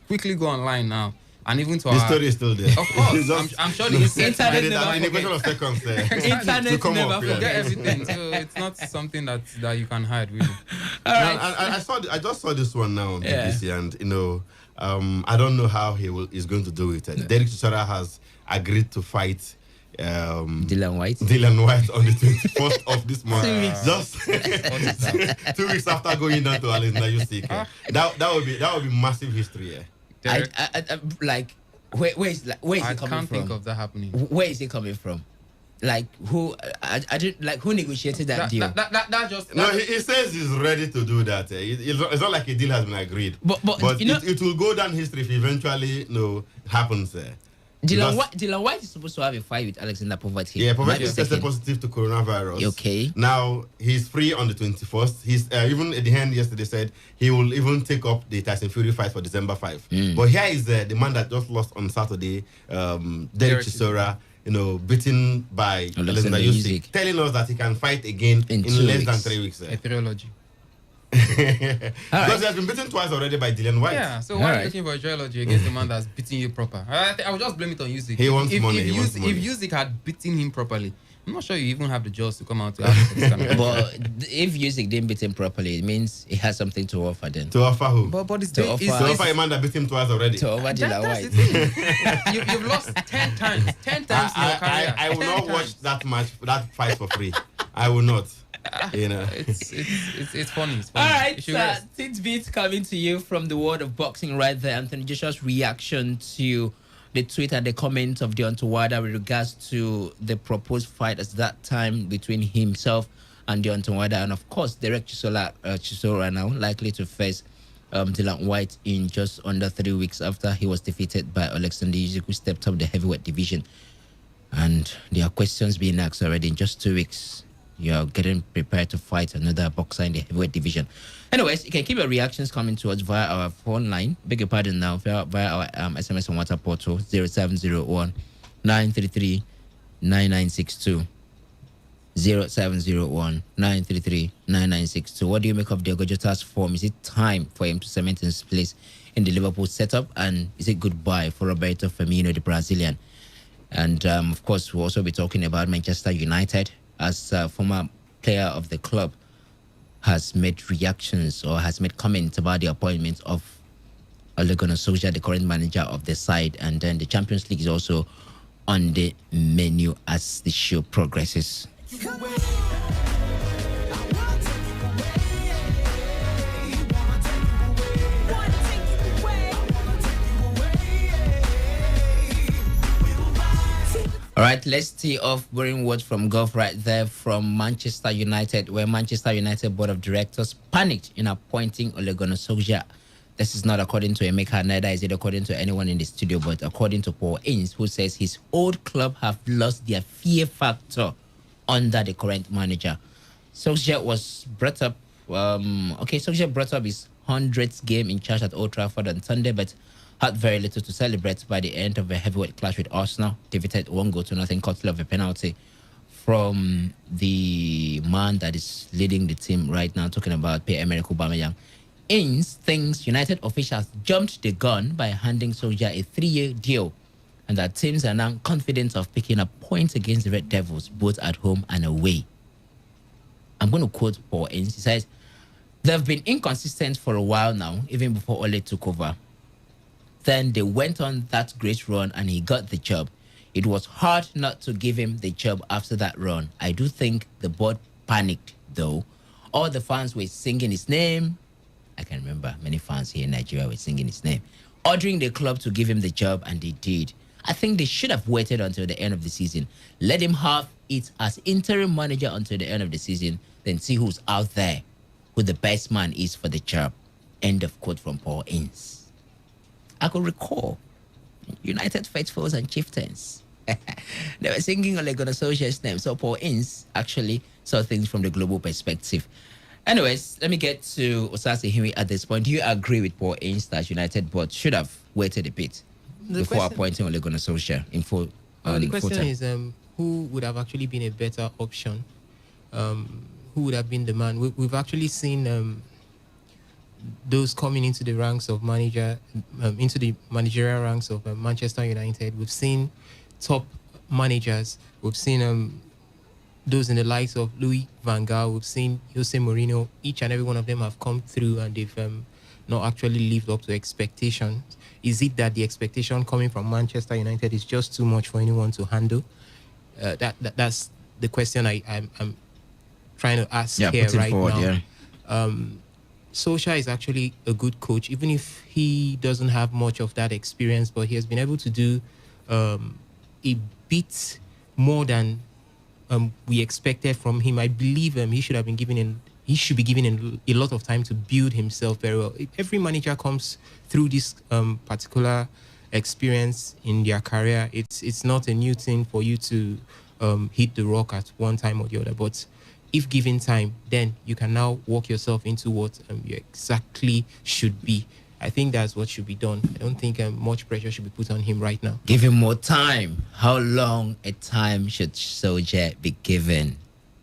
quickly go online now. And even to the story is still there. Of course, I'm sure the internet never question of seconds internet never forget everything. So it's not something that you can hide, really. All right. I just saw this one now on BBC, and I don't know how he's going to do it. Derek Chisora has agreed to fight Dylan White on the 21st of this month. 2 weeks. Just 2 weeks after going down to Alexander Usyk. That would be massive history. I like where is it coming from? I can't think of that happening. Where is it coming from? Like who? I didn't like who negotiated that deal. He says he's ready to do that. It's not like a deal has been agreed. But it will go down history if eventually happens. Dylan White is supposed to have a fight with Alexander Povetkin. Yeah, Povetkin tested positive to coronavirus. Okay. Now he's free on the 21st. He's even at the end yesterday said he will even take up the Tyson Fury fight for December 5. But here is the man that just lost on Saturday, Derek Chisora, beaten by Alexander Usyk, telling us that he can fight again in less than 3 weeks. A trilogy. Because he has been beaten twice already by Dylan White. Yeah, so why are you looking for a trilogy against the man that's beating you proper? I would just blame it on Usyk. He wants money. If Usyk had beaten him properly, I'm not sure you even have the jaws to come out to ask for this kind of But if Usyk didn't beat him properly, it means he has something to offer then. To offer who? But to offer a man that beat him twice already. To offer Dylan White. You've lost 10 times. 10 times in your career. I will not watch that fight for free. I will not. It's funny. All right, tidbits coming to you from the world of boxing right there. Anthony Joshua's reaction to the tweet and the comment of Deontay Wilder with regards to the proposed fight at that time between himself and Deontay Wilder, and of course Derek Chisora now likely to face Dylan White in just under 3 weeks after he was defeated by Alexander Usyk, who stepped up the heavyweight division. And there are questions being asked already. In just 2 weeks, you're getting prepared to fight another boxer in the heavyweight division. Anyways, you can keep your reactions coming to us via our phone line. Beg your pardon now, via our SMS and WhatsApp portal 0701 933 9962. 0701 933 9962. What do you make of Diogo Jota's form? Is it time for him to cement his place in the Liverpool setup? And is it goodbye for Roberto Firmino, the Brazilian? And of course, we'll also be talking about Manchester United, as a former player of the club has made reactions or has made comments about the appointment of Ole Gunnar Solskjaer, the current manager of the side, and then the Champions League is also on the menu as the show progresses. All right, let's tee off wearing words from golf right there from Manchester United, where Manchester United Board of Directors panicked in appointing Ole Gunnar Solskjaer. This is not according to Emeka, neither is it according to anyone in the studio, but according to Paul Ince, who says his old club have lost their fear factor under the current manager. Solskjaer was brought up, Solskjaer brought up his 100th game in charge at Old Trafford on Sunday, but had very little to celebrate by the end of a heavyweight clash with Arsenal, defeated 1-0 courtesy of a penalty from the man that is leading the team right now, talking about Pierre-Emerick Aubameyang. Ince thinks United officials jumped the gun by handing Solskjaer a 3-year deal, and that teams are now confident of picking up points against the Red Devils, both at home and away. I'm going to quote Paul Ince. He says, "They've been inconsistent for a while now, even before Ole took over. Then they went on that great run and he got the job. It was hard not to give him the job after that run. I do think the board panicked, though. All the fans were singing his name." I can remember many fans here in Nigeria were singing his name, ordering the club to give him the job, and they did. I think they should have waited until the end of the season. Let him have it as interim manager until the end of the season, then see who's out there, who the best man is for the job. End of quote from Paul Ince. I could recall United faithfuls and chieftains. They were singing Ole Gunnar Solskjaer's name. So Paul Ince actually saw things from the global perspective. Anyways, let me get to Osasi Himi at this point. Do you agree with Paul Ince that United board should have waited a bit before appointing Ole Gunnar Solskjaer in full? The question is, who would have actually been a better option? Who would have been the man? We've actually seen those coming into the ranks of into the managerial ranks of Manchester United. We've seen top managers. We've seen those in the likes of Louis van Gaal. We've seen Jose Mourinho. Each and every one of them have come through and they've not actually lived up to expectations. Is it that the expectation coming from Manchester United is just too much for anyone to handle? That's the question I'm trying to ask here right forward, now. Yeah. Solskjaer is actually a good coach, even if he doesn't have much of that experience, but he has been able to do a bit more than we expected from him. I believe he should be given a lot of time to build himself very well. Every manager comes through this particular experience in their career. It's not a new thing for you to hit the rock at one time or the other, but if given time, then you can now walk yourself into what you exactly should be. I think that's what should be done. I don't think much pressure should be put on him right now. Give him more time. How long a time should Solskjaer be given?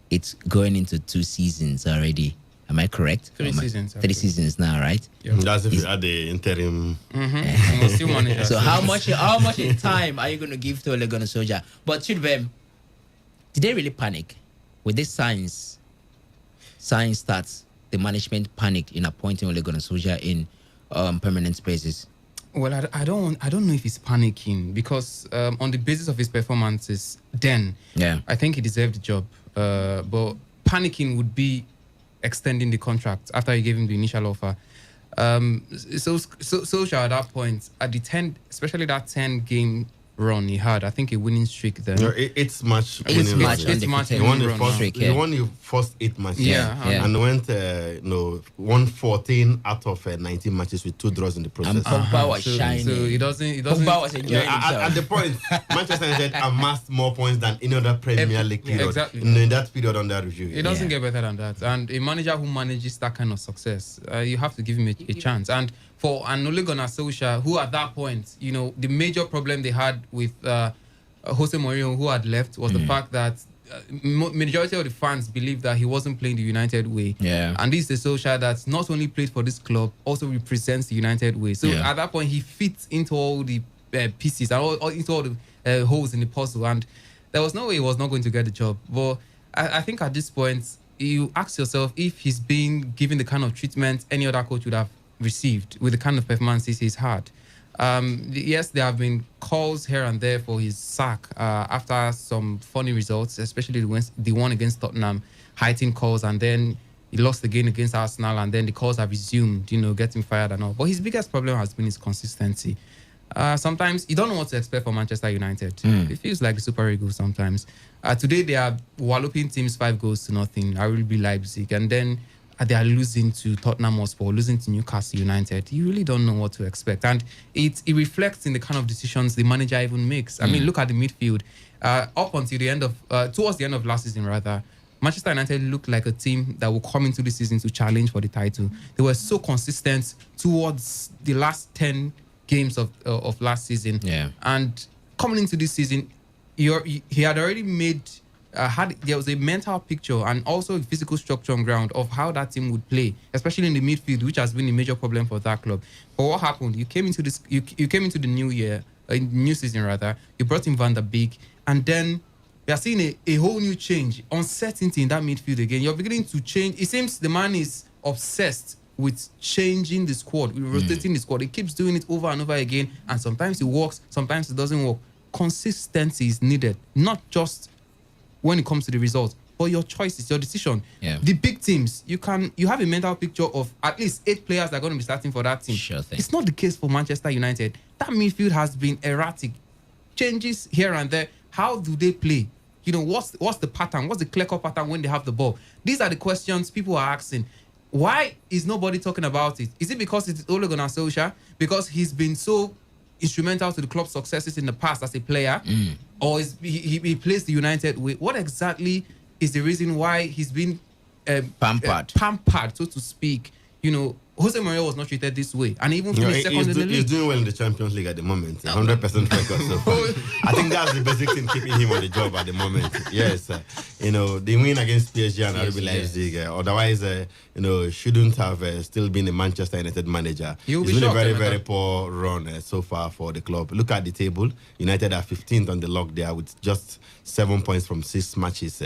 It's going into 2 seasons already. Am I correct? 3 seasons. 3 seasons now, right? Yeah. That's if you add the interim. Mm-hmm. So how much in time are you going to give to Ole Gunnar Solskjaer? But did they really panic? With this signs starts, the management panicked in appointing Ole Gunnar Solskjaer in permanent spaces. Well, I don't know if he's panicking because on the basis of his performances, then I think he deserved the job. But panicking would be extending the contract after he gave him the initial offer. So Solskjaer at that point, at the 10, especially that 10-game run he had, I think a winning streak then. No, it's match. He won the first 8 matches. And went won 14 out of 19 matches with 2 draws in the process. And Pogba was shining. So he doesn't. Pogba was enjoying himself. At the point, Manchester United amassed more points than any other Premier League period. Exactly. In that period under review. It doesn't get better than that. And a manager who manages that kind of success, you have to give him a chance. And for Ole Gunnar Solskjaer, who at that point, the major problem they had with Jose Mourinho, who had left, was the fact that majority of the fans believed that he wasn't playing the United way. Yeah. And this is a Solskjaer that's not only played for this club, also represents the United way. So at that point, he fits into all the pieces and into all the holes in the puzzle. And there was no way he was not going to get the job. But I think at this point, you ask yourself if he's being given the kind of treatment any other coach would have received with the kind of performances he's had. Yes, there have been calls here and there for his sack after some funny results, especially the one against Tottenham, heightened calls, and then he lost again against Arsenal, and then the calls have resumed, getting fired and all. But his biggest problem has been his consistency. Sometimes you don't know what to expect from Manchester United. It feels like the Super Eagles sometimes. Today they are walloping teams 5-0. RB Leipzig, and then they are losing to Tottenham Hotspur, losing to Newcastle United. You really don't know what to expect, and it reflects in the kind of decisions the manager even makes. I mean, look at the midfield. Up until the end of, towards the end of last season, rather, Manchester United looked like a team that will come into this season to challenge for the title. They were so consistent towards the last 10 games of last season. Yeah. And coming into this season, he had already made there was a mental picture and also a physical structure on ground of how that team would play, especially in the midfield, which has been a major problem for that club. But what happened? You came into this. You came into the new season rather. You brought in Van der Beek, and then we are seeing a whole new change, uncertainty in that midfield again. You're beginning to change. It seems the man is obsessed with changing the squad, with rotating the squad. He keeps doing it over and over again, and sometimes it works, sometimes it doesn't work. Consistency is needed, not just when it comes to the results, but your choices, your decision. Yeah. The big teams, you have a mental picture of at least 8 players that are going to be starting for that team. Sure thing. It's not the case for Manchester United. That midfield has been erratic, changes here and there. How do they play? What's the pattern? What's the clear-cut pattern when they have the ball? These are the questions people are asking. Why is nobody talking about it? Is it because it's Ole Gunnar Solskjaer? Because he's been so instrumental to the club's successes in the past as a player? Or is he plays the United way? What exactly is the reason why he's been pampered, so to speak? Jose Mourinho was not treated this way, and even finished second in the league. He's doing well in the Champions League at the moment. 100% record so far. I think that's the basic thing keeping him on the job at the moment. Yes, the win against PSG and RB Leipzig. Otherwise, shouldn't have still been a Manchester United manager. It's been a very, very poor run so far for the club. Look at the table. United are 15th on the log there with just 7 points from 6 matches.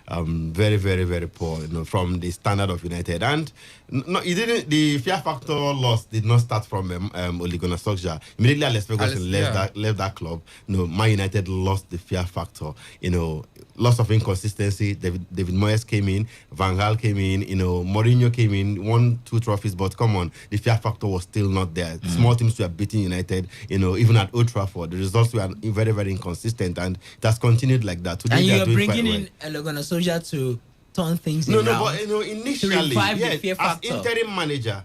Very, very, very poor. From the standard of United. And no, it didn't. The fear factor loss did not start from Ole Gunnar Solskjaer. Immediately, Alex Ferguson left that club. Man United lost the fear factor. Loss of inconsistency. David Moyes came in. Van Gaal came in. Mourinho came in. Won 2 trophies, but come on, the fear factor was still not there. Small teams were beating United. Even at Old Trafford, the results were very, very inconsistent, and it has continued like that. Today, and you're bringing in Ole Gunnar Solskjaer to turn things around. No, but initially, yes, as interim manager,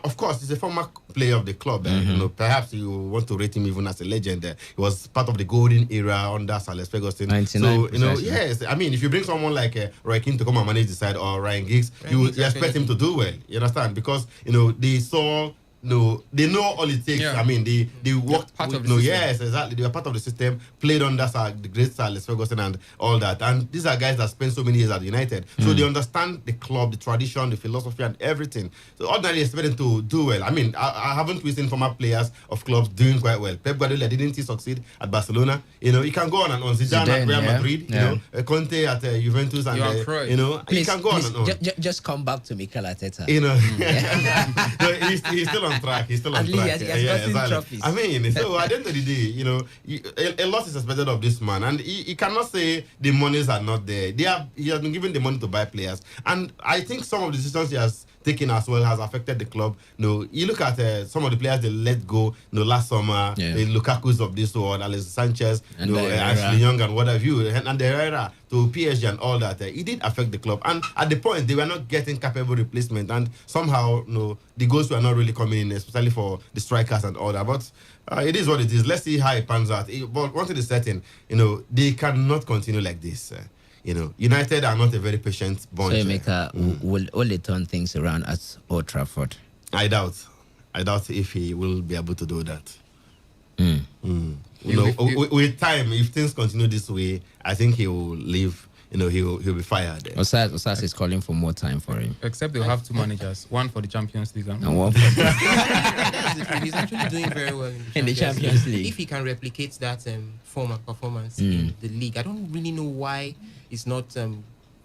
of course, he's a former player of the club. Perhaps you want to rate him even as a legend. He was part of the golden era under Sir Alex Ferguson. So yes, I mean, if you bring someone like Roy Keane to come and manage the side, or Ryan Giggs, you expect him to do well. You understand? Because they saw. No, they know all it takes. Yeah. I mean, they worked. Yes, exactly. They were part of the system, played under the great Sir Alex Ferguson and all that. And these are guys that spent so many years at United, so they understand the club, the tradition, the philosophy, and everything. So ordinarily expect them to do well. I mean, I haven't seen former players of clubs doing quite well. Pep Guardiola didn't he succeed at Barcelona? He can go on and on. Zidane at Real Madrid. Conte at Juventus, and he can go on and on. Just come back to Mikel Arteta. He's still on track. He's still on track. Exactly. I mean, so at the end of the day, a lot is expected of this man, and he cannot say the monies are not there. He has been given the money to buy players, and I think some of the decisions he has taken as well has affected the club. You look at some of the players they let go. Last summer, the Lukaku's of this world, Alexis Sanchez, Ashley Young, and what have you, and the Herrera to PSG and all that. It did affect the club, and at the point they were not getting capable replacement, and somehow the goals were not really coming in, especially for the strikers and all that. But it is what it is. Let's see how it pans out. But one thing is certain, they cannot continue like this. United are not a very patient bunch. So Emeka will only turn things around at Old Trafford. I doubt if he will be able to do that. With time, if things continue this way, I think he will leave. He'll be fired. Osas is calling for more time for him. Except they'll have 2 managers, one for the Champions League and one for That's the truth. He's actually doing very well in the Champions League. If he can replicate that form and performance in the league, I don't really know why it's not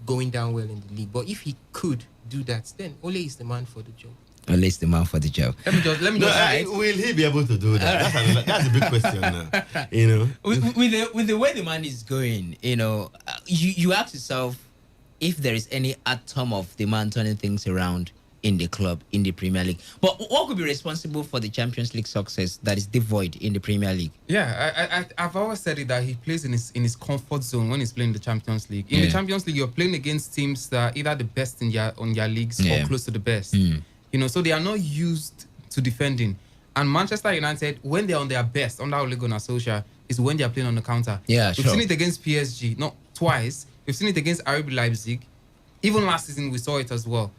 going down well in the league. But if he could do that, then Ole is the man for the job. Ole is the man for the job. Let me just. Will he be able to do that? That's a big question now. You know, with the way the man is going, you ask yourself if there is any atom of the man turning things around in the club, in the Premier League. But what could be responsible for the Champions League success that is devoid in the Premier League? Yeah, I've always said it that he plays in his comfort zone when he's playing the Champions League. In the Champions League, you're playing against teams that are either the best in your leagues or close to the best. So they are not used to defending. And Manchester United, when they're on their best under Ole Gunnar Solskjaer, is when they're playing on the counter. Yeah, We've seen it against PSG, not twice. We've seen it against RB Leipzig. Even last season, we saw it as well.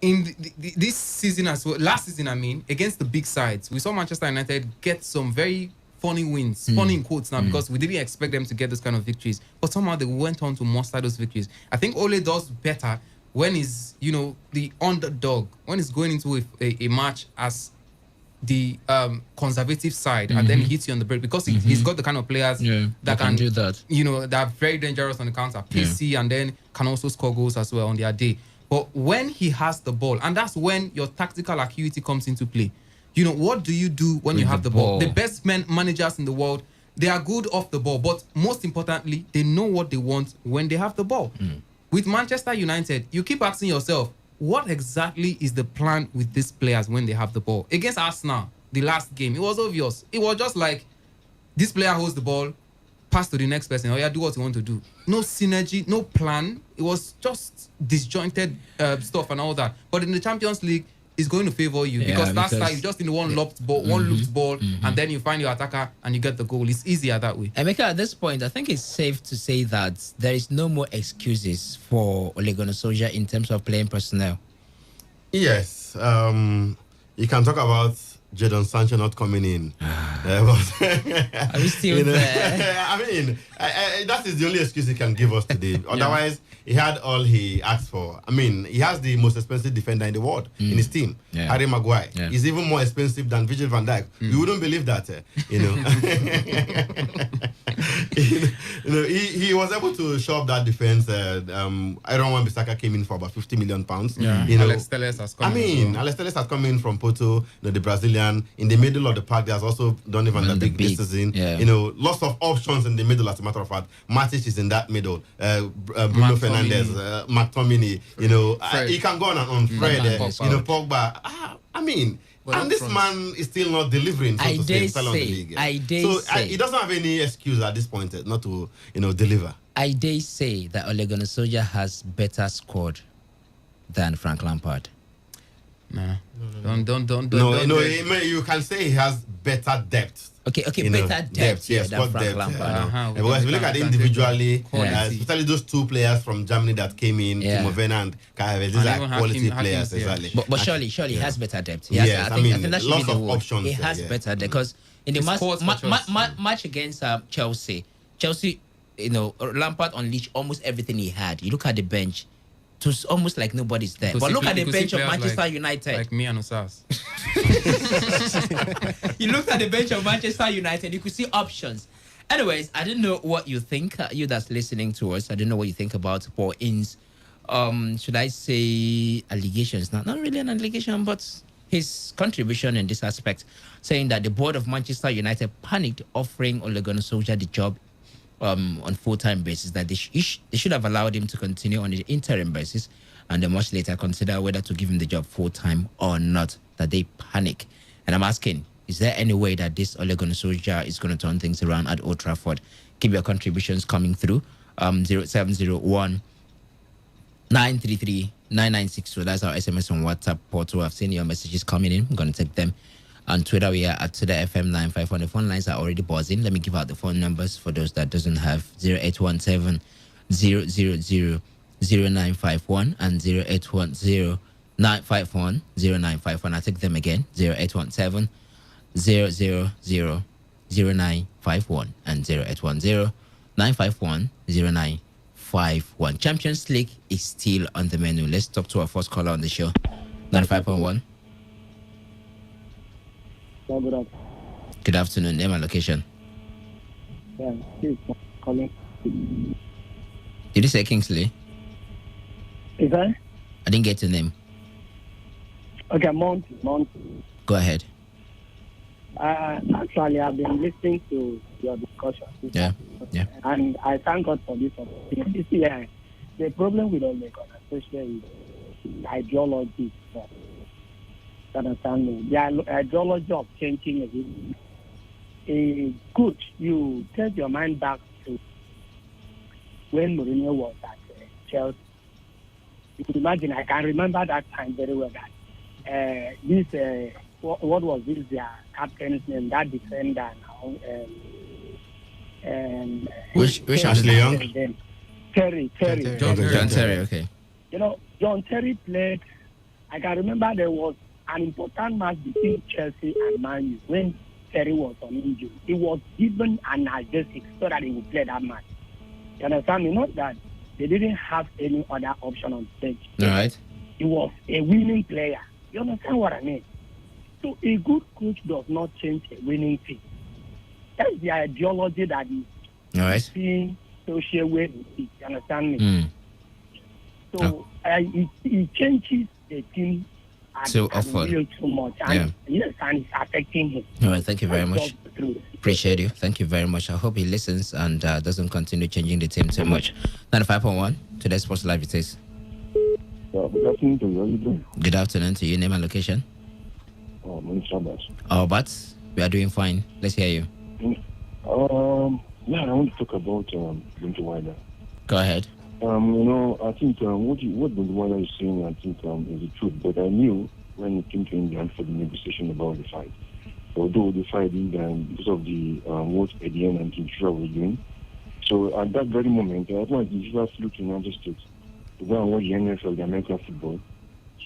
In this season as well, last season, against the big sides, we saw Manchester United get some very funny wins, funny in quotes now, because we didn't expect them to get those kind of victories. But somehow they went on to muster those victories. I think Ole does better when he's, the underdog, when he's going into a match as the conservative side, and then he hits you on the break, because he's got the kind of players that can do that. That are very dangerous on the counter, PC, and then can also score goals as well on their day. But when he has the ball, and that's when your tactical acuity comes into play. What do you do when you have the ball? The best managers in the world, they are good off the ball, but most importantly, they know what they want when they have the ball. With Manchester United, you keep asking yourself, what exactly is the plan with these players when they have the ball? Against Arsenal, the last game, it was obvious. It was just like, this player holds the ball, pass to the next person, or do what you want to do. No synergy, no plan. It was just disjointed stuff and all that. But in the Champions League, it's going to favor you, because last time you just in one looped ball, and then you find your attacker and you get the goal. It's easier that way. Emeka, at this point, I think it's safe to say that there is no more excuses for Ole Gunnar Solskjaer in terms of playing personnel. Yes, you can talk about Jadon Sancho not coming in. Are we still there? That is the only excuse he can give us today. Otherwise, he had all he asked for. He has the most expensive defender in the world in his team, Harry Maguire. He's even more expensive than Virgil van Dijk. You wouldn't believe that, he was able to shore up that defense. I don't want Bissaka came in for about £50 million. Alex Telles has come in. Alex Telles has come in from Porto, the Brazilian. In the middle of the park, there's also Donny van der Beek this season. Lots of options in the middle, as a matter of fact. Matic is in that middle. Bruno Fernandes, McTominay, he can go on and on. Fred, Pogba. And this man is still not delivering, so to say, on the league. He doesn't have any excuse at this point not to, deliver. I dare say that Ole Gunnar Solskjaer has better squad than Frank Lampard. No. You can say he has better depth. Okay, better depth. Yes, than Frank depth. Lampard. Because if you look at it individually, especially those two players from Germany that came in, Timo Werner and Kai Havertz, these are quality players. Exactly. But surely he has better depth. I think that should be the word. Options. He has better depth, because in the match against Chelsea, Lampard unleashed almost everything he had. You look at the bench. It was almost like nobody's there. But look at the bench of Manchester United. Like me and Osas. You looked at the bench of Manchester United, you could see options. Anyways, I don't know what you think, you that's listening to us. I don't know what you think about Paul Ince. Should I say allegations? Not really an allegation, but his contribution in this aspect, saying that the board of Manchester United panicked offering Ole Gunnar Solskjaer the job on full-time basis, that they should have allowed him to continue on the interim basis, and then much later consider whether to give him the job full-time or not, that they panic. And I'm asking, is there any way that this Ole Gunnar Solskjaer is going to turn things around at Old Trafford? Keep your contributions coming through. 0701 933 9962. That's our SMS on WhatsApp portal. I've seen your messages coming in. I'm going to take them. On Twitter, we are at Today95.1fm. The phone lines are already buzzing. Let me give out the phone numbers for those that doesn't have. 0817 000 0951 and 0810 951 0951. I'll take them again. 0817 000 0951 and 0810 951 0951. Champions League is still on the menu. Let's talk to our first caller on the show. 95.1. Good afternoon. Name and location. Yeah, calling. Did you say Kingsley? Is that? I didn't get your name. Okay, Monty. Go ahead. Actually, I've been listening to your discussion. Yeah. And I thank God for this opportunity. The problem with all the especially is ideology. You understand me? The ideology of changing is good. You take your mind back to when Mourinho was at Chelsea. You could imagine, I can remember that time very well. That what was this? Their captain's name, that defender now. Which Ashley Young? Terry. John Terry. Okay. You know, John Terry played. I can remember there was an important match between Chelsea and Man U when Terry was on injury. He was given an analgesic so that he would play that match. You understand me? Not that they didn't have any other option on stage. All right. He was a winning player. You understand what I mean? So a good coach does not change a winning team. That's the ideology that is being social with it. You understand me? So it changes the team so often. Too much. And yes, and it's affecting him. All right, thank you very much. Appreciate you. Thank you very much. I hope he listens and doesn't continue changing the team too much. 95.1, Today Sports Live it is. Good afternoon to you. Good afternoon to you. Name and location? Albert, we are doing fine. Let's hear you. I want to talk about Bunty Wilder. Go ahead. I think what Bunty Wilder is saying, I think is the truth. But I knew when it came to England for the negotiation about the fight. Although the fight in England because of the what ADN and Kinshasa were doing. So at that very moment, I thought the FIFA flew to the United States to go and watch the NFL, the American football.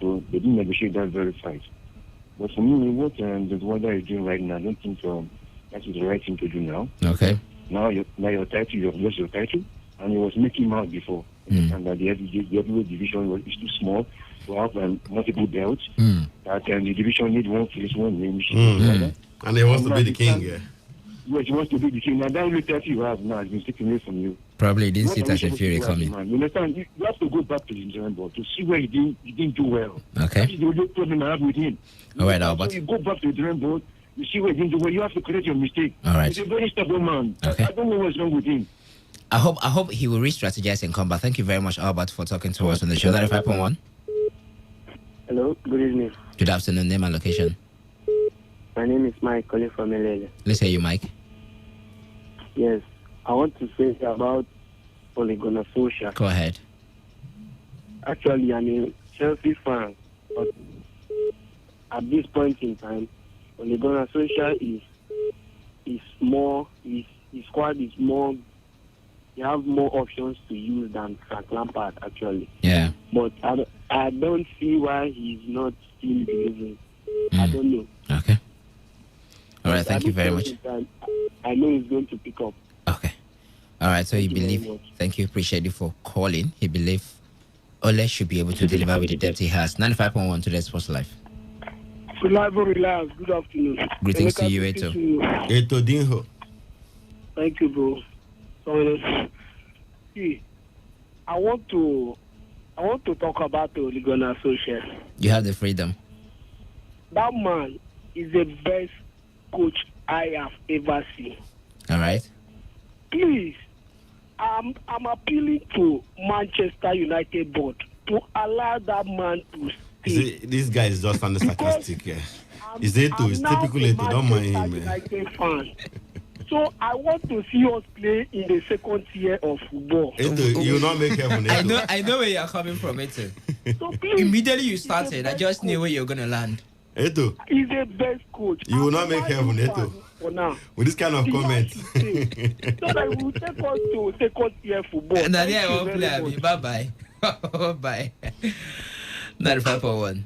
So they didn't negotiate that very fight. But for me, what the Wilder is doing right now, I don't think that is the right thing to do now. Okay. Now your title, you have lost your title, and it was making him out before. And that the heavyweight division is too small to have multiple belts. That the division need one face, one name. And he wants to be the king. Yes, he wants to be the king. And that only title you have now has been taken away from you. Probably didn't see Tyson Fury coming. You understand? You have to go back to the drawing board to see where he didn't do well. Okay. That is the only problem I have with him. All right, Albert. So you go back to the drawing board, you see where he didn't do well. You have to correct your mistake. All right. He's a very stubborn man. Okay. I don't know what's wrong with him. I hope he will re-strategize and come back. Thank you very much, Albert, for talking to us on the show. 95.1. Hello, good evening. Good afternoon. Name and location. My name is Mike, calling from Elele. Let's hear you, Mike. Yes, I want to say about Ole Gunnar Solskjaer. Go ahead. Actually, I'm a Chelsea fan, but at this point in time, Ole Gunnar Solskjaer is more. His squad is more. They have more options to use than Frank Lampard, actually. Yeah. But I don't see why he's not still delivering. I don't know. Okay. All right. Thank you very much. I know he's going to pick up. Okay. All right. So you believe? Thank you. Appreciate you for calling. He believes Ole should be able to deliver with the depth he has. 95.1 Today Sports Live. Reliable. Good afternoon. Greetings to you, Eto. Eto Dinho. Thank you, bro. So, see, I want to talk about the Ole Gunnar Solskjaer. You have the freedom. That man is the best coach I have ever seen. All right. Please, I'm appealing to Manchester United board to allow that man to stay. This guy is just under sarcastic. Is Eto? It's typical Eto. Don't mind him. United fan. So I want to see us play in the second tier of football. Eto, you will not make heaven. Eto. I know where you're coming from, Eto. So immediately you started, I just knew where you're gonna land. Eto, he's the best coach. You will not make heaven, Eto. For now, with this kind of comment. So that will take us to second tier football. And then I won't play. Bye bye. Bye. 95.1.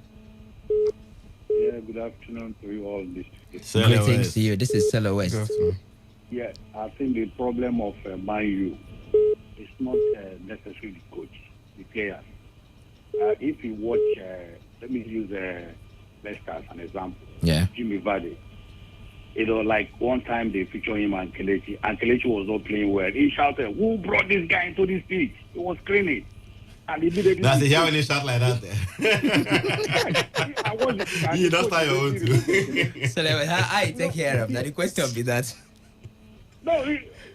Yeah, good afternoon to you all. Greetings to you. This is Selo West. Yeah, I think the problem of Man U is not necessarily the coach, the players. If you watch, let me use Leicester as an example. Yeah. Jimmy Vardy. Like one time they featured him and Kelechi was not playing well. He shouted, "Who brought this guy into this pitch?" He was screaming. And immediately That's it. How when you shot like that? You don't start your own too. So how you take care of that? The question be that. No,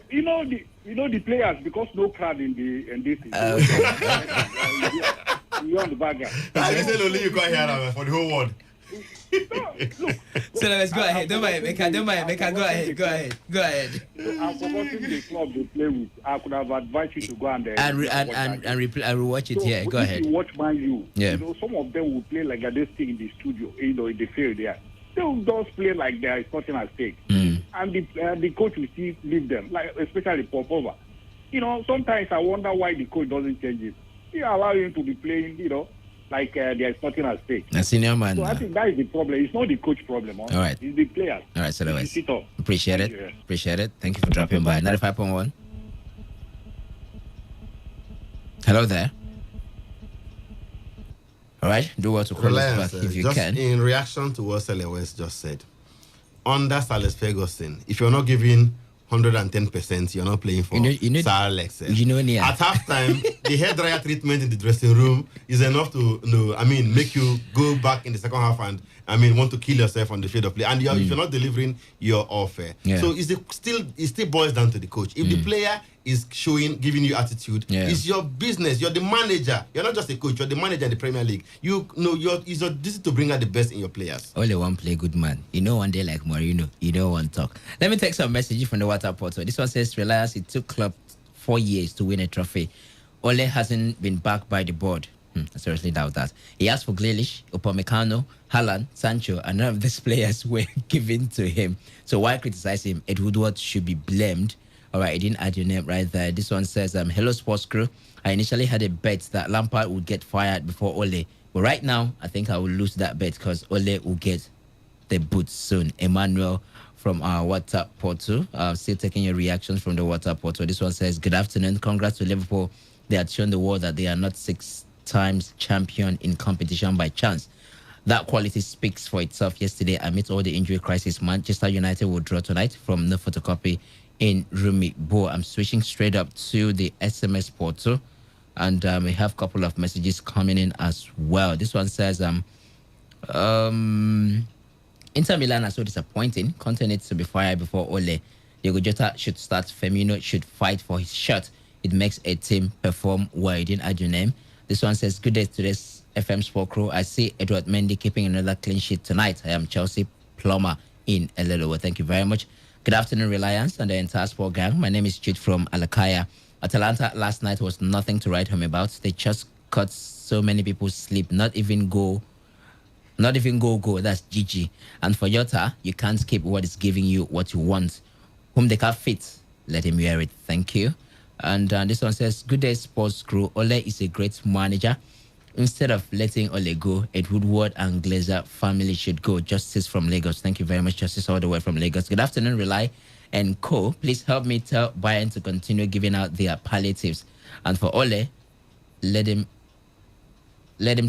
you know the players, because no crowd in this. You're on the background. I listen only you can't hear them for the whole world. So let's go ahead. Don't mind, Meka. Go ahead. I've forgotten the club they play with. I could have advised you to go and rewatch it here. Go ahead. If you watch Man U, yeah. You know, some of them will play like they stay in the studio, you know, in the field there. They will just play like there is nothing at stake. And the coach will still leave them, like especially Popova. You know, sometimes I wonder why the coach doesn't change it. He allow him to be playing, you know, like there is nothing at stake. A senior man. So I think that is the problem. It's not the coach problem. All right. It's the players. All right, so that was. Appreciate it. Thank you for dropping by. 95.1. Hello there. All right, do what to call us back if you can. In reaction to what Sele West just said, under Sir Alex Ferguson, if you're not giving 110%, you're not playing for Sir Alex. At halftime, the hairdryer treatment in the dressing room is enough to make you go back in the second half and want to kill yourself on the field of play. And if you're not delivering, you're off. So it still boils down to the coach. If the player is giving you attitude, it's your business. You're the manager. You're not just a coach. You're the manager in the Premier League. It's your duty to bring out the best in your players. Only one play good man. You know, one day like Mourinho, you don't want to talk. Let me take some messages from the WhatsApp portal. This one says, Reliance, it took club 4 years to win a trophy. Ole hasn't been backed by the board. I seriously doubt that. He asked for Grealish, Upamecano, Haaland, Sancho, and none of these players were given to him. So why criticize him? Ed Woodward should be blamed. All right, I didn't add your name right there. This one says, hello, sports crew. I initially had a bet that Lampard would get fired before Ole. But right now, I think I will lose that bet because Ole will get the boot soon. Emmanuel from our WhatsApp portal. Still taking your reactions from the WhatsApp portal. This one says, good afternoon. Congrats to Liverpool. They had shown the world that they are not 6 times champion in competition by chance. That quality speaks for itself. Yesterday, amidst all the injury crisis, Manchester United will draw tonight from no photocopy in Rumi Bo. I'm switching straight up to the SMS portal, and we have a couple of messages coming in as well. This one says, Inter Milan are so disappointing. Conte needs to be fired before Ole. Diego Jota should start. Firmino should fight for his shot. It makes a team perform well. I didn't add your name. This one says, good day to this FM Sport Crew. I see Edward Mendy keeping another clean sheet tonight. I am Chelsea Plumber in Elelo. Thank you very much. Good afternoon, Reliance and the entire sport gang. My name is Chit from Alakaya. Atalanta last night was nothing to write home about. They just cut so many people's sleep. Not even go. That's GG. And for Jota, you can't keep what is giving you what you want. Whom they can fit, let him wear it. Thank you. And this one says, good day, sports crew. Ole is a great manager. Instead of letting Ole go, Ed Woodward and Glazer family should go. Justice from Lagos. Thank you very much, Justice, all the way from Lagos. Good afternoon, Rely and Co. Please help me tell Bayern to continue giving out their palliatives. And for Ole, let him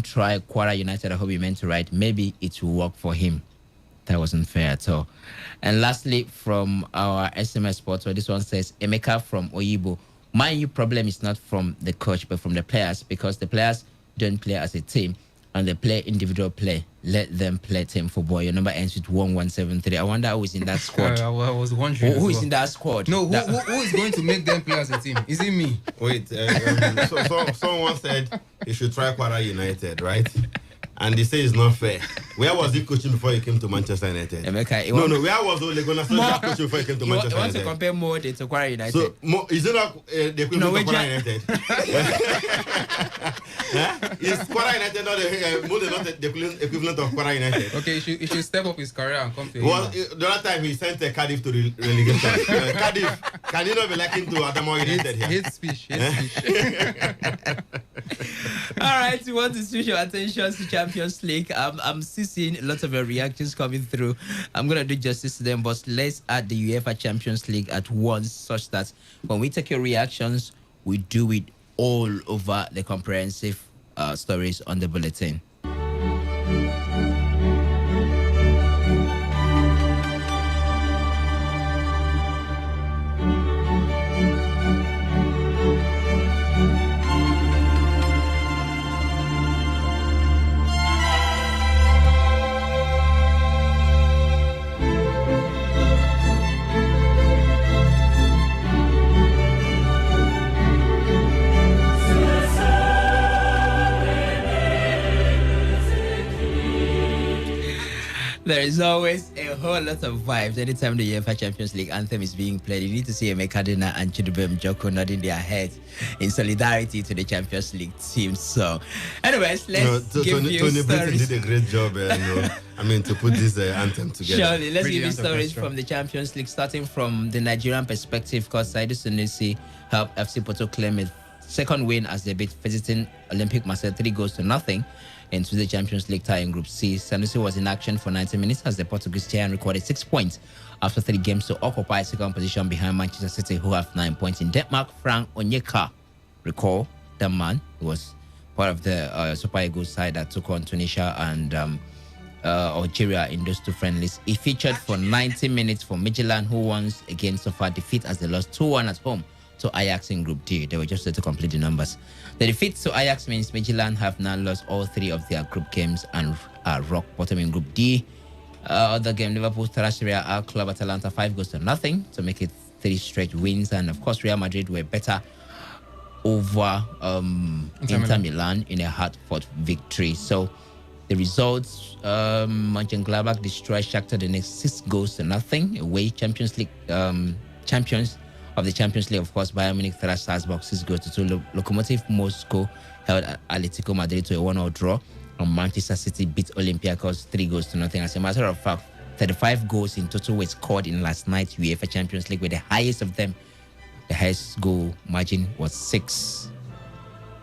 try Quara United. I hope he meant to write. Maybe it will work for him. That wasn't fair at all. And lastly, from our SMS portal, this one says, Emeka from Oyibo. My new problem is not from the coach, but from the players, because the players don't play as a team and they play individual play. Let them play team football. Your number ends with 1173. I wonder who is in that squad. I was wondering. Who is in that squad? No, who is going to make them play as a team? Is it me? Wait, someone said he should try Quara United, right? And they say it's not fair. Where was he coaching before he came to Manchester United? Where was Ole Gunnar Solskjaer coaching before he came to Manchester United? You want to compare more to Quara United? So, is it not the equivalent of Quara United? Is Quara United not the equivalent of Quara United? Okay, he should step up his career and come to the other time he sent Cardiff to relegation. Cardiff, can you not be likened to Adamo United here? Hate speech. All right, we want to switch your attention to Champions League. I'm still seeing a lot of reactions coming through. I'm going to do justice to them, but let's add the UEFA Champions League at once, such that when we take your reactions, we do it all over the comprehensive stories on the bulletin. There is always a whole lot of vibes anytime the UEFA Champions League anthem is being played. You need to see Emeka Dina and Chidubem Joko nodding their heads in solidarity to the Champions League team. So, anyways, let's give you Tony Britton stories. did a great job, to put this anthem together. Surely, let's give you stories from the Champions League, starting from the Nigerian perspective, because Saidu Sunusi helped FC Porto claim its second win as they beat visiting Olympic Marseille 3-0 into the Champions League tie in Group C. Sanusi was in action for 90 minutes as the Portuguese giant recorded 6 points after 3 games to occupy second position behind Manchester City, who have 9 points. In Denmark, Frank Onyeka, recall that man, who was part of the Super Eagles side that took on Tunisia and Algeria in those 2 friendlies. He featured for 90 minutes for Midtjylland, who once again suffered defeat as they lost 2-1 at home to Ajax in Group D. They were just there to complete the numbers. The defeat to Ajax means Midtjylland have now lost all 3 of their group games and are rock bottom in Group D. Other game, Liverpool thrashed Real Club Atalanta 5-0 to make it 3 straight wins. And of course, Real Madrid were better over Inter Milan in a hard-fought victory. So the results, Mönchengladbach destroyed Shakhtar the next 6-0 away. Champions League champions of the Champions League, of course, Bayern Munich thrashed Salzburg 6-2. Lokomotiv Moscow held Atletico Madrid to a 1-1 draw, and Manchester City beat Olympiacos 3-0. As a matter of fact, 35 goals in total were scored in last night's UEFA Champions League, with the highest of them, the highest goal margin was 6.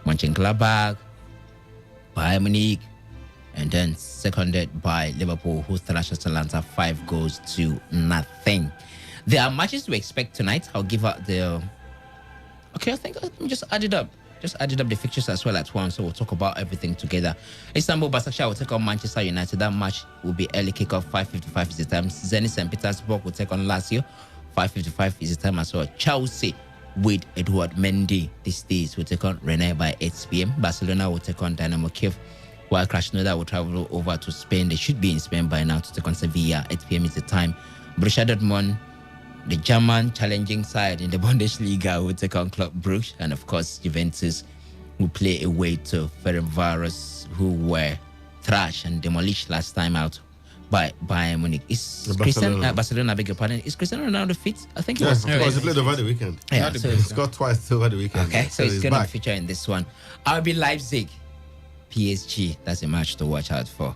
Mönchengladbach, Bayern Munich, and then seconded by Liverpool, who thrashed Atalanta 5-0. There are matches we expect tonight. I'll give out the... Okay, I think let me just add it up. Just added up the fixtures as well at once, so we'll talk about everything together. Istanbul Basaksehir will take on Manchester United. That match will be early kickoff, 5:55 is the time. Zenit St. Petersburg will take on Lazio, 5:55 is the time as well. Chelsea with Edouard Mendy these days will take on Rennes by 8 p.m. Barcelona will take on Dynamo Kiev, while Krasnodar will travel over to Spain. They should be in Spain by now to take on Sevilla. 8 p.m. is the time. Borussia Dortmund, the German challenging side in the Bundesliga, will take on Club Brugge, and of course Juventus will play away to Ferencváros, who were thrashed and demolished last time out by Bayern Munich. Is Barcelona, beg your pardon, is Cristiano Ronaldo fit? I think yes, he played over the weekend. Yeah, so he scored twice over the weekend. Okay, so he's going to feature in this one. RB Leipzig, PSG, that's a match to watch out for.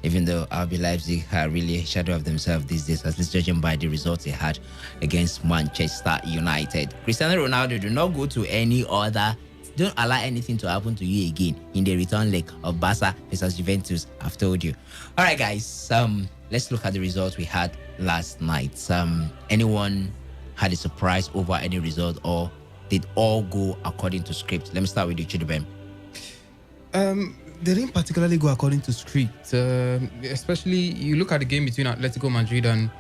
Even though RB Leipzig are really a shadow of themselves these days, at least judging by the results they had against Manchester United. Cristiano Ronaldo, do not go to any other, don't allow anything to happen to you again in the return leg of Barca versus Juventus. I've told you. All right, guys, let's look at the results we had last night. Anyone had a surprise over any result, or did all go according to script? Let me start with you, Chidubem. They didn't particularly go according to script. Especially, you look at the game between Atletico Madrid and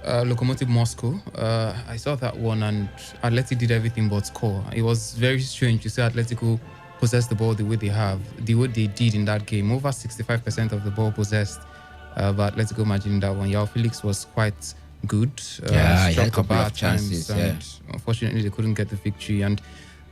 Lokomotiv Moscow. I saw that one, and Atleti did everything but score. It was very strange to see Atletico possess the ball the way they have, the way they did in that game. Over 65% of the ball possessed by Atletico Madrid in that one. Yao Felix was quite good. He had a couple of chances, and unfortunately they couldn't get the victory. And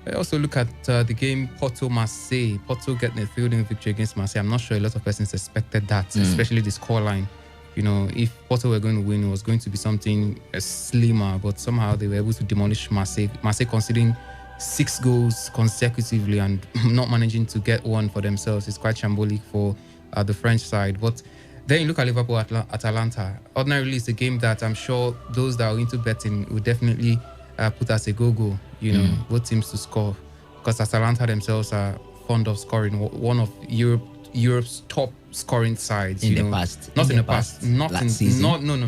I also look at the game Porto-Marseille. Porto getting a 3-0 victory against Marseille. I'm not sure a lot of persons expected that, especially the scoreline. You know, if Porto were going to win, it was going to be something slimmer, but somehow they were able to demolish Marseille. Marseille conceding 6 goals consecutively and not managing to get one for themselves is quite shambolic for the French side. But then you look at Liverpool Atalanta. Ordinarily, it's a game that I'm sure those that are into betting will definitely put as a go-go, you know, both teams to score, because Atalanta themselves are fond of scoring. One of Europe's top scoring sides in the past. Not in the past. Not last season.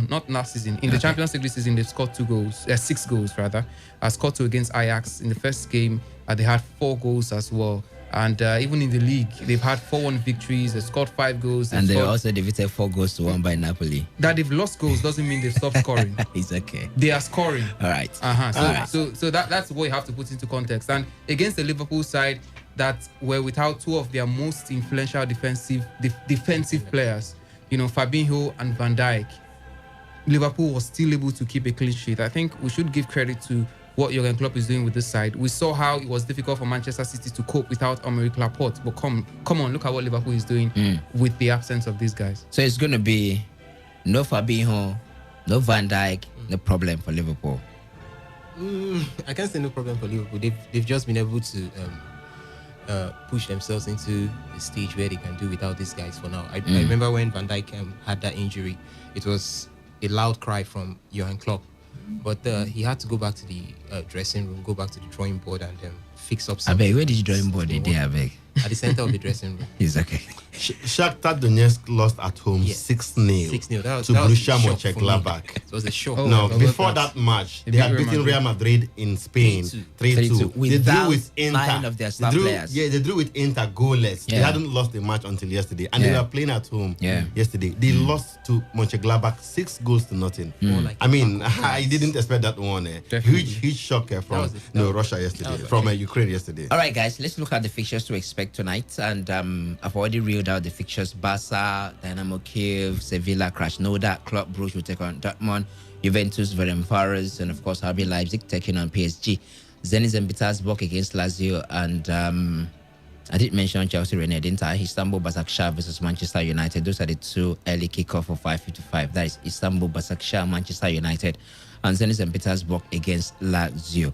Not last season. In the Champions League this season, they've scored 6 goals rather. Scored 2 against Ajax in the first game. They had 4 goals as well. And even in the league, they've had 4-1 victories. They scored 5 goals. And they also defeated 4 goals to 1 by Napoli. That they've lost goals doesn't mean they've stopped scoring. It's okay. They are scoring. All right. So that's what you have to put into context. And against the Liverpool side that were without 2 of their most influential defensive players, you know, Fabinho and Van Dijk, Liverpool was still able to keep a clean sheet. I think we should give credit to what Jurgen Klopp is doing with this side. We saw how it was difficult for Manchester City to cope without Aymeric Laporte, but come on, look at what Liverpool is doing with the absence of these guys. So it's going to be No Fabinho, no Van Dijk, no problem for Liverpool. I can't say no problem for Liverpool. They've just been able to push themselves into a stage where they can do without these guys for now. I remember when Van Dijk had that injury, it was a loud cry from Johan Klopp. But he had to go back to the dressing room, go back to the drawing board and fix up something. I beg, where did you drawing board today, I beg? At the center of the dressing room. It's okay. Shakhtar Donetsk lost at home 6-0 to Borussia Mönchengladbach. It was a shock. No, before that match, they had beaten Real Madrid in Spain 3-2. They drew with Inter. 9 of their star players. Yeah, they drew with Inter goalless. They hadn't lost the match until yesterday, and they were playing at home yesterday. They lost to Mönchengladbach 6-0. I mean, I didn't expect that one. Huge shock from Russia yesterday, from Ukraine yesterday. All right, guys, let's look at the fixtures to expect tonight, and I've already reeled out the fixtures. Barca, Dynamo Kiev, Sevilla, Krasnodar, Club Brugge will take on Dortmund, Juventus, Ferencváros, and of course RB Leipzig taking on PSG. Zenit St. Petersburg against Lazio, and I did mention Chelsea Rennes, didn't I? Istanbul Başakşehir versus Manchester United. Those are the two early kickoff for 5:55. That is Istanbul Başakşehir, Manchester United, and Zenit St. Petersburg against Lazio.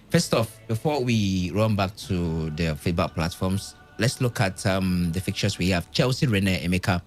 First off, before we run back to the feedback platforms, let's look at the fixtures we have. Chelsea, Rennes, Emeka.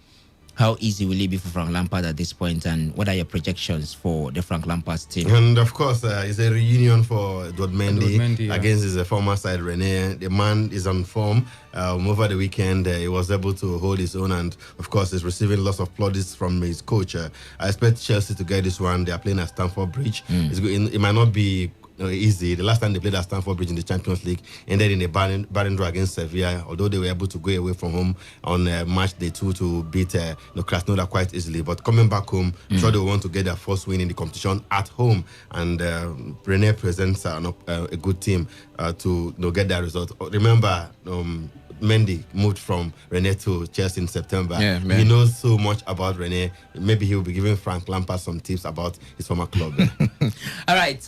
How easy will it be for Frank Lampard at this point, and what are your projections for the Frank Lampard team? And of course, it's a reunion for Mendy against his former side, Rennes. The man is on form. Over the weekend, he was able to hold his own, and of course, he's receiving lots of plaudits from his coach. I expect Chelsea to get this one. They are playing at Stamford Bridge. It might not be easy. The last time they played at Stamford Bridge in the Champions League ended in a barren draw against Sevilla, although they were able to go away from home on match day 2 to beat Krasnodar quite easily. But coming back home, I'm sure they want to get their first win in the competition at home, and Rennes presents a good team to get that result. Remember, Mendy moved from Rennes to Chelsea in September. He knows so much about Rennes. Maybe he will be giving Frank Lampard some tips about his former club. All right,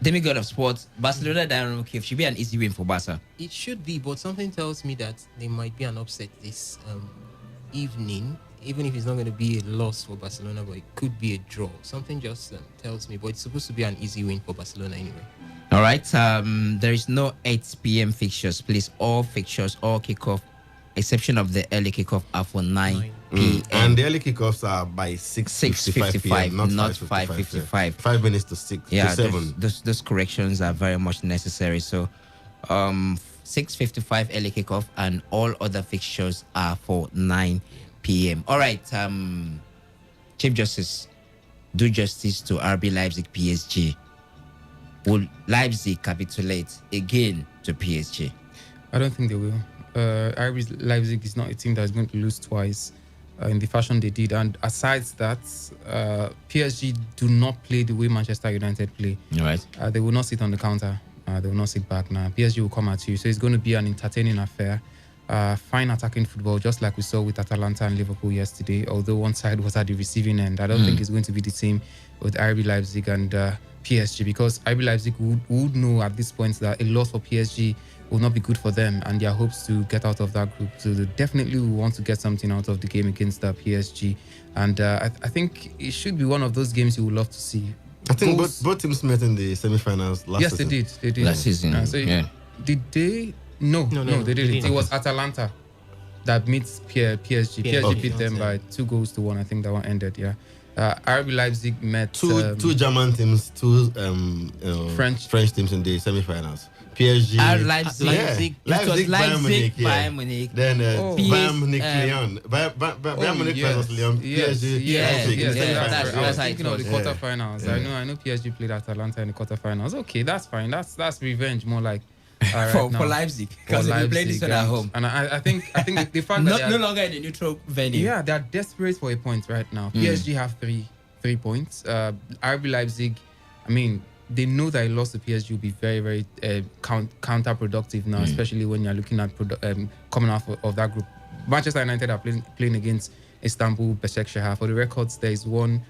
demigod of sports, Barcelona Dynamo Kiev should be an easy win for Barca. It should be, but something tells me that there might be an upset this evening. Even if it's not going to be a loss for Barcelona, but it could be a draw. Something just tells me, but it's supposed to be an easy win for Barcelona anyway. All right, there is no 8 p.m. fixtures. Please, all fixtures, all kickoff, exception of the early kickoff, are for 9 p.m. And the early kickoffs are by 6:55 p.m., not 5:55. 5 minutes to 6 to 7. Those corrections are very much necessary. So, 6:55 early kickoff, and all other fixtures are for 9 p.m. All right, Chief Justice, do justice to RB Leipzig PSG. Will Leipzig capitulate again to PSG? I don't think they will. RB Leipzig is not a team that's going to lose twice in the fashion they did. And aside that, PSG do not play the way Manchester United play. Right. They will not sit on the counter. They will not sit back now. PSG will come at you. So it's going to be an entertaining affair. Fine attacking football, just like we saw with Atalanta and Liverpool yesterday. Although one side was at the receiving end, I don't think it's going to be the same with RB Leipzig and PSG, because RB Leipzig would know at this point that a loss for PSG will not be good for them and their hopes to get out of that group. So they definitely will want to get something out of the game against PSG. And I think it should be one of those games you would love to see. I think both teams met in the semi-finals last season. Yes, they did. Last season, Did they? No, they didn't. It was Atalanta that meets PSG. PSG beat them by 2-1. I think that one ended, RB Leipzig met two German teams, two French teams in the semi-finals. PSG, Leipzig, Bayern Munich, then Bayern Munich, Lyon, Bayern Munich versus Lyon, PSG, Leipzig. I was thinking of the quarterfinals. I know PSG played Atalanta in the quarterfinals. Okay, that's fine. That's revenge, more like. For Leipzig, because they played this one at home. And I think the fact that no longer in a neutral venue. Yeah, they are desperate for a point right now. PSG have three points. RB Leipzig, I mean, they know that a loss to PSG will be very, very counterproductive now, especially when you're looking at coming out of that group. Manchester United are playing against Istanbul Başakşehir. For the records, there is one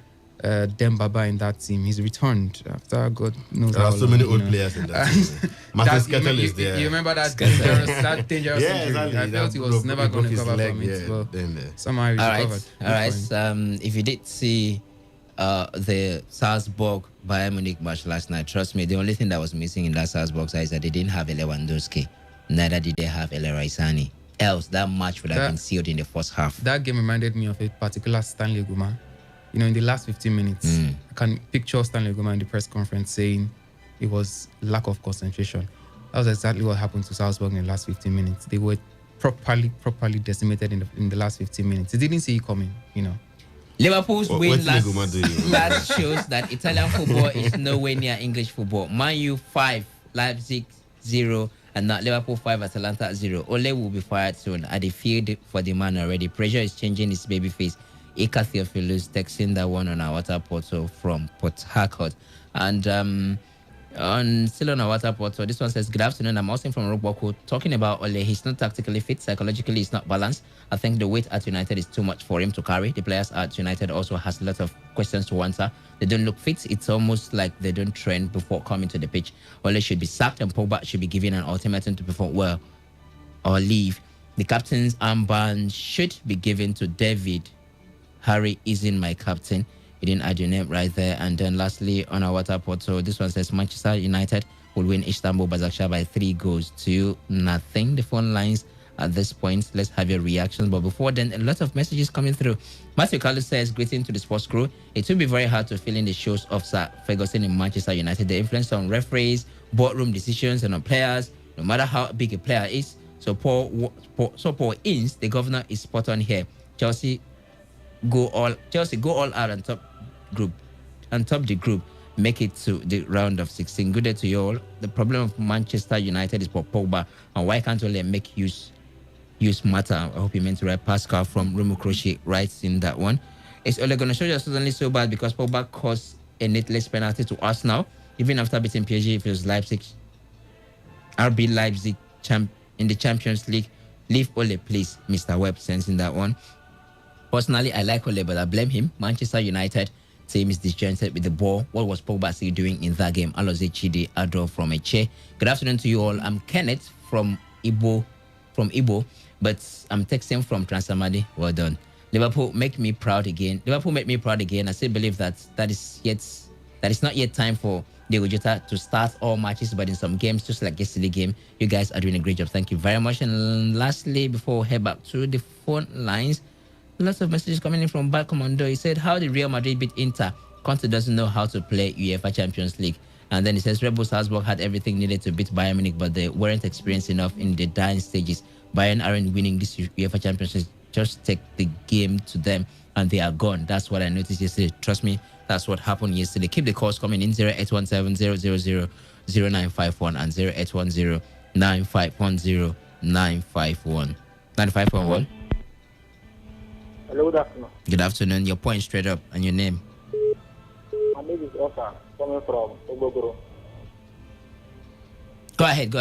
Dembaba in that team. He's returned after God knows There how are so long, many you old know. players in that team. Martin Skettel is there. You remember that dangerous yeah, injury? exactly. I felt he was never going to recover from it. Well, somehow he recovered. All right. If you did see the Salzburg Bayern Munich match last night, trust me, the only thing that was missing in that Salzburg side is that they didn't have a Lewandowski. Neither did they have a Raisani. Else, that match would have been sealed in the first half. That game reminded me of a particular Stanley Guma. You know, in the last 15 minutes, I can picture Stanley Guma in the press conference saying it was lack of concentration. That was exactly what happened to Salzburg in the last 15 minutes. They were properly decimated in the last 15 minutes. They didn't see it coming, you know. Liverpool's win last shows that Italian football is nowhere near English football. Man U 5, Leipzig 0, and now Liverpool 5, Atalanta 0. Ole will be fired soon at the field for the man already. Pressure is changing his baby face. Ika Theophilus texting that one on our water portal from Port Harcourt. And still on our water portal, this one says, good afternoon, I'm Austin from Rogboko, talking about Ole. He's not tactically fit, psychologically he's not balanced. I think the weight at United is too much for him to carry. The players at United also has a lot of questions to answer. They don't look fit. It's almost like they don't train before coming to the pitch. Ole should be sacked and Pogba should be given an ultimatum to perform well or leave. The captain's armband should be given to David. Harry isn't my captain. You didn't add your name right there. And then lastly, on our water portal, this one says Manchester United will win Istanbul Basaksehir by 3-0. The phone lines at this point, let's have your reactions. But before then, a lot of messages coming through. Matthew Carlos says, greeting to the sports crew. It will be very hard to fill in the shoes of Sir Ferguson in Manchester United. The influence on referees, boardroom decisions, and on players, no matter how big a player is. So Paul Ince, the governor, is spot on here. Chelsea go all out on top the group, make it to the round of 16. Good day to you all. The problem of Manchester United is for Pogba, and why can't Ole make use matter? I hope you meant to write. Pascal from Rumu Crochet writes in that one. Is Ole going to show you suddenly so bad because Pogba caused a needless penalty to us now? Even after beating PSG, if it was Leipzig, RB Leipzig in the Champions League, leave Ole, please. Mr. Webb sends in that one. Personally, I like Ole, but I blame him. Manchester United team is disjointed with the ball. What was Pogba still doing in that game? Aloze Chidi Adro from Eche. Good afternoon to you all. I'm Kenneth from Ibo, but I'm texting from Transamadi. Well done. Liverpool make me proud again. I still believe that is not yet time for Diego Jota to start all matches, but in some games, just like yesterday game, you guys are doing a great job. Thank you very much. And lastly, before we head back to the phone lines, lots of messages coming in from Bad Commando. He said, how did Real Madrid beat Inter? Conte doesn't know how to play UEFA Champions League. And then he says, Red Bull Salzburg had everything needed to beat Bayern Munich, but they weren't experienced enough in the dying stages. Bayern aren't winning this UEFA Champions League. Just take the game to them and they are gone. That's what I noticed yesterday. Trust me, that's what happened yesterday. Keep the calls coming in 0817-000-0951 and 0810-951-0951. 95.1. Hello, good afternoon. Good afternoon. Your point straight up and your name. My name is Osa, coming from Ogbogoro. Go ahead.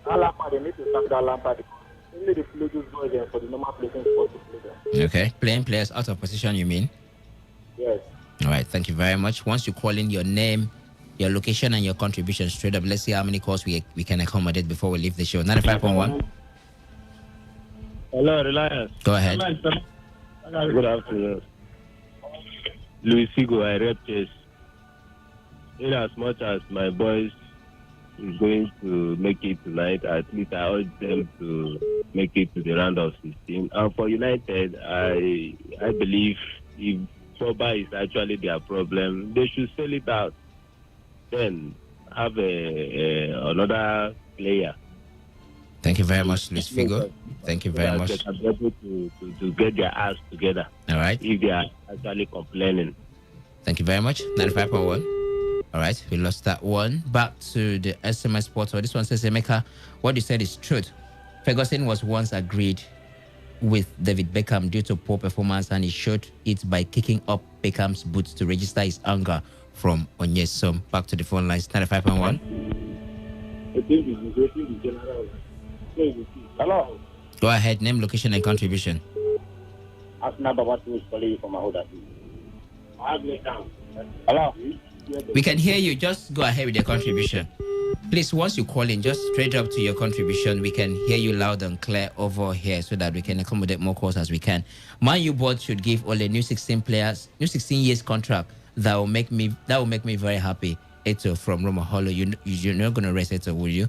Lampard, they need to sack that Lampard. Only the Flugus go again for the normal placing sport to play them. Okay. Playing players out of position, you mean? Yes. All right. Thank you very much. Once you call in your name, your location, and your contribution straight up, let's see how many calls we can accommodate before we leave the show. 95.1. Hello, Reliance. Go ahead. Good afternoon. Luis Figo, I rep Chase. In as much as my boys is going to make it tonight, at least I urge them to make it to the round of 16. And for United, I believe if Pogba is actually their problem, they should sell it out. Then have another player. Thank you very much, Luis Figo. Thank you very much. They can be able to get their ass together. All right. If they are actually complaining. Thank you very much. 95.1. All right, we lost that one. Back to the SMS portal. This one says, Emeka, what you said is truth. Ferguson was once agreed with David Beckham due to poor performance, and he showed it by kicking up Beckham's boots to register his anger from Onyesom. Back to the phone lines. 95.1. Hello. Go ahead, name, location, and contribution. Hello? We can hear you. Just go ahead with your contribution. Please, once you call in, just straight up to your contribution. We can hear you loud and clear over here so that we can accommodate more calls as we can. Man U board should give all the new 16 years contract. That will make me very happy. Eto from Roma Hollow. You're not gonna rest Eto, will you?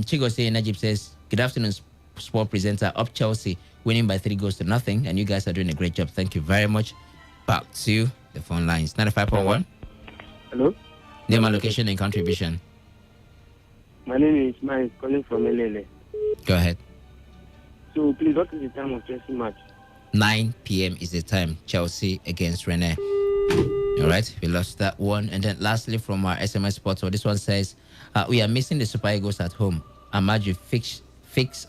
Chigo say Najib says, good afternoon, sport presenter, up Chelsea, winning by 3-0, and you guys are doing a great job. Thank you very much. Back to the phone lines. 95.1. Hello? Name and location and contribution. My name is Mike, calling from LLA. Go ahead. So please, what is the time of Chelsea match? 9 p.m. is the time. Chelsea against Rennes. All right, we lost that one. And then lastly, from our SMS portal, this one says, we are missing the Super Eagles at home. Amaju, fix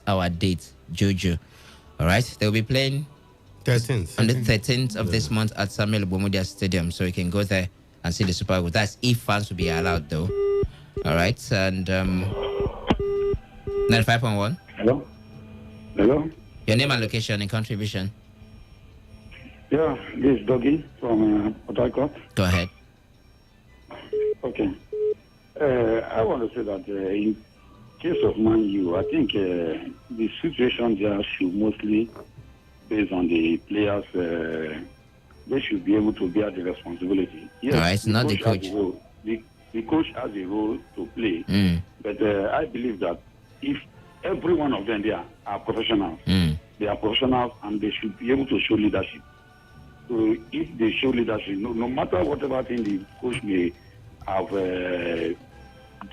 our date, Jojo. All right, they'll be playing 13th. on the 13th of this month at Samuel Bomudia Stadium. So you can go there and see the Super Eagles. That's if fans will be allowed, though. All right, and 95.1. Hello? Hello? Your name and location and contribution. Yeah, this is Doggy from Port Harcourt. Go ahead. Okay. I want to say that in case of Man U, I think the situation there should mostly based on the players. They should be able to bear the responsibility. Yes, all right, it's not the coach. The coach has a role to play, but I believe that if every one of them there are professionals, they are professionals and they should be able to show leadership. So if they show leadership, no matter whatever thing the coach may have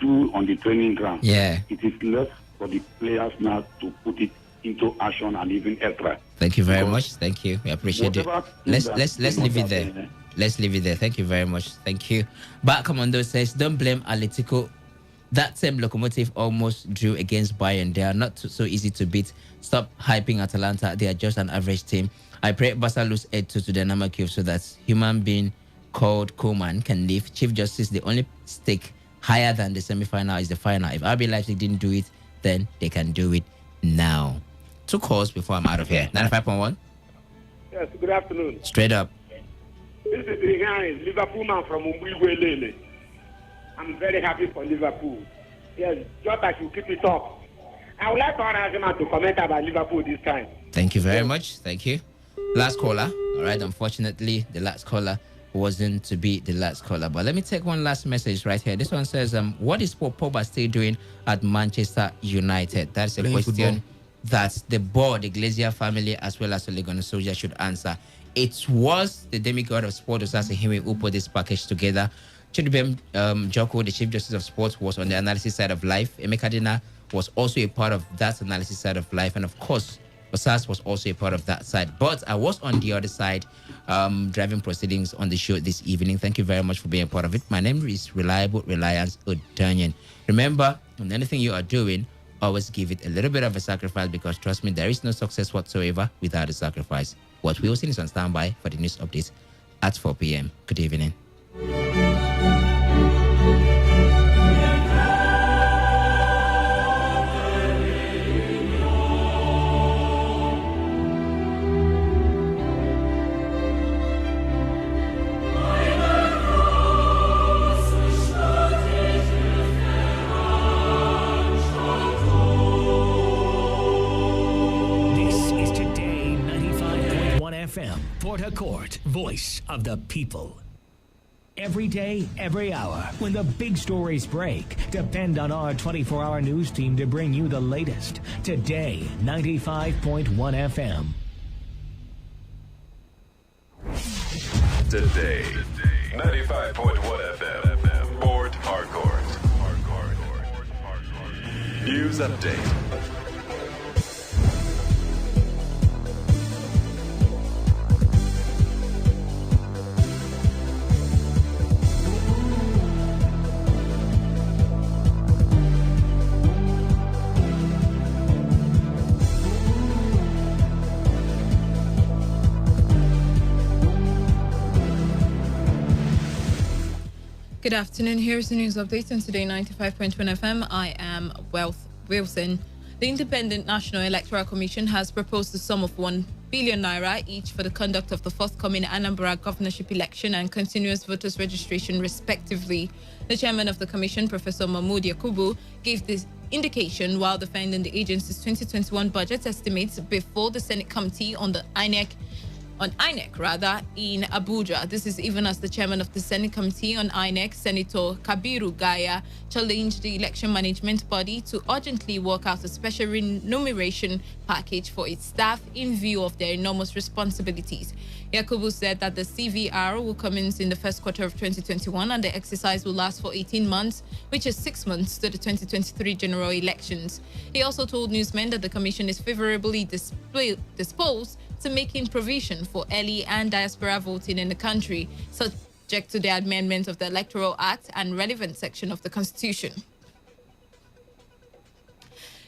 do on the training ground, it is left for the players now to put it into action and even extra. Thank you very much. Thank you. We appreciate it. Let's leave it there. Let's leave it there. Thank you very much. Thank you. Back Commando says, don't blame Atletico. That same Locomotive almost drew against Bayern. They are not so easy to beat. Stop hyping Atalanta. They are just an average team. I pray Barca lose 8-2 to Dynamo Kyiv so that human being called Koeman can leave. Chief Justice, the only stake higher than the semi-final is the final. If RB Leipzig didn't do it, then they can do it now. 2 calls before I'm out of here. 95.1. Yes, good afternoon. Straight up. This is the guy, Liverpool man from Umbwe. I'm very happy for Liverpool. Yes, just that you keep it up. I would like to to comment about Liverpool this time. Thank you very much. Thank you. Last caller. All right. Unfortunately, the last caller wasn't to be the last caller. But let me take one last message right here. This one says, what is Paul Pogba still doing at Manchester United? That's a question that the board, the Glazier family, as well as the Legon Soldier should answer. It was the demigod of sport, Osasehime, who put this package together. Chidubem Joko, the Chief Justice of Sports, was on the analysis side of life. Emeka Dina was also a part of that analysis side of life. And of course, Osas was also a part of that side. But I was on the other side, driving proceedings on the show this evening. Thank you very much for being a part of it. My name is Reliable Reliance Odanyan. Remember, on anything you are doing, always give it a little bit of a sacrifice, because trust me, there is no success whatsoever without a sacrifice. What we will see is on standby for the news updates at 4 p.m. Good evening. Port Harcourt, voice of the people. Every day, every hour, when the big stories break, depend on our 24-hour news team to bring you the latest. Today, 95.1 FM. Today, 95.1 FM, Port Harcourt. News update. Good afternoon. Here's the news update on Today 95.1 FM. I am Wealth Wilson. The Independent National Electoral Commission has proposed a sum of 1 billion naira each for the conduct of the forthcoming Anambra governorship election and continuous voters registration, respectively. The chairman of the commission, Professor Mahmood Yakubu, gave this indication while defending the agency's 2021 budget estimates before the Senate Committee on INEC in Abuja. This is even as the chairman of the Senate Committee on INEC, Senator Kabiru Gaya, challenged the election management body to urgently work out a special remuneration package for its staff in view of their enormous responsibilities. Yakubu said that the CVR will commence in the first quarter of 2021 and the exercise will last for 18 months, which is 6 months to the 2023 general elections. He also told newsmen that the commission is favorably disposed to making provision for early and diaspora voting in the country, subject to the amendment of the Electoral Act and relevant section of the Constitution.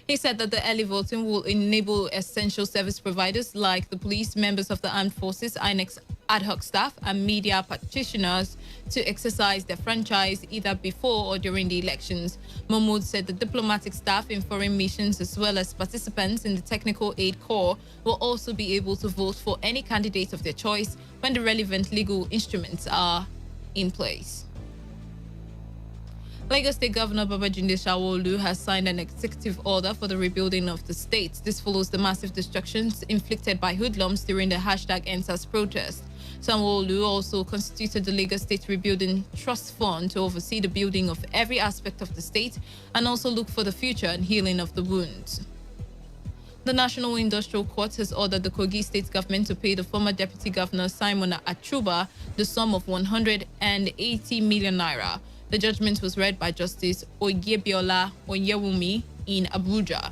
He said that the early voting will enable essential service providers like the police, members of the armed forces, INEC's ad hoc staff, and media practitioners to exercise their franchise either before or during the elections. Mahmood said the diplomatic staff in foreign missions as well as participants in the Technical Aid Corps will also be able to vote for any candidate of their choice when the relevant legal instruments are in place. Lagos State Governor Babajide Sanwo-Olu has signed an executive order for the rebuilding of the state. This follows the massive destructions inflicted by hoodlums during the #EndSARS protest. Sanwo-Olu also constituted the Lagos State Rebuilding Trust Fund to oversee the building of every aspect of the state and also look for the future and healing of the wounds. The National Industrial Court has ordered the Kogi State government to pay the former Deputy Governor Simon Achuba the sum of 180 million naira. The judgment was read by Justice Oyebiola Onyewumi in Abuja.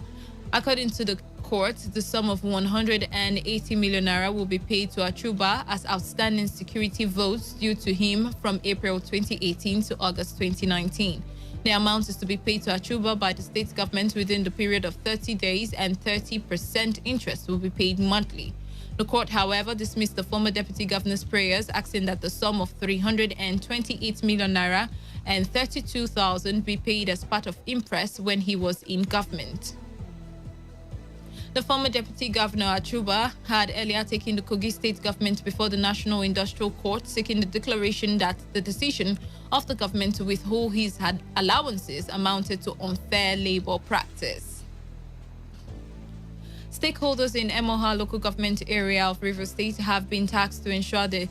According to the court, the sum of 180 million naira will be paid to Achuba as outstanding security votes due to him from April 2018 to August 2019. The amount is to be paid to Achuba by the state government within the period of 30 days and 30% interest will be paid monthly. The court, however, dismissed the former deputy governor's prayers, asking that the sum of 328 million naira and 32,000 be paid as part of imprest when he was in government. The former deputy governor Achuba had earlier taken the Kogi state government before the National Industrial Court, seeking the declaration that the decision of the government to withhold his allowances amounted to unfair labor practice. Stakeholders in Emoha local government area of Rivers State have been tasked to ensure the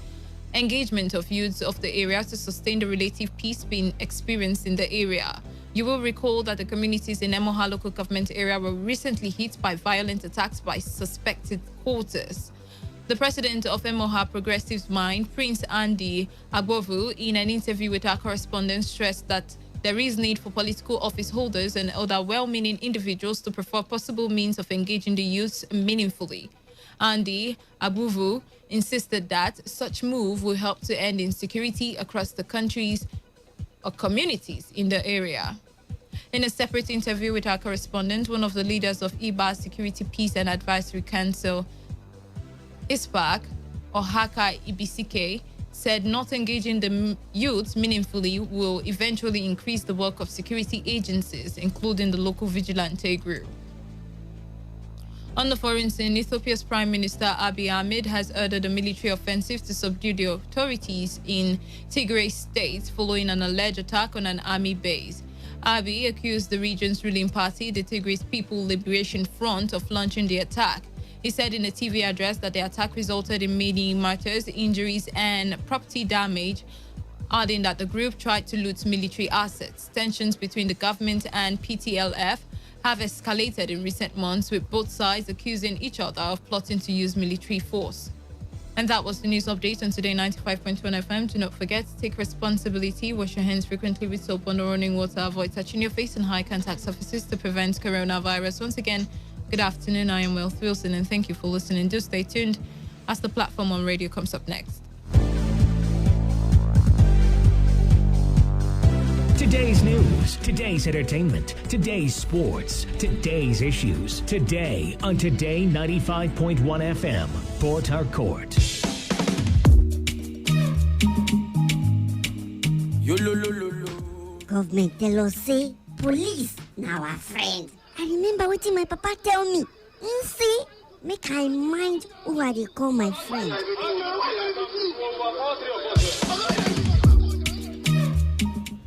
engagement of youths of the area to sustain the relative peace being experienced in the area. You will recall that the communities in Emoha local government area were recently hit by violent attacks by suspected quarters. The president of Emoha Progressive Mind, Prince Andy Agbovu, in an interview with our correspondent, stressed that there is need for political office holders and other well-meaning individuals to prefer possible means of engaging the youth meaningfully. Andy Agbovu insisted that such move will help to end insecurity across the countries or communities in the area. In a separate interview with our correspondent, one of the leaders of IBA Security Peace and Advisory Council, ISPAC, or Haka Ibisike, said not engaging the youth meaningfully will eventually increase the work of security agencies, including the local vigilante group. On the foreign scene, Ethiopia's Prime Minister Abiy Ahmed has ordered a military offensive to subdue the authorities in Tigray state following an alleged attack on an army base. Abiy accused the region's ruling party, the Tigray People Liberation Front, of launching the attack. He said in a TV address that the attack resulted in many martyrs, injuries, and property damage, adding that the group tried to loot military assets. Tensions between the government and PTLF have escalated in recent months, with both sides accusing each other of plotting to use military force. And that was the news update on Today 95.1 FM. Do not forget to take responsibility, wash your hands frequently with soap and running water, avoid touching your face in high contact surfaces to prevent coronavirus. Once again, good afternoon. I am Wealth Wilson and thank you for listening. Do stay tuned as the platform on radio comes up next. Today's news, today's entertainment, today's sports, today's issues. Today on Today 95.1 FM, Port Harcourt. Government tell us say police now our friend. I remember what my papa tell me. You see, make I mind who I dey call my friend.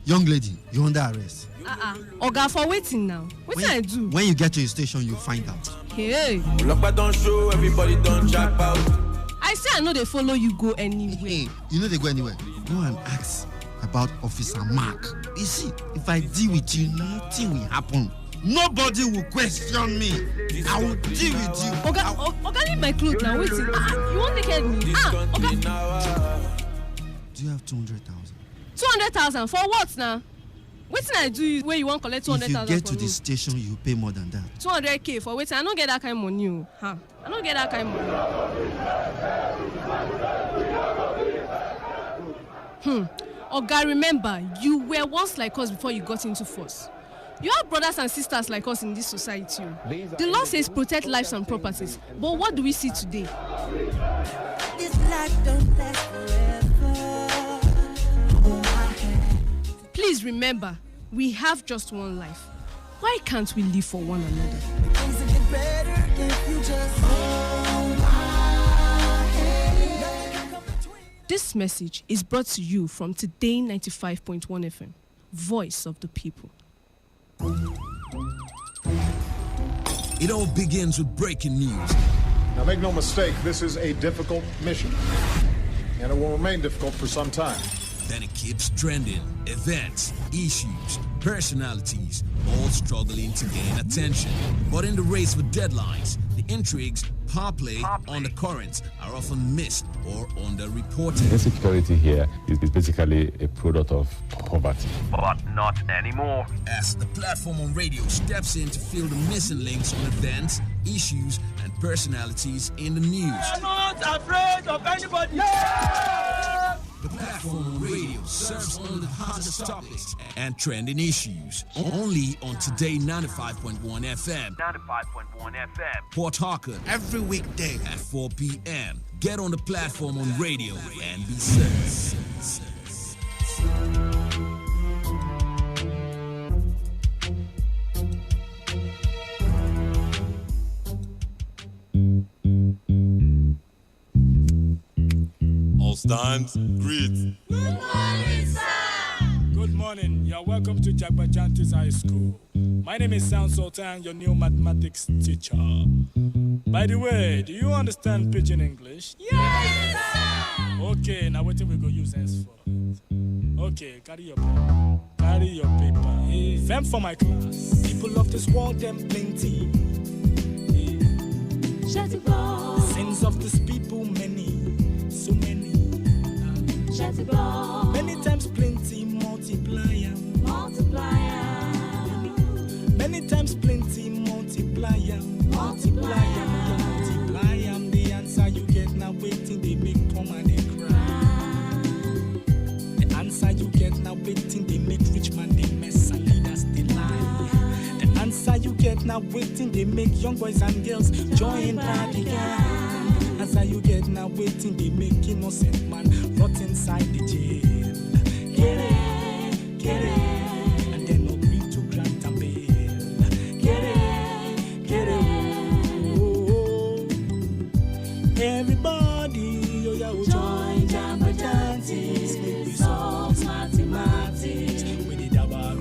Young lady, you're under arrest. Oga, for waiting now. What I do? When you get to the station, you'll find out. Hey. Look, don't show, everybody don't jack out. I say I know they follow you go anywhere. Hey, you know they go anywhere. Go and ask about Officer Mark. You see, if I deal with you, nothing will happen. Nobody will question me. I will deal with you. Oga, leave my clothes now. Wait, you won't naked me. Oga. Do you have 200,000? 200,000 for what now? Wetin I do where you want collect 200,000? If you get to the station, you pay more than that. 200K for waiting. I don't get that kind of money. I don't get that kind of money. Oga, remember, you were once like us before you got into force. You have brothers and sisters like us in this society. The law says protect lives and properties, but what do we see today? This life don't last forever. Please remember, we have just one life. Why can't we live for one another? Isn't it better if you just hold my hand? This message is brought to you from Today 95.1 FM, Voice of the People. It all begins with breaking news. Now make no mistake, this is a difficult mission, and it will remain difficult for some time. Then it keeps trending. Events, issues, personalities, all struggling to gain attention. But in the race for deadlines, the intrigues, power play, undercurrents are often missed or underreported. Insecurity here is basically a product of poverty. But not anymore. As the platform on radio steps in to fill the missing links on events, issues, and personalities in the news. I'm not afraid of anybody. The platform on radio serves only the hottest topics and trending issues. Only on Today 95.1 FM. 95.1 FM. Port Harcourt. Every weekday at 4 p.m. Get on the platform on radio and be served. Stands, greet. Good morning, sir. Good morning. You're welcome to Jagbajantis High School. My name is Sound Sultan, your new mathematics teacher. By the way, do you understand Pidgin English? Yes, sir. Okay, now what we go use henceforth? Okay, carry your pen. Carry your paper. Them for my class. People of this world, them plenty. Sins of this people, many. So many. Many times plenty, multiplier. Many times plenty, multiplier. Multiply the answer you get now waiting, they make poor man they cry. The answer you get now waiting, they make rich man they mess and leaders they lie. The answer you get now waiting, they make young boys and girls join party gang. Answer you get now waiting, they make innocent man rot inside the jail. Get it, and then agree to grant and bail. Get it, oh. Everybody, join Jagbajantis, make we solve mathematics. We did our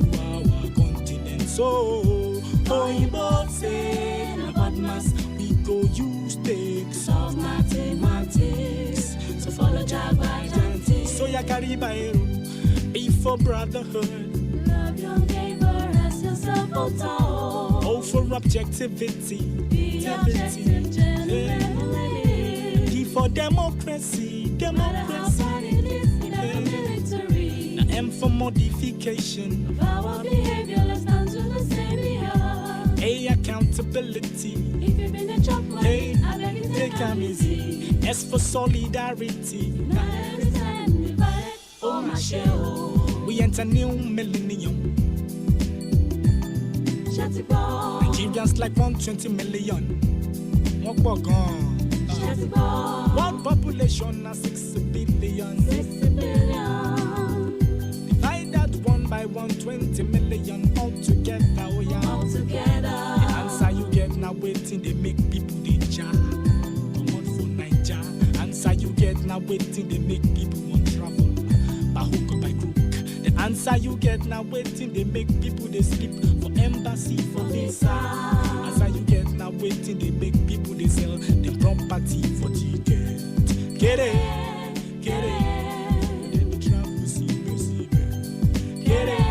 continent, so Oyinbo say na bad mass we go use take solve mathematics. So follow Jagbajantis. So ya carry Bairo, be for brotherhood. Love your neighbor as yourself, oh, for objectivity. Be objective, D for democracy. Now M for modification of our behavior, let's stand to the same behavior. A, accountability. If you've been a chocolate, I beg you take them easy. S for solidarity. Not every time we buy it, oh my shell. We enter new millennium. Nigerians like 120 million. One population of 6 billion. 6 billion. Divide that one by 120 million altogether. Oh yeah. Altogether. answer you get now waiting, they make people they sleep for embassy, for visa. Answer you get now waiting, they make people they sell the property for ticket. Get it, get it. Then the travel see, get it.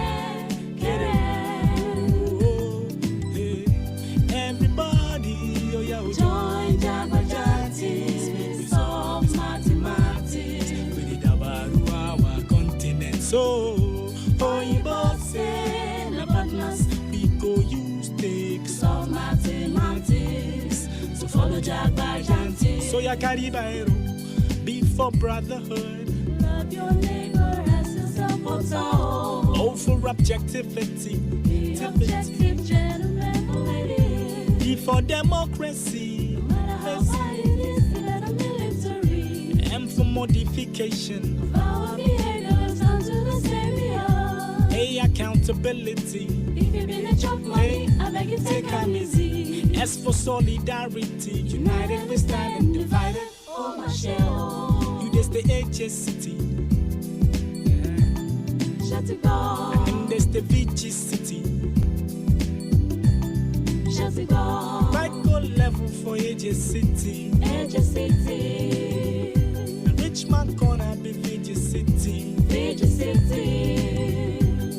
Join Jabajantis, solve mathematics. With the Dabaru, our continent. So, Oyibo say, na partners, we go use take solve mathematics. So follow Jabajantis. So ya Caribbean, be for brotherhood. Love your neighbor as yourself. Oh, for objectivity. Be objective, gentlemen, ladies. Be for democracy. No matter how hard it is, be better military. And for modification of our behaviors onto the stereo. Hey, accountability. If you been a chop money, I beg you take a easy. S for solidarity. United we stand and divided. Oh, my shell. You just the HSCity. Shut it down. And there's the VG City. Shut it down. Right go level for HSCity. HSCity. Richmond corner be VG City. VG City.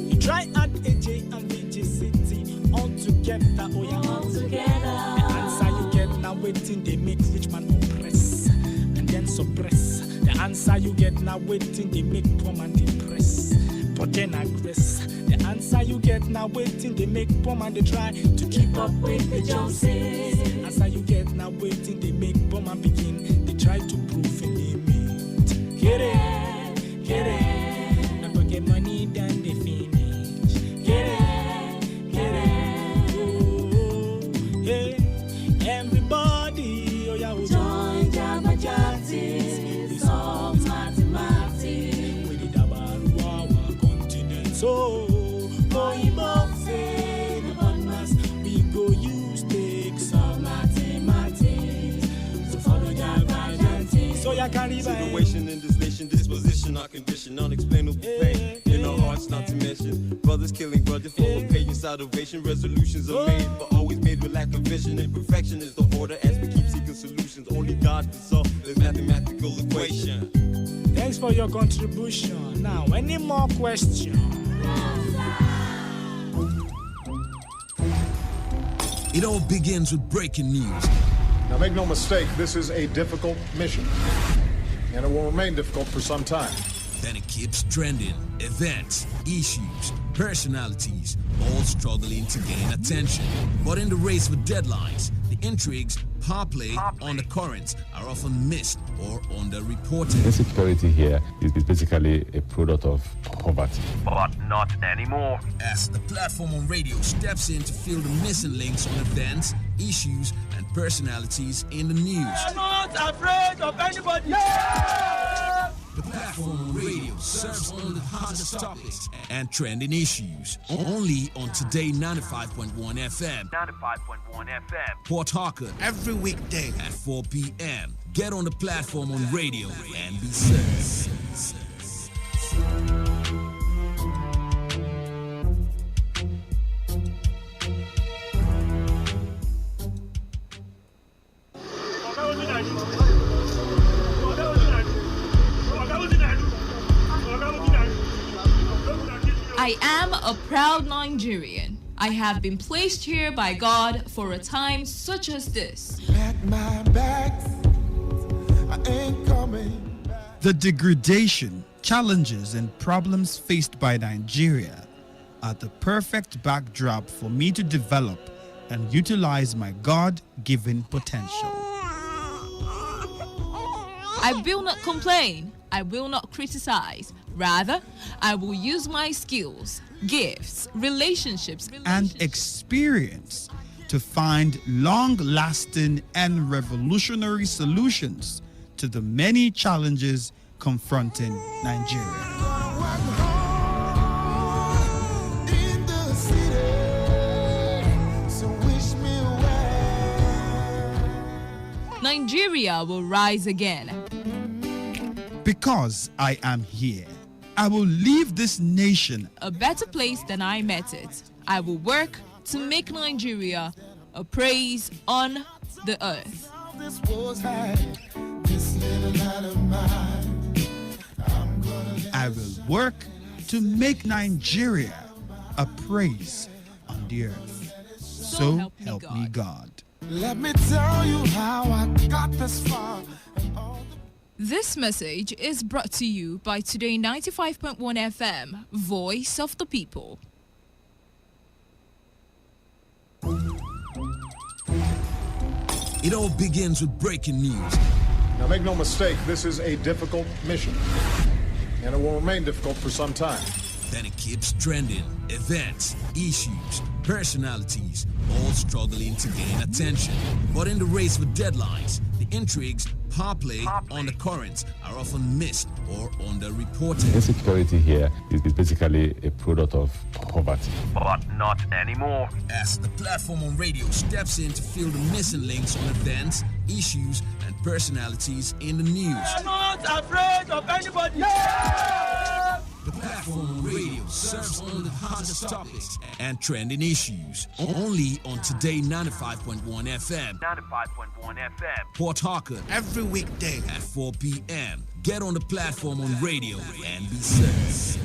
You try add AJ and VG City all together. Oh yeah, all together. The answer you get now waiting they make Richmond oppress and then suppress. The answer you get now waiting they make poor man depress. But then aggress. The answer you get now waiting they make poor man they try to keep up with the Joneses. Answer you get now waiting they make poor man begin. They try to prove a limit. Get it, get it. Never get money then they finish. Get it, get it. Oh, yeah. Everybody, oh yeah, oh, join Jabajantis. Solve mathematics. With the Dabaru, our continent. So, Oyibo say, the partners, we go use take solve mathematics. So follow Jabajantis. So ya carry situation in this nation, disposition, our condition, unexplainable pain in our hearts, not to mention brothers killing brothers, full of patience, salvation, resolutions are made, but always made with lack of vision. Imperfection is the order as we keep seeking solutions. Only God can solve this mathematical equation. Thanks for your contribution. Now, any more questions? It all begins with breaking news. Now, make no mistake, this is a difficult mission, and it will remain difficult for some time. Then it keeps trending. Events, issues, personalities, all struggling to gain attention. But in the race for deadlines, the intrigues, power play, undercurrents are often missed or underreported. Insecurity here is basically a product of poverty. But not anymore. As the platform on radio steps in to fill the missing links on events, issues, and personalities in the news. I'm not afraid of anybody. Yeah! The platform on radio serves only the hottest topics and trending issues. Only on Today95.1 FM. 95.1 FM. Port Harcourt. Every weekday at 4 p.m. Get on the platform on radio and be served. I am a proud Nigerian. I have been placed here by God for a time such as this. Pack my bags, I ain't coming back. The degradation, challenges, and problems faced by Nigeria are the perfect backdrop for me to develop and utilize my God-given potential. I will not complain. I will not criticize. Rather, I will use my skills, gifts, relationships, and experience to find long-lasting and revolutionary solutions to the many challenges confronting Nigeria. Nigeria will rise again. Because I am here, I will leave this nation a better place than I met it. I will work to make Nigeria a praise on the earth. I will work to make Nigeria a praise on the earth. So help me God. Let me tell you how I got this far. This message is brought to you by Today 95.1 FM, Voice of the People. It all begins with breaking news. Now, make no mistake, this is a difficult mission, and it will remain difficult for some time. Then it keeps trending. Events, issues, personalities, all struggling to gain attention. But in the race for deadlines, the intrigues, power play, undercurrents are often missed or underreported. Insecurity here is basically a product of poverty. But not anymore. As the platform on radio steps in to fill the missing links on events, issues, and personalities in the news. I'm not afraid of anybody. The platform on radio serves only the hottest topics and trending issues. Only on Today 95.1 FM. 95.1 FM. Port Harcourt. Every weekday at 4 p.m. Get on the platform on radio and be served.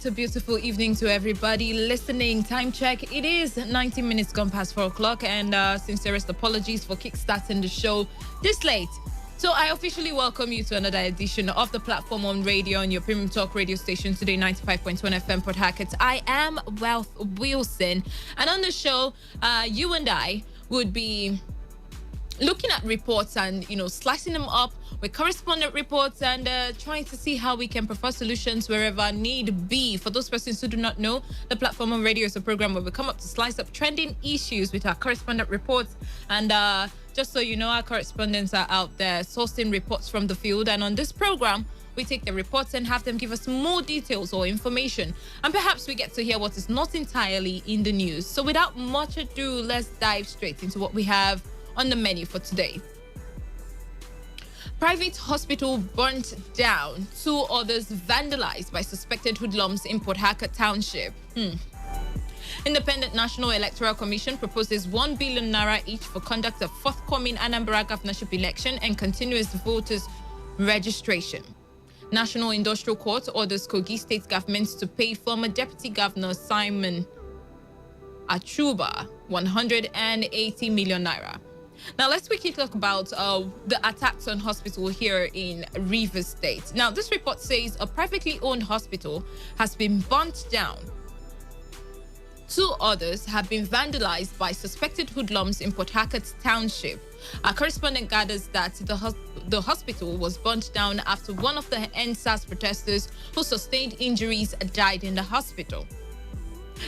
A beautiful evening to everybody listening. Time check. It is 19 minutes gone past 4 o'clock, and sincerest apologies for kickstarting the show this late. So I officially welcome you to another edition of the platform on radio on your premium talk radio station, Today 95.1 FM Port Harcourt. I am Wealth Wilson, and on the show, you and I would be looking at reports and, slicing them up with correspondent reports and trying to see how we can provide solutions wherever need be. For those persons who do not know, the platform on radio is a program where we come up to slice up trending issues with our correspondent reports. And just so you know, our correspondents are out there sourcing reports from the field. And on this program, we take the reports and have them give us more details or information. And perhaps we get to hear what is not entirely in the news. So without much ado, let's dive straight into what we have on the menu for today. Private hospital burnt down. 2 others vandalized by suspected hoodlums in Port Harcourt Township. Independent National Electoral Commission proposes 1 billion naira each for conduct of forthcoming Anambra governorship election and continuous voters registration. National Industrial Court orders Kogi State government to pay former Deputy Governor Simon Achuba 180 million naira. Now, let's quickly talk about the attacks on hospital here in Rivers State. Now, this report says a privately owned hospital has been burnt down. 2 others have been vandalized by suspected hoodlums in Port Harcourt Township. Our correspondent gathers that the hospital was burnt down after one of the NSAS protesters who sustained injuries died in the hospital.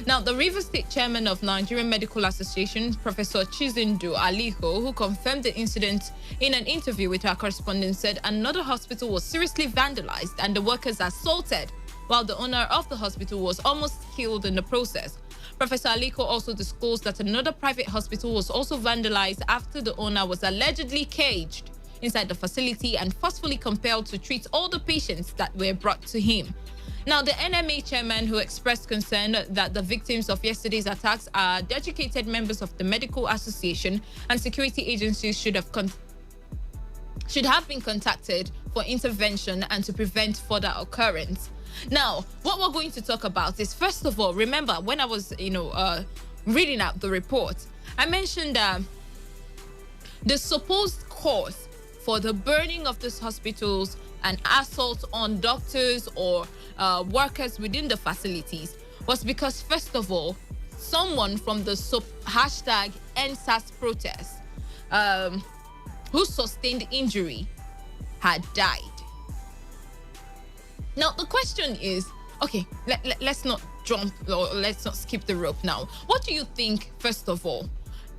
Now, the Rivers State chairman of Nigerian Medical Association, Professor Chizindu Aliho, who confirmed the incident in an interview with our correspondent, said another hospital was seriously vandalized and the workers assaulted, while the owner of the hospital was almost killed in the process. Professor Aliko also disclosed that another private hospital was also vandalized after the owner was allegedly caged inside the facility and forcefully compelled to treat all the patients that were brought to him. Now, the NMA chairman, who expressed concern that the victims of yesterday's attacks are dedicated members of the medical association and security agencies should have been contacted for intervention and to prevent further occurrence. Now, what we're going to talk about is, first of all, remember when I was, reading out the report, I mentioned the supposed cause for the burning of these hospitals and assault on doctors or workers within the facilities was because, first of all, someone from the hashtag EndSARS protest who sustained injury had died. Now, the question is, okay, let's not jump or let's not skip the rope now. What do you think, first of all,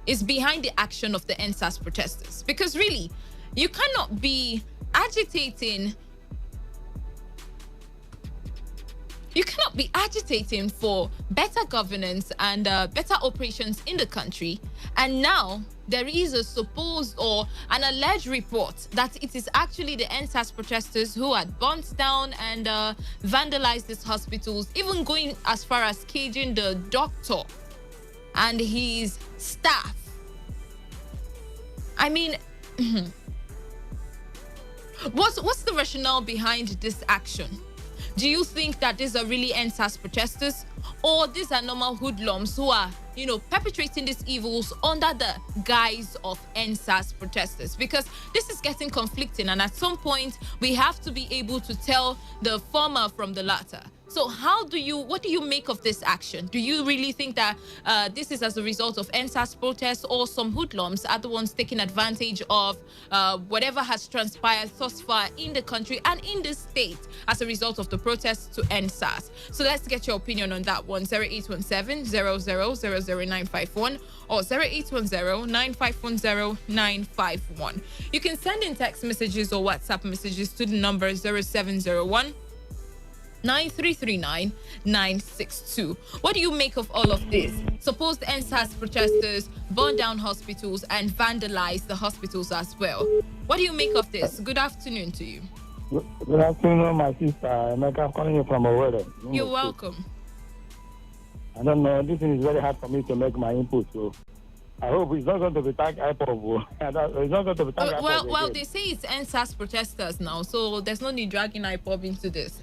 is behind the action of the EndSARS protesters? Because really, you cannot be agitating. You cannot be agitating for better governance and better operations in the country. And now there is a supposed or an alleged report that it is actually the EndSARS protesters who had burnt down and vandalized these hospitals, even going as far as caging the doctor and his staff. I mean, what's the rationale behind this action? Do you think that these are really EndSARS protesters, or these are normal hoodlums who are, perpetrating these evils under the guise of EndSARS protesters? Because this is getting conflicting, and at some point we have to be able to tell the former from the latter. So what do you make of this action? Do you really think that this is as a result of EndSARS protests, or some hoodlums are the ones taking advantage of whatever has transpired thus far in the country and in the state as a result of the protests to EndSARS? So let's get your opinion on that one. 0817-00000951 or 0810-9510-951. You can send in text messages or WhatsApp messages to the number 0701 9339-962. What do you make of all of this? Supposed EndSARS protesters burn down hospitals and vandalize the hospitals as well. What do you make of this? Good afternoon to you. Good afternoon, my sister. I'm calling you from Owerri. You're welcome. I don't know. This is very hard for me to make my input, so I hope it's not going to be tagged IPOB. It's not going to be tagged IPOB well, they say it's EndSARS protesters now, so there's no need dragging IPOB into this.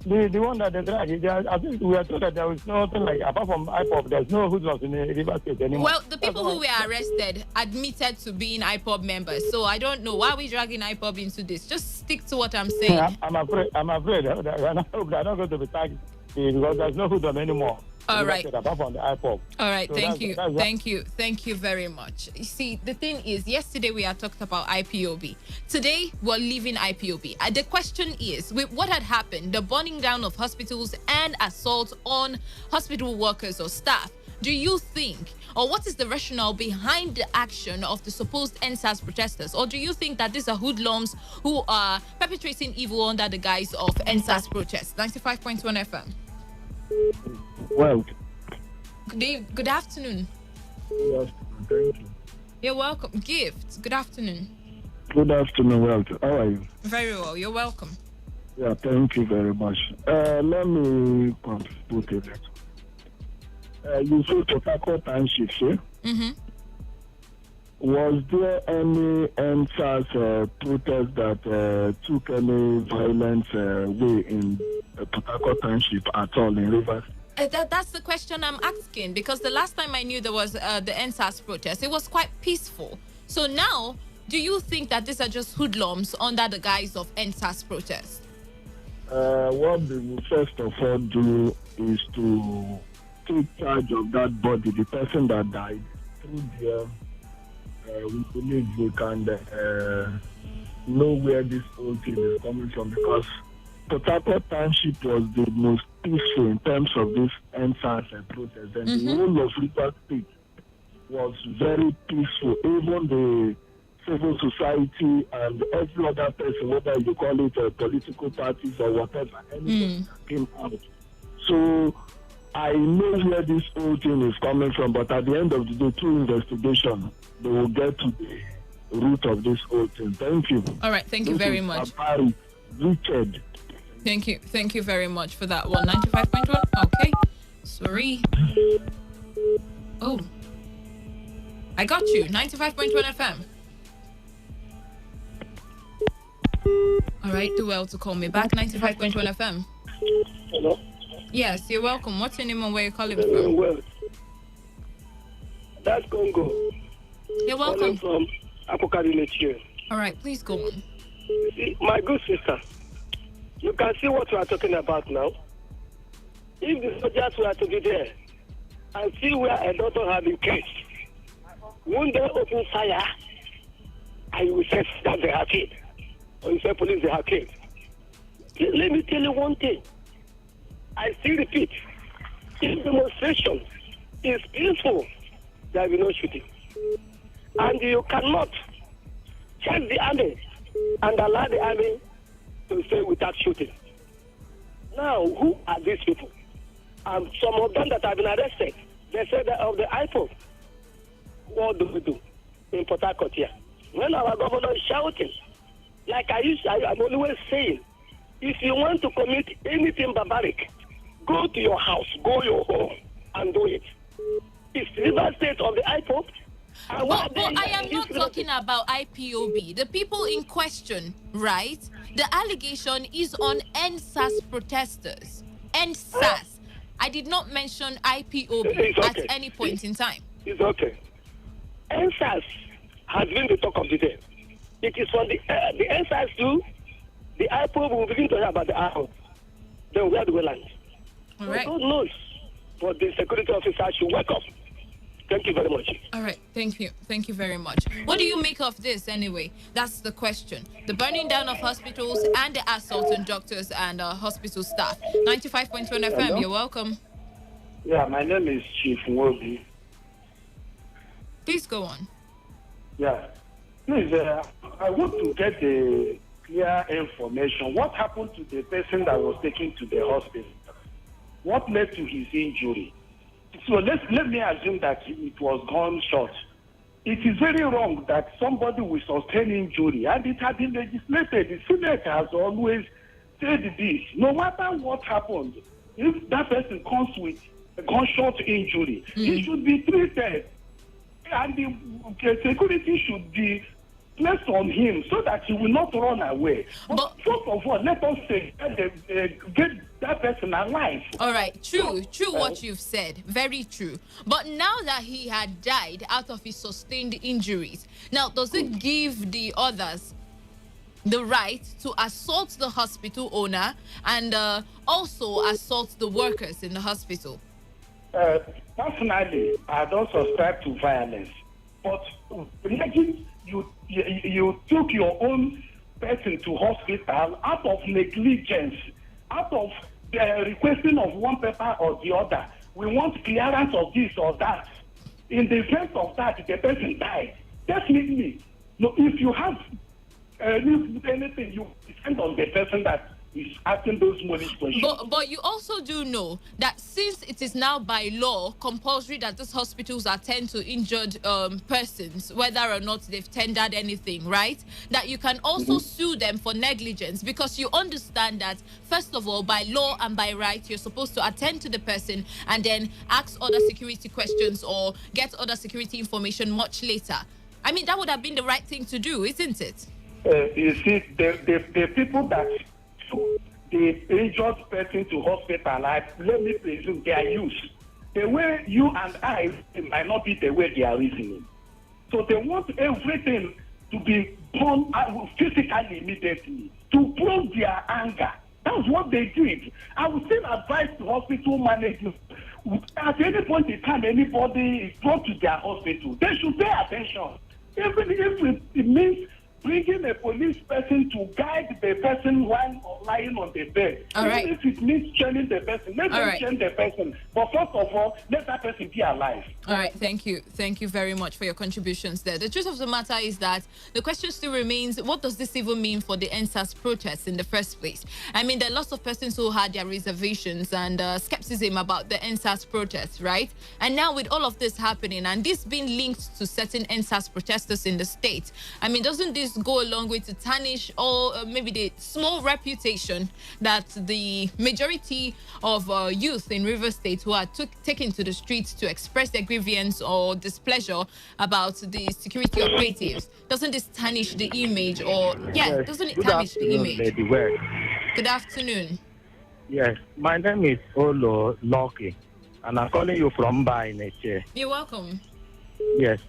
The one that they drag, I think we are told that there is nothing like, apart from IPOB, there's no hoodlums in the River State anymore. Well, the people who were arrested admitted to being IPOB members, so I don't know why are we dragging IPOB into this. Just stick to what I'm saying. I'm afraid that they're not going to be tagged because there's no hoodlum anymore. All right. Apart from the IPOB. All right, so thank you very much. You see, the thing is, yesterday we had talked about IPOB. Today, we're leaving IPOB. The question is, with what had happened, the burning down of hospitals and assault on hospital workers or staff, do you think, or what is the rationale behind the action of the supposed EndSARS protesters? Or do you think that these are hoodlums who are perpetrating evil under the guise of EndSARS protests? 95.1 FM. Well, good afternoon. Yes, thank you. You're welcome. Gift, good afternoon. Good afternoon, Well, how are you? Very well, you're welcome. Yeah, thank you very much. Let me contribute a little. You said Tobacco Township, yeah? Mm-hmm. Was there any EndSARS protest that took any violent way in Tobacco Township at all in Rivers? That's the question I'm asking, because the last time I knew there was the EndSARS protest, it was quite peaceful. So now, do you think that these are just hoodlums under the guise of EndSARS protest? What they will first of all do is to take charge of that body, the person that died, through their we believe we can know where this whole thing is coming from, because Potato Township was the most peaceful in terms of this EndSARS protest, and the whole of River State was very peaceful. Even the civil society and every other person, whether you call it political parties or whatever, anything came out. So I know where this whole thing is coming from, but at the end of the day, through investigation, they will get to the root of this whole thing. Thank you. All right, thank you very much. Richard. Thank you very much for that one. 95.1. Okay. Sorry. Oh. I got you. 95.1 FM. All right, do well to call me back. 95.1 FM. Hello? Yes, you're welcome. What's your name and where you're calling from? Well, that's Congo. You're welcome. From Apokari here. All right, please go on. See, my good sister, you can see what we are talking about now. If the soldiers were to be there and see where a daughter has been killed, won't they open fire and you will say that they have killed? Or you say police they have killed? Let me tell you one thing. I still repeat, if demonstration is peaceful, there will be no shooting. And you cannot check the army and allow the army to stay without shooting. Now, who are these people? Some of them that have been arrested, they said that of the iPhone. What do we do in Port Harcourt here? When our governor is shouting, like I'm always saying, if you want to commit anything barbaric, go to your house, go your home, and do it. It's River State of the IPOB. But I am not talking about IPOB. The people in question, right? The allegation is on NSAS protesters. NSAS. I did not mention IPOB at any point in time. It's okay. NSAS has been the talk of the day. It is from the NSAS too. The IPOB will begin to hear about the IPOB. Then where do we land? All right. God knows. But the security officer should wake up. Thank you very much. All right. Thank you. Thank you very much. What do you make of this anyway? That's the question. The burning down of hospitals and the assault on doctors and hospital staff. 95.1 FM. Hello? You're welcome. Yeah, my name is Chief Nwobi. Please go on. Yeah. Please, I want to get the clear information. What happened to the person that was taken to the hospital? What led to his injury? So let me assume that it was gunshot. It is very wrong that somebody will sustain injury, and it has been legislated. The Senate has always said this. No matter what happened, if that person comes with a gunshot injury, he should be treated, and the security should be placed on him so that he will not run away. But first of all, let us say get that person alive. All right, true what you've said, very true. But now that he had died out of his sustained injuries, now does it give the others the right to assault the hospital owner and also assault the workers in the hospital? Personally, I don't subscribe to violence. But imagine you took your own person to hospital out of negligence, out of the requesting of one paper or the other. We want clearance of this or that. In the event of that, the person died. Definitely. No, if you have anything, you depend on the person that is asking those money questions. But you also do know that since it is now by law compulsory that these hospitals attend to injured persons, whether or not they've tendered anything, right? That you can also sue them for negligence, because you understand that, first of all, by law and by right, you're supposed to attend to the person and then ask other security questions or get other security information much later. I mean, that would have been the right thing to do, isn't it? You see, the people that the injured person to hospital, let me presume they are used. The way you and I might not be the way they are reasoning. So they want everything to be done physically immediately to prove their anger. That's what they did. I would still advise the hospital managers, at any point in time anybody is brought to their hospital, they should pay attention. Even if it means bringing a police person to guide the person while lying on the bed. All right. Even if it means chaining the person, let them chain the person. But first of all, let that person be alive. All right, thank you. Thank you very much for your contributions there. The truth of the matter is that the question still remains, what does this even mean for the NSAS protests in the first place? I mean, there are lots of persons who had their reservations and skepticism about the NSAS protests, right? And now with all of this happening and this being linked to certain NSAS protesters in the state, I mean, doesn't this go a long way to tarnish or maybe the small reputation that the majority of youth in River State who are taken to the streets to express their grievance or displeasure about the security operatives? Doesn't this tarnish the image or, doesn't it tarnish the image? Lady West. Good afternoon. Yes, my name is Olo Loki, and I'm calling you from Baineche. You're welcome. Yes.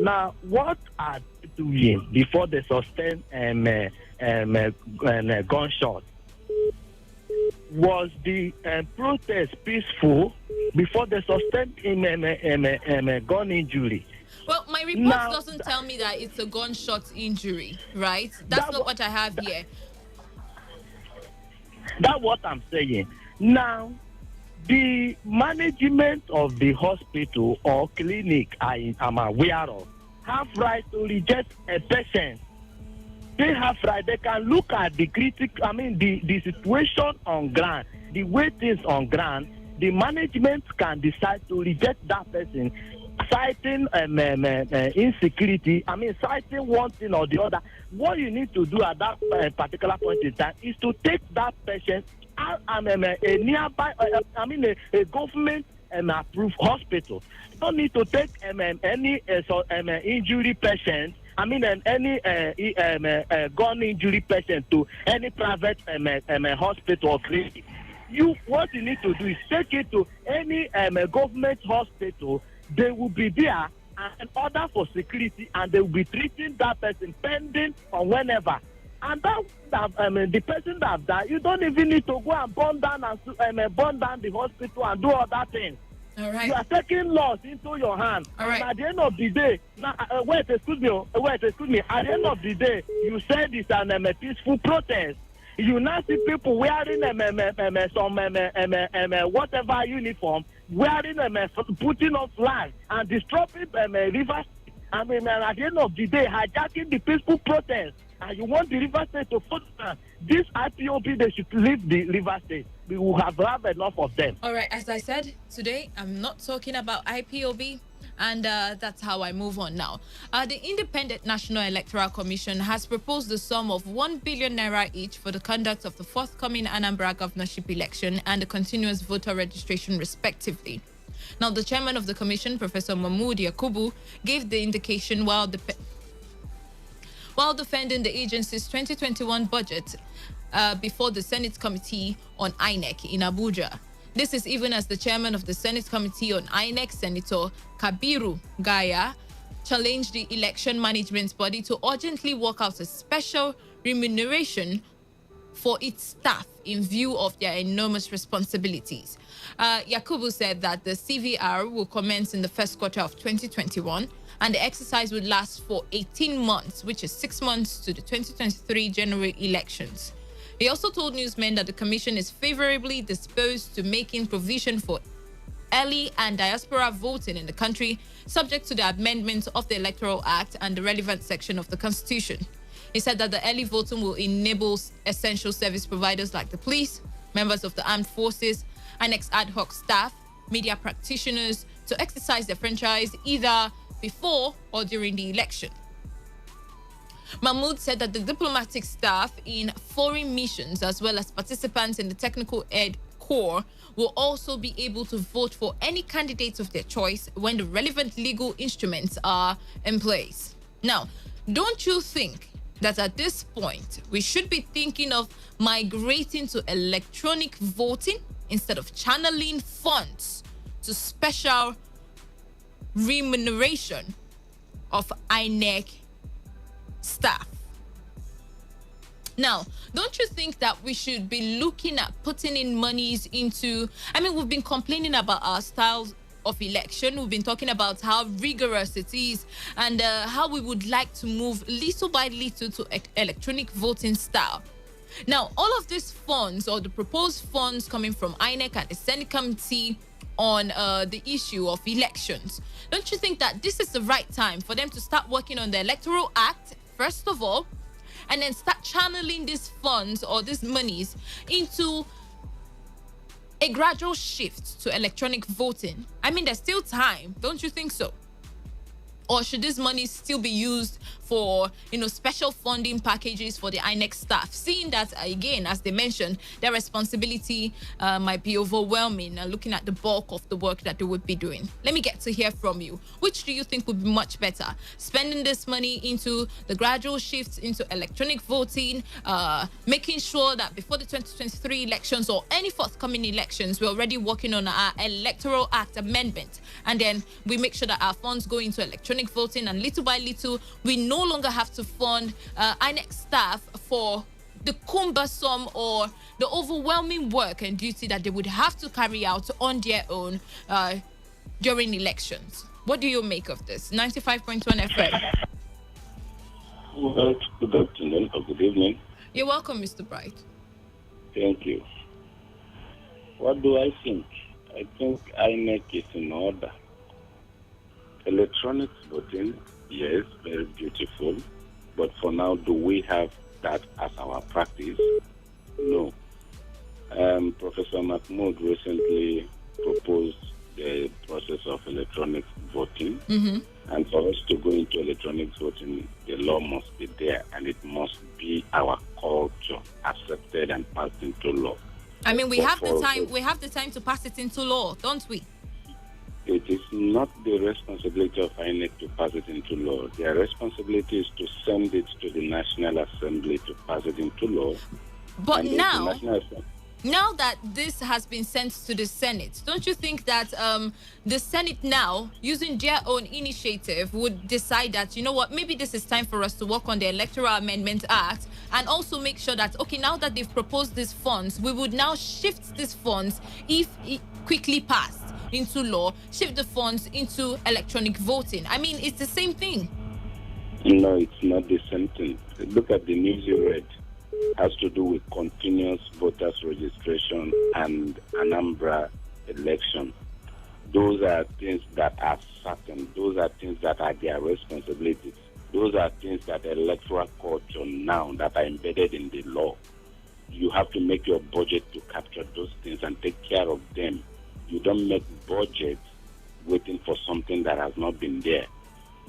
Now, what are they doing before they sustain gunshot? Was the protest peaceful before they sustained gun injury? Well, my report doesn't tell me that it's a gunshot injury, right? That's not what I have here. That's what I'm saying. Now, the management of the hospital or clinic I'm aware of have right to reject a patient. They have right. They can look at the the situation on ground, the way things on ground. The management can decide to reject that person, citing insecurity. Citing one thing or the other. What you need to do at that particular point in time is to take that patient out a nearby, a government approved hospital. You don't need to take any injury patient. Any gun injury patient to any private hospital or clinic. What you need to do is take it to any government hospital. They will be there and order for security, and they will be treating that person pending or whenever. And that the person that died, you don't even need to go and burn down the hospital and do other things. All right. You are taking laws into your hand. All right. And at the end of the day, excuse me. At the end of the day, you said it's a peaceful protest. You now see people wearing some whatever uniform, wearing putting on flag and disrupting rivers. At the end of the day, hijacking the peaceful protest. And you want the River State to put this IPOB, they should leave the River State. We will have enough of them. All right, as I said, today I'm not talking about IPOB, and that's how I move on now. The Independent National Electoral Commission has proposed the sum of 1 billion naira each for the conduct of the forthcoming Anambra governorship election and the continuous voter registration, respectively. Now, the chairman of the commission, Professor Mahmood Yakubu, gave the indication while defending the agency's 2021 budget before the Senate Committee on INEC in Abuja. This is even as the chairman of the Senate Committee on INEC, Senator Kabiru Gaya, challenged the election management body to urgently work out a special remuneration for its staff in view of their enormous responsibilities. Yakubu said that the CVR will commence in the first quarter of 2021, and the exercise would last for 18 months, which is 6 months to the 2023 general elections. He also told newsmen that the commission is favorably disposed to making provision for early and diaspora voting in the country, subject to the amendment of the Electoral Act and the relevant section of the Constitution. He said that the early voting will enable essential service providers like the police, members of the armed forces, INEC's ad hoc staff, media practitioners to exercise their franchise either before or during the election. Mahmood said that the diplomatic staff in foreign missions, as well as participants in the technical aid corps, will also be able to vote for any candidates of their choice when the relevant legal instruments are in place. Now, don't you think that at this point we should be thinking of migrating to electronic voting instead of channeling funds to special remuneration of INEC staff? Now, don't you think that we should be looking at putting in monies into, we've been complaining about our of election. We've been talking about how rigorous it is and how we would like to move little by little to electronic voting style. Now, all of these funds or the proposed funds coming from INEC and the Senate Committee on the issue of elections, don't you think that this is the right time for them to start working on the Electoral Act, first of all, and then start channeling these funds or these monies into a gradual shift to electronic voting? I mean, there's still time, don't you think so? Or should this money still be used for, special funding packages for the INEC staff, seeing that, again, as they mentioned, their responsibility might be overwhelming, looking at the bulk of the work that they would be doing? Let me get to hear from you. Which do you think would be much better? Spending this money into the gradual shift into electronic voting, making sure that before the 2023 elections or any forthcoming elections, we're already working on our Electoral Act amendment, and then we make sure that our funds go into electronic voting, and little by little, we no longer have to fund INEC staff for the cumbersome or the overwhelming work and duty that they would have to carry out on their own during elections. What do you make of this? 95.1 FM. Well, good afternoon or good evening. You're welcome, Mr. Bright. Thank you. What do I think? I think INEC is in order. Electronic voting, yes, very beautiful. But for now, do we have that as our practice? No. Professor Mahmoud recently proposed the process of electronic voting. Mm-hmm. And for us to go into electronic voting, the law must be there, and it must be our culture, accepted and passed into law. I mean, we have the time. We have the time to pass it into law, don't we? It is not the responsibility of INEC to pass it into law. Their responsibility is to send it to the National Assembly to pass it into law. But now that this has been sent to the Senate, don't you think that the Senate now, using their own initiative, would decide that, you know what, maybe this is time for us to work on the Electoral Amendment Act and also make sure that, okay, now that they've proposed these funds, we would now shift these funds, if it quickly passed into law, shift the funds into electronic voting? I mean, it's the same thing. No, it's not the same thing. Look at the news you read. It has to do with continuous voters registration and Anambra election. Those are things that are certain. Those are things that are their responsibilities. Those are things that electoral culture now that are embedded in the law. You have to make your budget to capture those things and take care of them. You don't make budgets waiting for something that has not been there.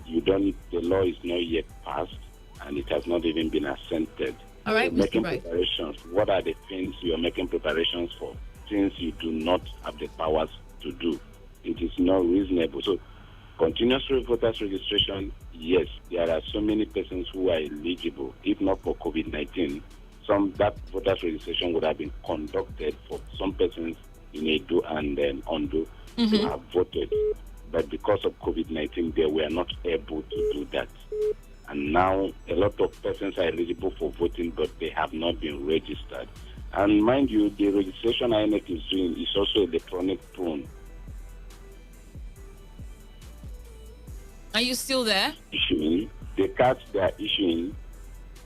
The law is not yet passed, and it has not even been assented. All right, making Mr. Wright. preparations. What are the things you are making preparations for? Things you do not have the powers to do. It is not reasonable. So, continuous voters registration, yes, there are so many persons who are eligible. If not for COVID-19, that voters registration would have been conducted for some persons in Edo and then Ondo to have voted. But because of COVID-19, they were not able to do that. And now a lot of persons are eligible for voting, but they have not been registered. And mind you, the registration INEC is doing is also electronic prone. Are you still there? The cards they are issuing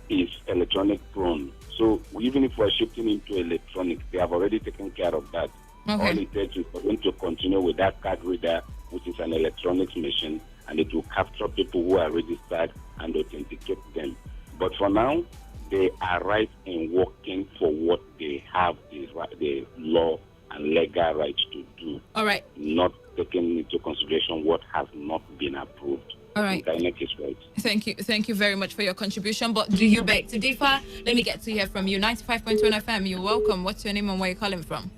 is electronic prone. So even if we're shifting into electronic, they have already taken care of that. Okay. All it takes is for them to continue with that card reader, which is an electronic machine, and it will capture people who are registered and authenticate them. But for now, they are right in working for what they have the law and legal rights to do. All right. Not taking into consideration what has not been approved. All right. INEC is right. Thank you very much for your contribution. But do you beg to differ? Let me get to hear from you. 95.1 FM, you're welcome. What's your name and where you calling from?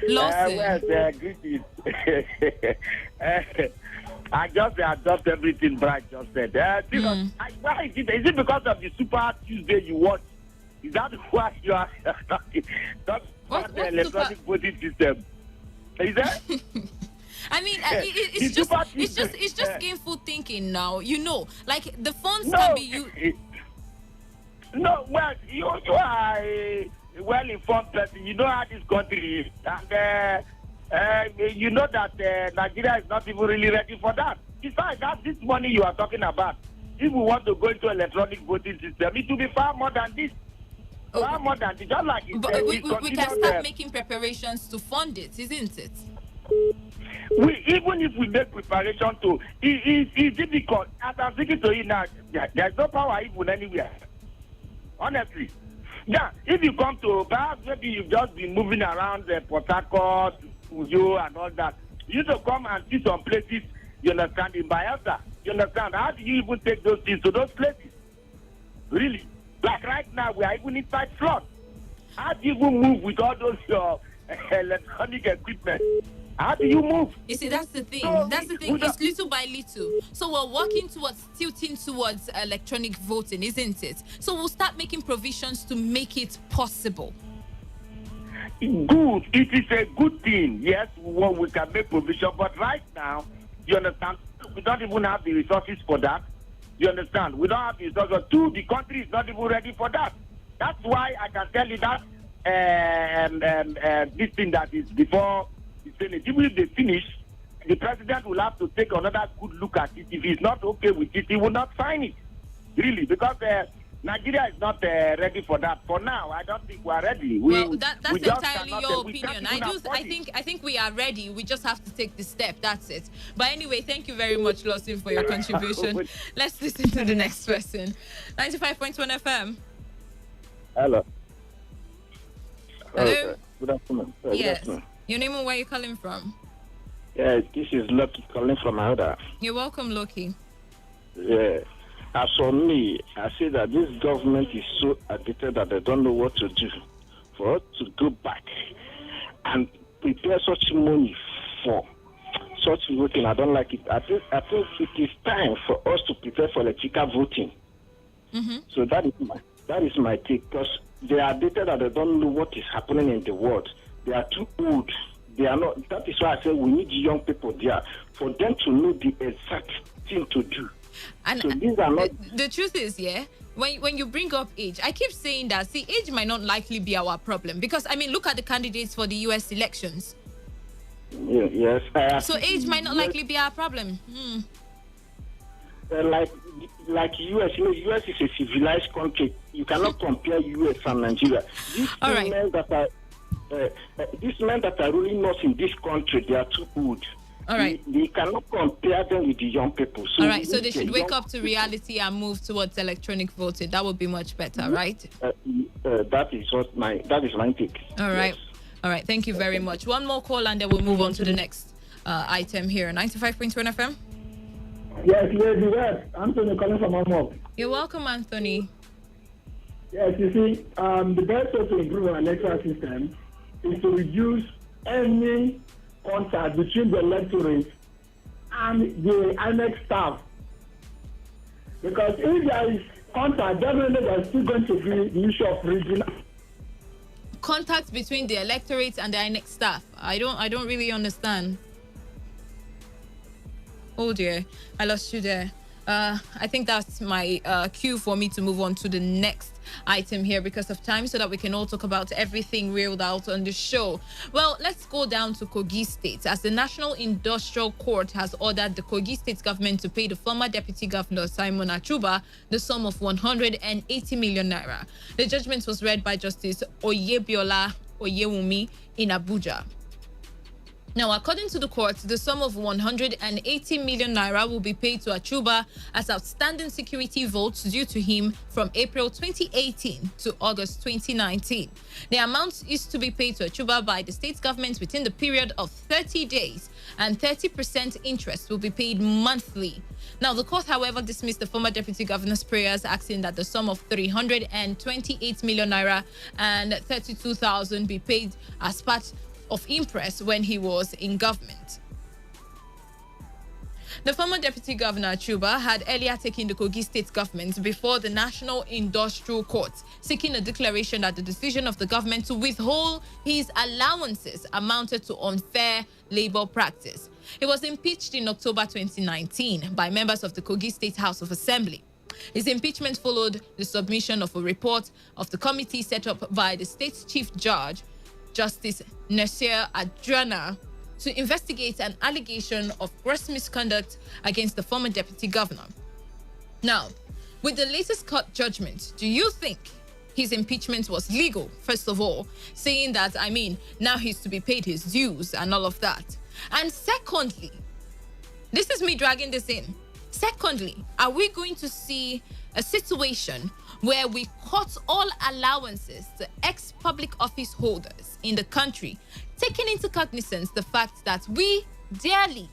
Lawson. Greetings. I just adopt everything Bright just said. Why is it? Is it because of the Super Tuesday you watch? Is that why you are talking about the electronic voting system? Is that? I mean, it's just gameful thinking now. You know, like the funds can be used. No, well, you are a well-informed person. You know how this country is, and You know that Nigeria is not even really ready for that. Besides that, this money you are talking about, if we want to go into electronic voting system, it will be far more than this. Far more than this. Just like it, But we can start making preparations to fund it, isn't it? Even if we make preparation to, it's difficult. As I'm speaking to you now, there's no power even anywhere. Honestly. Yeah, if you come to, perhaps maybe you've just been moving around Port Harcourt, Uyo and all that. You need to come and see some places, you understand, in Bayelsa. You understand? How do you even take those things to those places? Really? Like right now, we are even inside flood. How do you even move with all those electronic equipment? How do you move? You see, that's the thing. It's little by little. So we're working towards tilting towards electronic voting, isn't it? So we'll start making provisions to make it possible. Good. It is a good thing. Yes, we can make provision. But right now, you understand, we don't even have the resources for that. You understand? We don't have the resources. Two, the country is not even ready for that. That's why I can tell you that this thing that is before the Senate, even if they finish, the president will have to take another good look at it. If he's not okay with it, he will not sign it. Really, because Nigeria is not ready for that. For now, I don't think we are ready. That's entirely your opinion. I think we are ready. We just have to take the step. That's it. But anyway, thank you very much, Lawson, for your contribution. Let's listen to the next person. 95.1 FM. Hello. Hello. Good afternoon. Yes. Good afternoon. Your name and where you're calling from? Yeah, this is Lucky calling from Auda. You're welcome, Loki. Yeah. As for me, I say that this government is so addicted that they don't know what to do. For us to go back and prepare such money for such voting, I don't like it. I think it is time for us to prepare for electrical voting. Mm-hmm. So that is my take, because they are addicted that they don't know what is happening in the world. They are too old. They are not. That is why I say we need young people there for them to know the exact thing to do. And so these are not. The truth is, yeah, when you bring up age, I keep saying that, see, age might not likely be our problem, because, I mean, look at the candidates for the US elections. Yeah, yes. So age might not likely be our problem. Like US, US is a civilized country. You cannot compare US and Nigeria. These men that are ruling us in this country, they are too old. All right. They cannot compare them with the young people. So all right, so they should wake up to reality and move towards electronic voting. That would be much better, right? That is my take. All right. Yes. All right, thank you very much. One more call and then we'll move on to the next item here. 95.1 FM. Yes, lady, yes. Anthony calling from Amok. You're welcome, Anthony. Yes, you see, the best way to improve our electoral system is to reduce any contact between the electorate and the INEC staff. Because if there is contact, definitely there's still going to be the issue of regional contact between the electorate and the INEC staff. I don't really understand. Oh dear, I lost you there. I think that's my cue for me to move on to the next item here because of time, so that we can all talk about everything reeled out on the show. Well, let's go down to Kogi State, as the National Industrial Court has ordered the Kogi State government to pay the former Deputy Governor Simon Achuba the sum of 180 million naira. The judgment was read by Justice Oyebiola Oyewumi in Abuja. Now, according to the court, the sum of 180 million naira will be paid to Achuba as outstanding security votes due to him from April 2018 to August 2019. The amount is to be paid to Achuba by the state government within the period of 30 days, and 30% interest will be paid monthly. Now, the court, however, dismissed the former deputy governor's prayers, asking that the sum of 328 million naira and 32,000 be paid as part of impress when he was in government. The former Deputy Governor Achuba had earlier taken the Kogi State government before the National Industrial Court, seeking a declaration that the decision of the government to withhold his allowances amounted to unfair labor practice. He was impeached in October 2019 by members of the Kogi State House of Assembly. His impeachment followed the submission of a report of the committee set up by the state's chief judge, Justice Nasir Adrana, to investigate an allegation of gross misconduct against the former deputy governor. Now, with the latest court judgment, do you think his impeachment was legal, first of all, saying that, now he's to be paid his dues and all of that? And secondly, this is me dragging this in. Secondly, are we going to see a situation where we cut all allowances to ex-public office holders in the country, taking into cognizance the fact that we dearly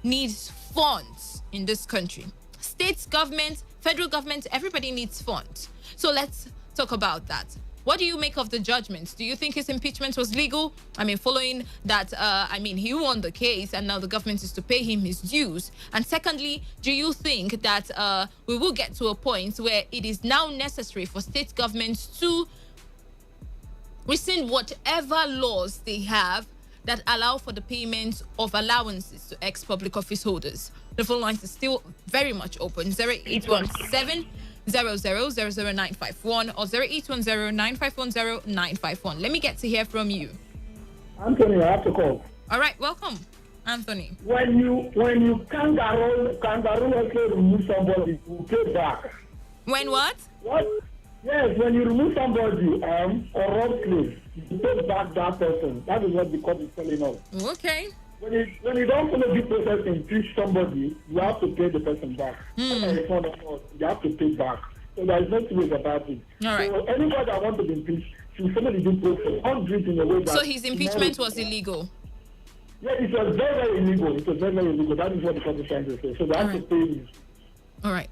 need funds in this country? States, government, federal government, everybody needs funds. So let's talk about that. What do you make of the judgment? Do you think his impeachment was legal? Following that, he won the case and now the government is to pay him his dues. And secondly, do you think that we will get to a point where it is now necessary for state governments to rescind whatever laws they have that allow for the payment of allowances to ex-public office holders? The phone lines is still very much open. 0817 000951 or 0810 9510951. Let me get to hear from you. Anthony, I have to call. All right, welcome, Anthony. When you kangaroo remove somebody, you pay back. When what? What? Yes, when you remove somebody or rob slave, you pay back that person. That is what the court is telling us. Okay. When you don't follow the process and impeach somebody, you have to pay the person back. You have to pay back. So there is no two ways about it. All right. So anybody that wants to be impeached should follow the due process. Don't do it in a way that... So his impeachment was illegal? Yeah, it was very, very illegal. It was very, very illegal. That is what the court is trying to say. So they have to pay him. All right.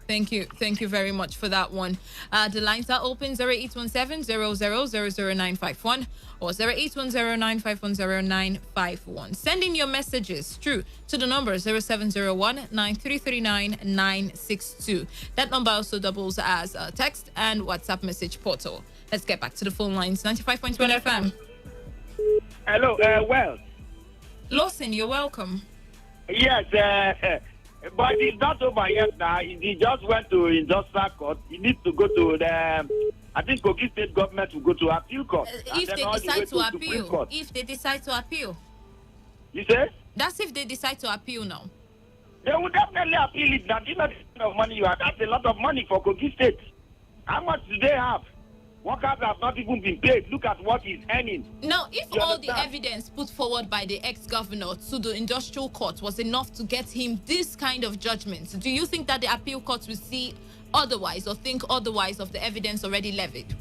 Thank you. Thank you very much for that one. The lines are open, 0817 000951 or 0810 9510951. Send in your messages through to the number 0701 9339 962. That number also doubles as a text and WhatsApp message portal. Let's get back to the phone lines. 95.1 FM. Hello, Lawson, you're welcome. Yes, but it's not over yet now. He just went to industrial court. He needs to go to the, I think Kogi State government will go to appeal court. If they decide to appeal. If they decide to appeal. You say? That's if they decide to appeal now. They will definitely appeal it. Now, do you know the kind of money you have? That's a lot of money for Kogi State. How much do they have? Workers have not even been paid. Look at what he's earning. Now, if all the evidence put forward by the ex-governor to the industrial court was enough to get him this kind of judgment, do you think that the appeal court will see otherwise or think otherwise of the evidence already levied?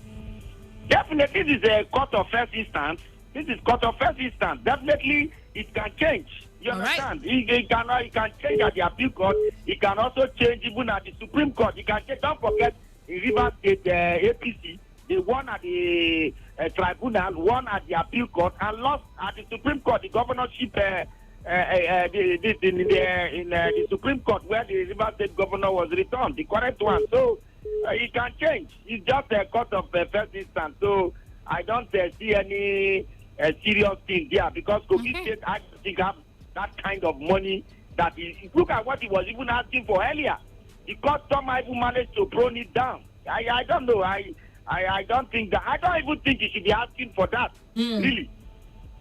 Definitely, this is a court of first instance. Definitely, it can change. You understand? Right. He can change at the appeal court. He can also change even at the Supreme Court. He can change. Don't forget, in Rivers State, APC, they won at the tribunal, won at the appeal court, and lost at the Supreme Court. The governorship in the Supreme Court, where the River State governor was returned, the correct one. So it can change. It's just a court of first instance. So I don't see any serious thing there because Kogi State, I think, have that kind of money. That is, look at what he was even asking for earlier. The court somehow even managed to prune it down. I don't know. I don't think that. I don't even think he should be asking for that. Really,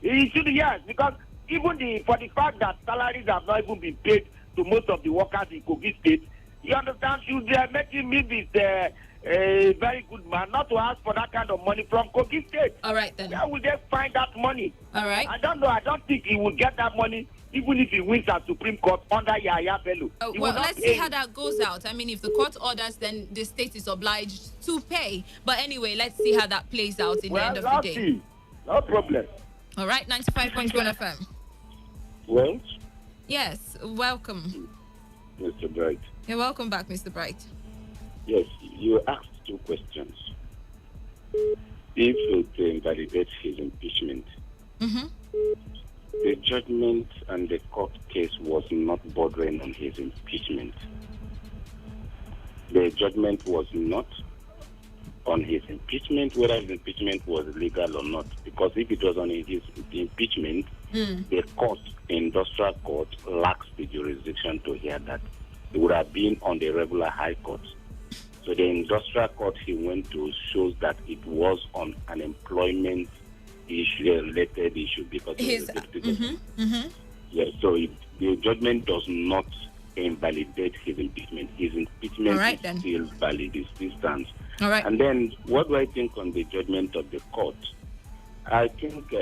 he should, yes, because even for the fact that salaries have not even been paid to most of the workers in Kogi State, you understand? Should make him this a very good man not to ask for that kind of money from Kogi State. All right then. Where will they find that money? All right. I don't know. I don't think he will get that money. Even if he wins at Supreme Court under Yahya Bello. Well, let's see how that goes out. I mean, if the court orders, then the state is obliged to pay. But anyway, let's see how that plays out in the end of the day. See. No problem. All right, 95.1 FM. Well? Yes, welcome. Mr. Bright. You're welcome back, Mr. Bright. Yes, you asked two questions. If it invalidates his impeachment, the judgment and the court case was not bordering on his impeachment. The judgment was not on his impeachment, whether his impeachment was legal or not. Because if it was on his impeachment, the court, the industrial court, lacks the jurisdiction to hear that. It would have been on the regular high court. So the industrial court he went to shows that it was on an employment issue, related issue, because His, of the deputy governor. Yes, so the judgment does not invalidate his impeachment. His impeachment All right, is then. still valid, it still stands. All right. And then, what do I think on the judgment of the court? I think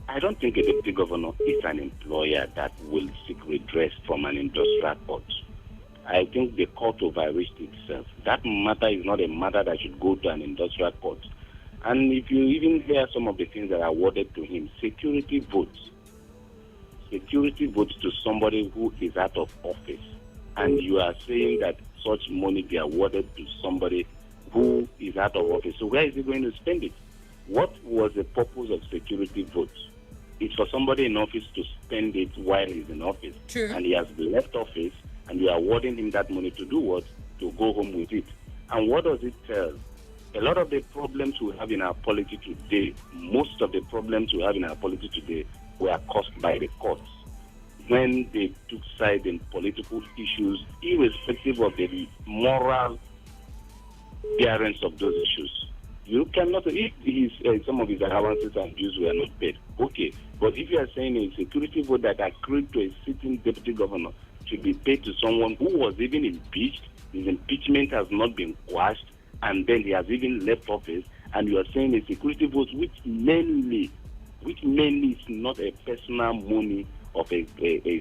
I don't think a deputy governor is an employer that will seek redress from an industrial court. I think the court overreached itself. That matter is not a matter that should go to an industrial court. And if you even hear some of the things that are awarded to him, security votes to somebody who is out of office, and you are saying that such money be awarded to somebody who is out of office. So where is he going to spend it? What was the purpose of security votes? It's for somebody in office to spend it while he's in office. True. And he has left office, and you are awarding him that money to do what? To go home with it. And what does it tell? A lot of the problems we have in our polity today, most of the problems we have in our polity today were caused by the courts when they took side in political issues, irrespective of the moral bearance of those issues. You cannot, if some of his allowances and dues were not paid, okay. But if you are saying a security vote that accrued to a sitting deputy governor should be paid to someone who was even impeached, his impeachment has not been quashed, and then he has even left office, and you are saying a security vote which mainly is not a personal money of a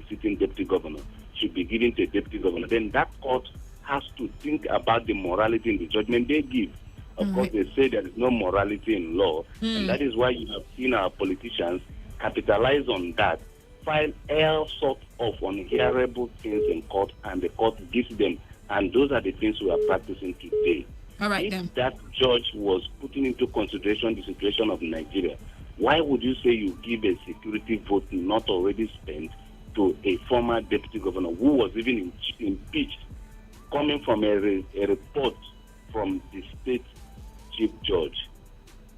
sitting deputy governor should be given to a deputy governor, then that court has to think about the morality in the judgment they give. Of course, they say there is no morality in law, and that is why you have seen our politicians capitalize on that, file all sorts of unhearable things in court, and the court gives them, and those are the things we are practicing today. All right, if then. that judge was putting into consideration the situation of Nigeria, why would you say you give a security vote not already spent to a former deputy governor who was even impeached, coming from a report from the state chief judge?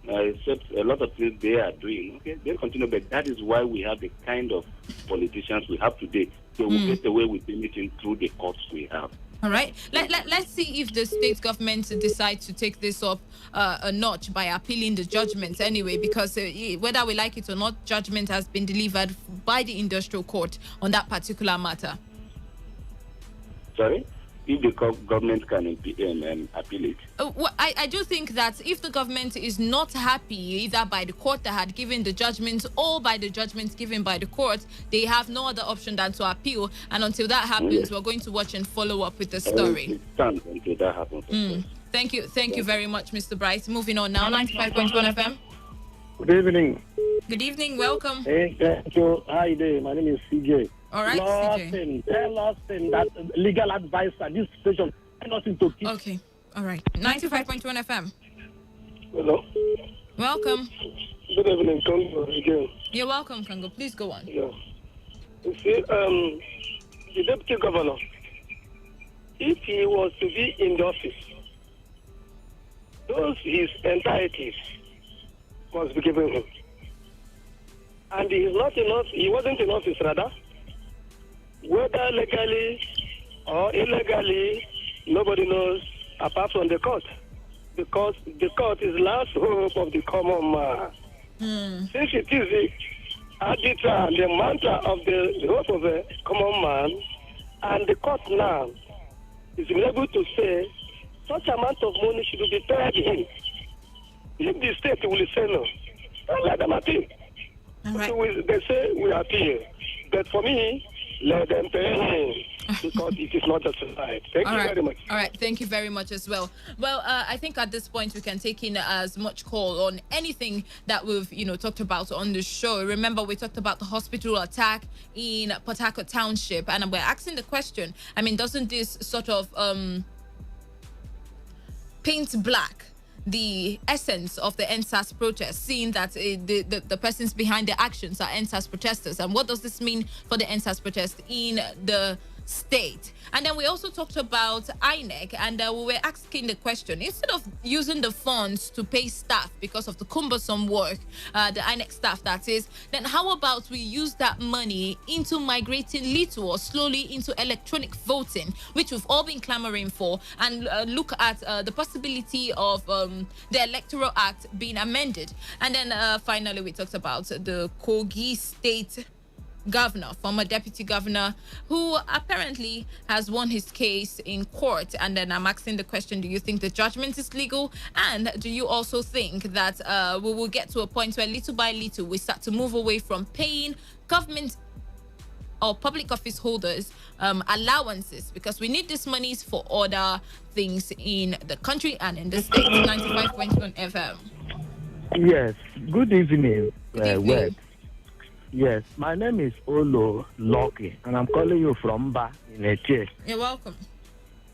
Except a lot of things they are doing, okay, they'll continue, but that is why we have the kind of politicians we have today. They will get away with anything through the courts we have. All right. Let's see if the state government decides to take this up a notch by appealing the judgment anyway, because whether we like it or not, judgment has been delivered by the industrial court on that particular matter. Sorry? If the government can appeal it? I do think that if the government is not happy either by the court that had given the judgment or by the judgment given by the court, they have no other option than to appeal. And until that happens, we're going to watch and follow up with the story. It stands until that happens. Thank you very much, Mr. Bright. Moving on now, 95.1 FM. Good evening. Good evening, welcome. Hey, thank you. How are you doing? My name is CJ. All right, CJ. Tell us that legal advice at this station. Nothing to keep. Okay, all right. 95.1 FM. Hello. Welcome. Good evening, Congo again. You're welcome, Congo. Please go on. Yeah. You see, the deputy governor, if he was to be in the office, those his entities must be given him. And he is not enough. He wasn't in office, rather. Whether legally or illegally, nobody knows apart from the court. Because the court is last hope of the common man. Since it is the arbiter, the mantra of the hope of the common man, and the court now is able to say such amount of money should be paid him. If the state will say no, don't let them appeal. Right. They say we appeal. But for me, let them pay him because it is not justified. Thank you very much. All right, thank you very much as well. Well, I think at this point we can take in as much call on anything that we've talked about on the show. Remember, we talked about the hospital attack in Port Harcourt Township, and we're asking the question. I mean, doesn't this sort of paint black the essence of the NSAS protest, seeing that the persons behind the actions are NSAS protesters? And what does this mean for the NSAS protest in the state. And then we also talked about INEC, and we were asking the question, instead of using the funds to pay staff because of the cumbersome work, the INEC staff that is, then how about we use that money into migrating little or slowly into electronic voting, which we've all been clamoring for, and look at the possibility of the Electoral Act being amended. And then finally, we talked about the Kogi State governor, former deputy governor, who apparently has won his case in court. And then I'm asking the question, do you think the judgment is legal? And do you also think that we will get to a point where little by little we start to move away from paying government or public office holders allowances, because we need these monies for other things in the country and in the state? 95.1 FM. Yes, good evening. Good evening. Wed. Yes, my name is Olo Loki, and I'm calling you from Ba in Eche. You're welcome.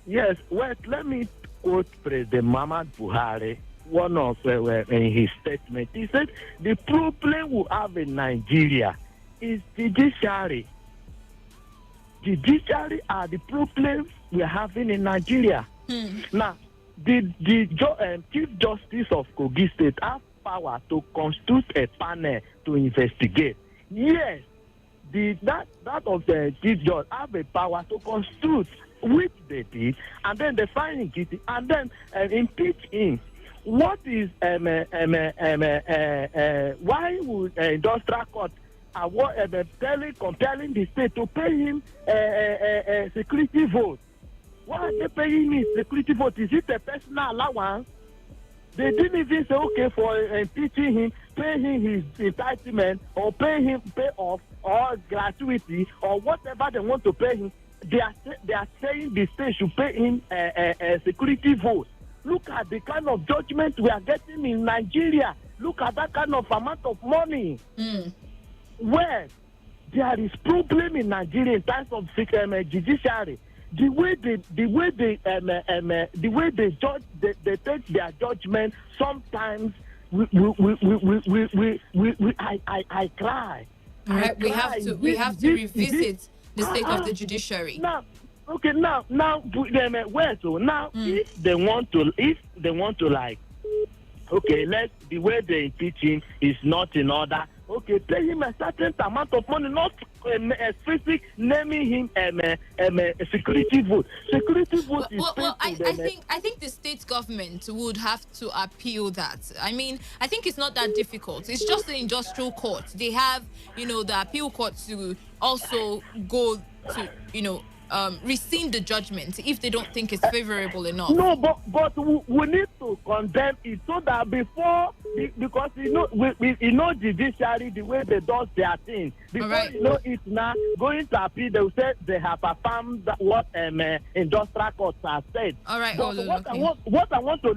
Yes, Wed, let me quote President Muhammad Buhari, one of in his statement. He said, the problem we have in Nigeria is judiciary. Judiciary are the problems we are having in Nigeria. Now, the Chief Justice of Kogi State have power to constitute a panel to investigate. Yes, that of the Chief Judge have a power to constitute, which they did, and then they find him guilty, and then impeach him. What is why would industrial court compelling the state to pay him a security vote? Why are they paying him security vote? Is it a personal allowance? They didn't even say okay for impeaching him, pay him his entitlement, or pay off, or gratuity, or whatever they want to pay him. They are saying the state should pay him a security vote. Look at the kind of judgment we are getting in Nigeria. Look at that kind of amount of money. Where there is problem in Nigeria in terms of judiciary. The way they judge, they take their judgment. Sometimes I cry. All right, we have to revisit the state of the judiciary. Now, okay, now, where so now if they want to like, okay, the way they impeach him is not in order. Okay, pay him a certain amount of money, not a specific naming him a security vote. Security vote I think the state government would have to appeal that. I mean, I think it's not that difficult. It's just the industrial court. They have, the appeal court to also go to, rescind the judgment if they don't think it's favorable enough. No, but we need to condemn it so that because judiciary, the way they do their thing. Before it's now going to appeal, they will say they have affirmed what industrial courts have said. All right. But what I want to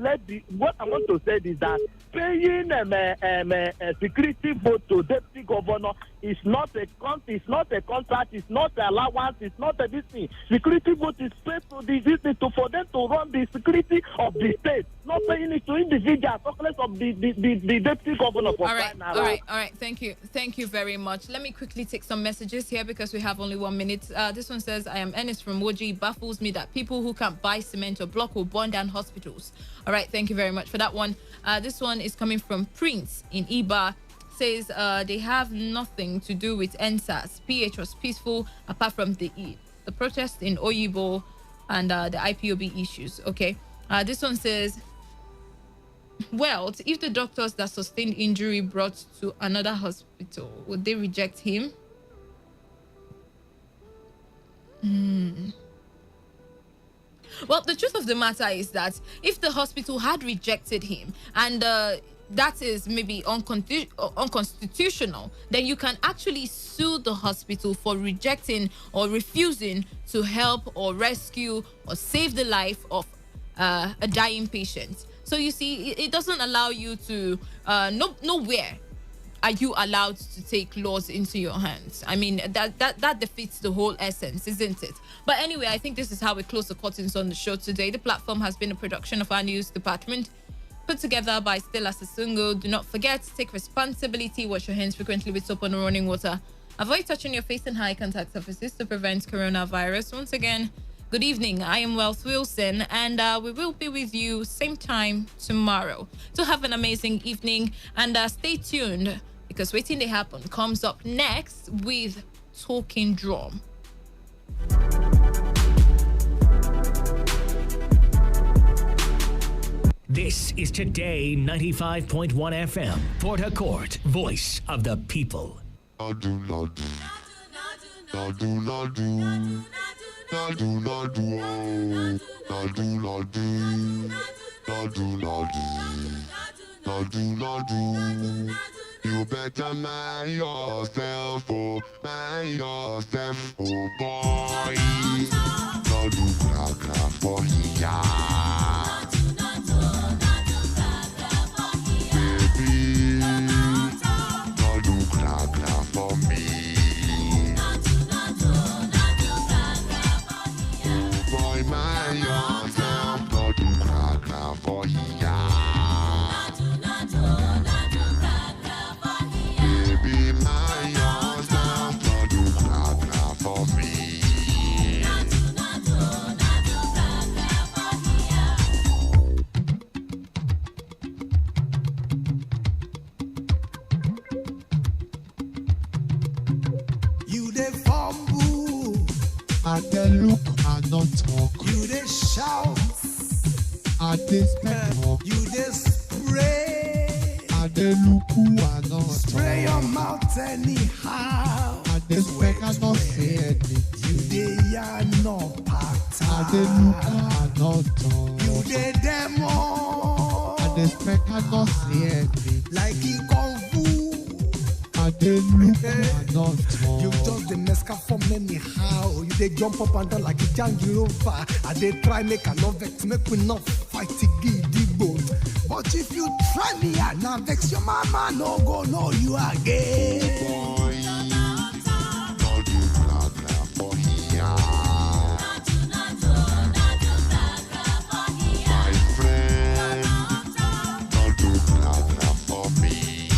say is that paying a security vote to deputy governor is not a contract, it's not an allowance, it's not a this thing. Security vote is paid to for them to run the security of the state, not paying it to individuals, talkless of the deputy governor. All right. Thank you very much. Let me quickly take some messages here because we have only 1 minute. This one says, I am Ernest from Woji. It baffles me that people who can't buy cement or block will burn down hospitals. All right, thank you very much for that one. This one is coming from Prince in Iba. Says they have nothing to do with NSAS. PH was peaceful apart from the protest in Oyibo and the IPOB issues. Okay. This one says, well, if the doctors that sustained injury brought to another hospital, would they reject him? Well, the truth of the matter is that if the hospital had rejected him and that is maybe unconstitutional, then you can actually sue the hospital for rejecting or refusing to help or rescue or save the life of a dying patient. So you see, it doesn't allow you to, nowhere are you allowed to take laws into your hands. I mean, that defeats the whole essence, isn't it? But anyway, I think this is how we close the curtains on the show today. The platform has been a production of our news department, put together by Stella Sasungo. Do not forget to take responsibility, wash your hands frequently with soap and running water. Avoid touching your face and high contact surfaces to prevent coronavirus. Once again, good evening. I am Wealth Wilson, and we will be with you same time tomorrow. So have an amazing evening, and stay tuned because Waiting They Happen comes up next with Talking Drum. This is Today 95.1 FM, Port Harcourt, voice of the people. You better mind yourself, oh boy. Don't do crack for ya. Baby, don't do crack for me. Oh boy, mind yourself, don't do crack for ya. I dey look and not talk. You dey shout. I dey spend talk. You dey spray. I dey look who I not spray talk. your mouth anyhow. I dey spend and not say anything. You dey yarn no pattern. I dey look and not talk. You dey demo. I dey spend and not say anything. Like he kung fu. I dey look and not talk. You just dey mesca from anyhow. You dey jump up and down like a jangirova. I dey try make I no vex, make we not fight gidigbo. But if you try me, I now vex your mama no go know you again. Boy, don't do crack for ya. My friend, don't do crack for me.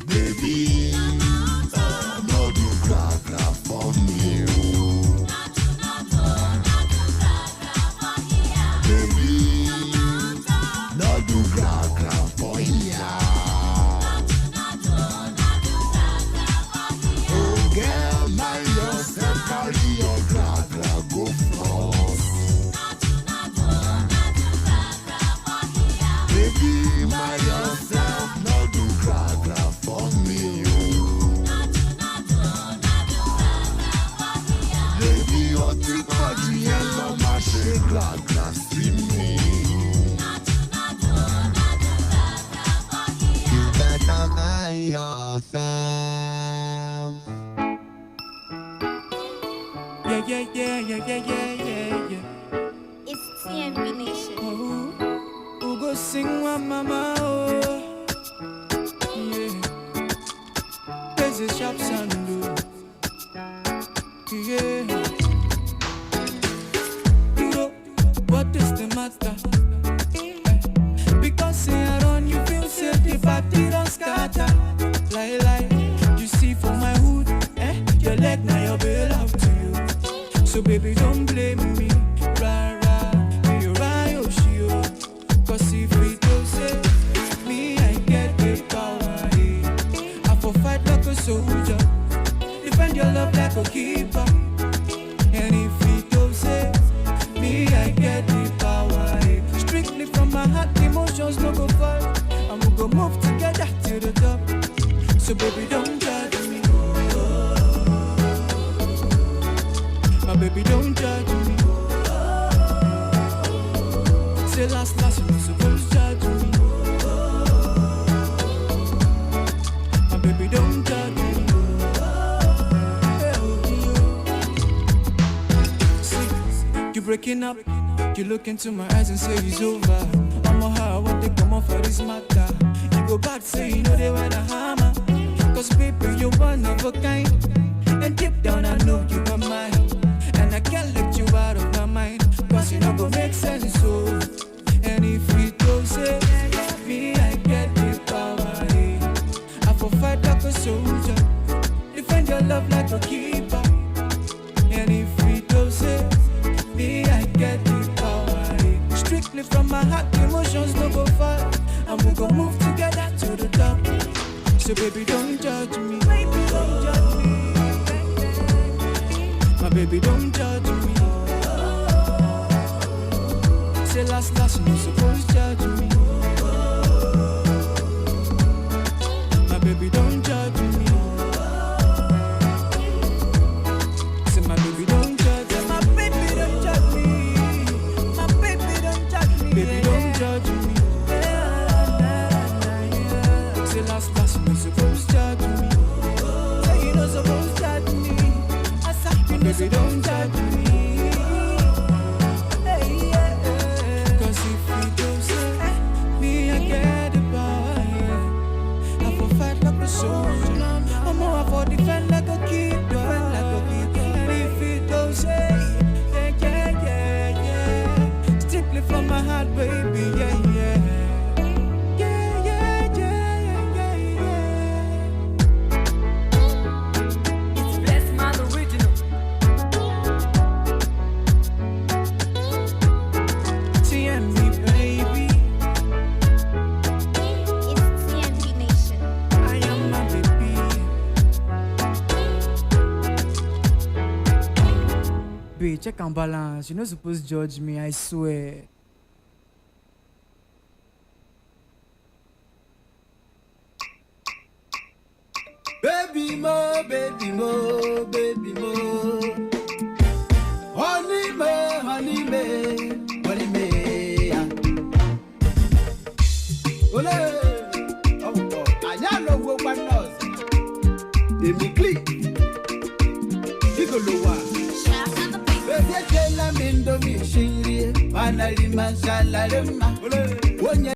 Baby, no do crack for me. Yeah. It's TMB Nation. Who go sing one mama? Oh, yeah. There's a sharp sound. Yeah. What is the matter? Because say around you feel safe, the party don't scatter. Lie, you see for my hood, your leg now your bail out to you. So baby don't blame me, rah, you right, oh, cause if we don't say, me I get the power, I for fight like a soldier, defend your love like a keeper. And if we don't say, me I get the power, strictly from my heart, emotions no go fall, and we go move together to the top. So baby don't judge me, my baby don't judge me. Say last you supposed to judge me, my baby don't judge me. See, you breaking up, you look into my eyes and say it's over. I'm a how what they come off for this matter. You go back, say you know they wear the hammer. Cause baby, you're one of a kind. And deep down I know you are mine. And I can't let you out of my mind. Cause you know go make sense, so. And if we don't say, me I get the power, I for fight like a soldier, defend your love like a keeper. And if we don't say, me I get the power, strictly from my heart, emotions no go fall, and we go move together to the top. So baby don't judge me, baby don't judge me, my baby don't judge me. Say last you supposed to judge me, my baby don't judge me. Say my baby don't judge me, my baby don't judge me, my baby don't judge me, baby don't judge me. Say last you supposed to judge me, say you not supposed to judge me. I said my baby don't judge me. Cause if we don't say, me I get the power, I for fight like a soldier, I'm more for defend like a kid, defend like a kid. And if we don't say, yeah, strictly from my heart, baby, yeah. It's Blessed Man original. TMB, baby. It's TMB Nation. I am my baby. Babe, check and balance. You're not supposed to judge me, I swear. Baby mo, baby mo, baby mo. Honey me, honey me, honey me. Ole, oh, anya no wo panos. Emi click, igolowa. Baby tell me ndo mi shinri, manali masala lema. Ole.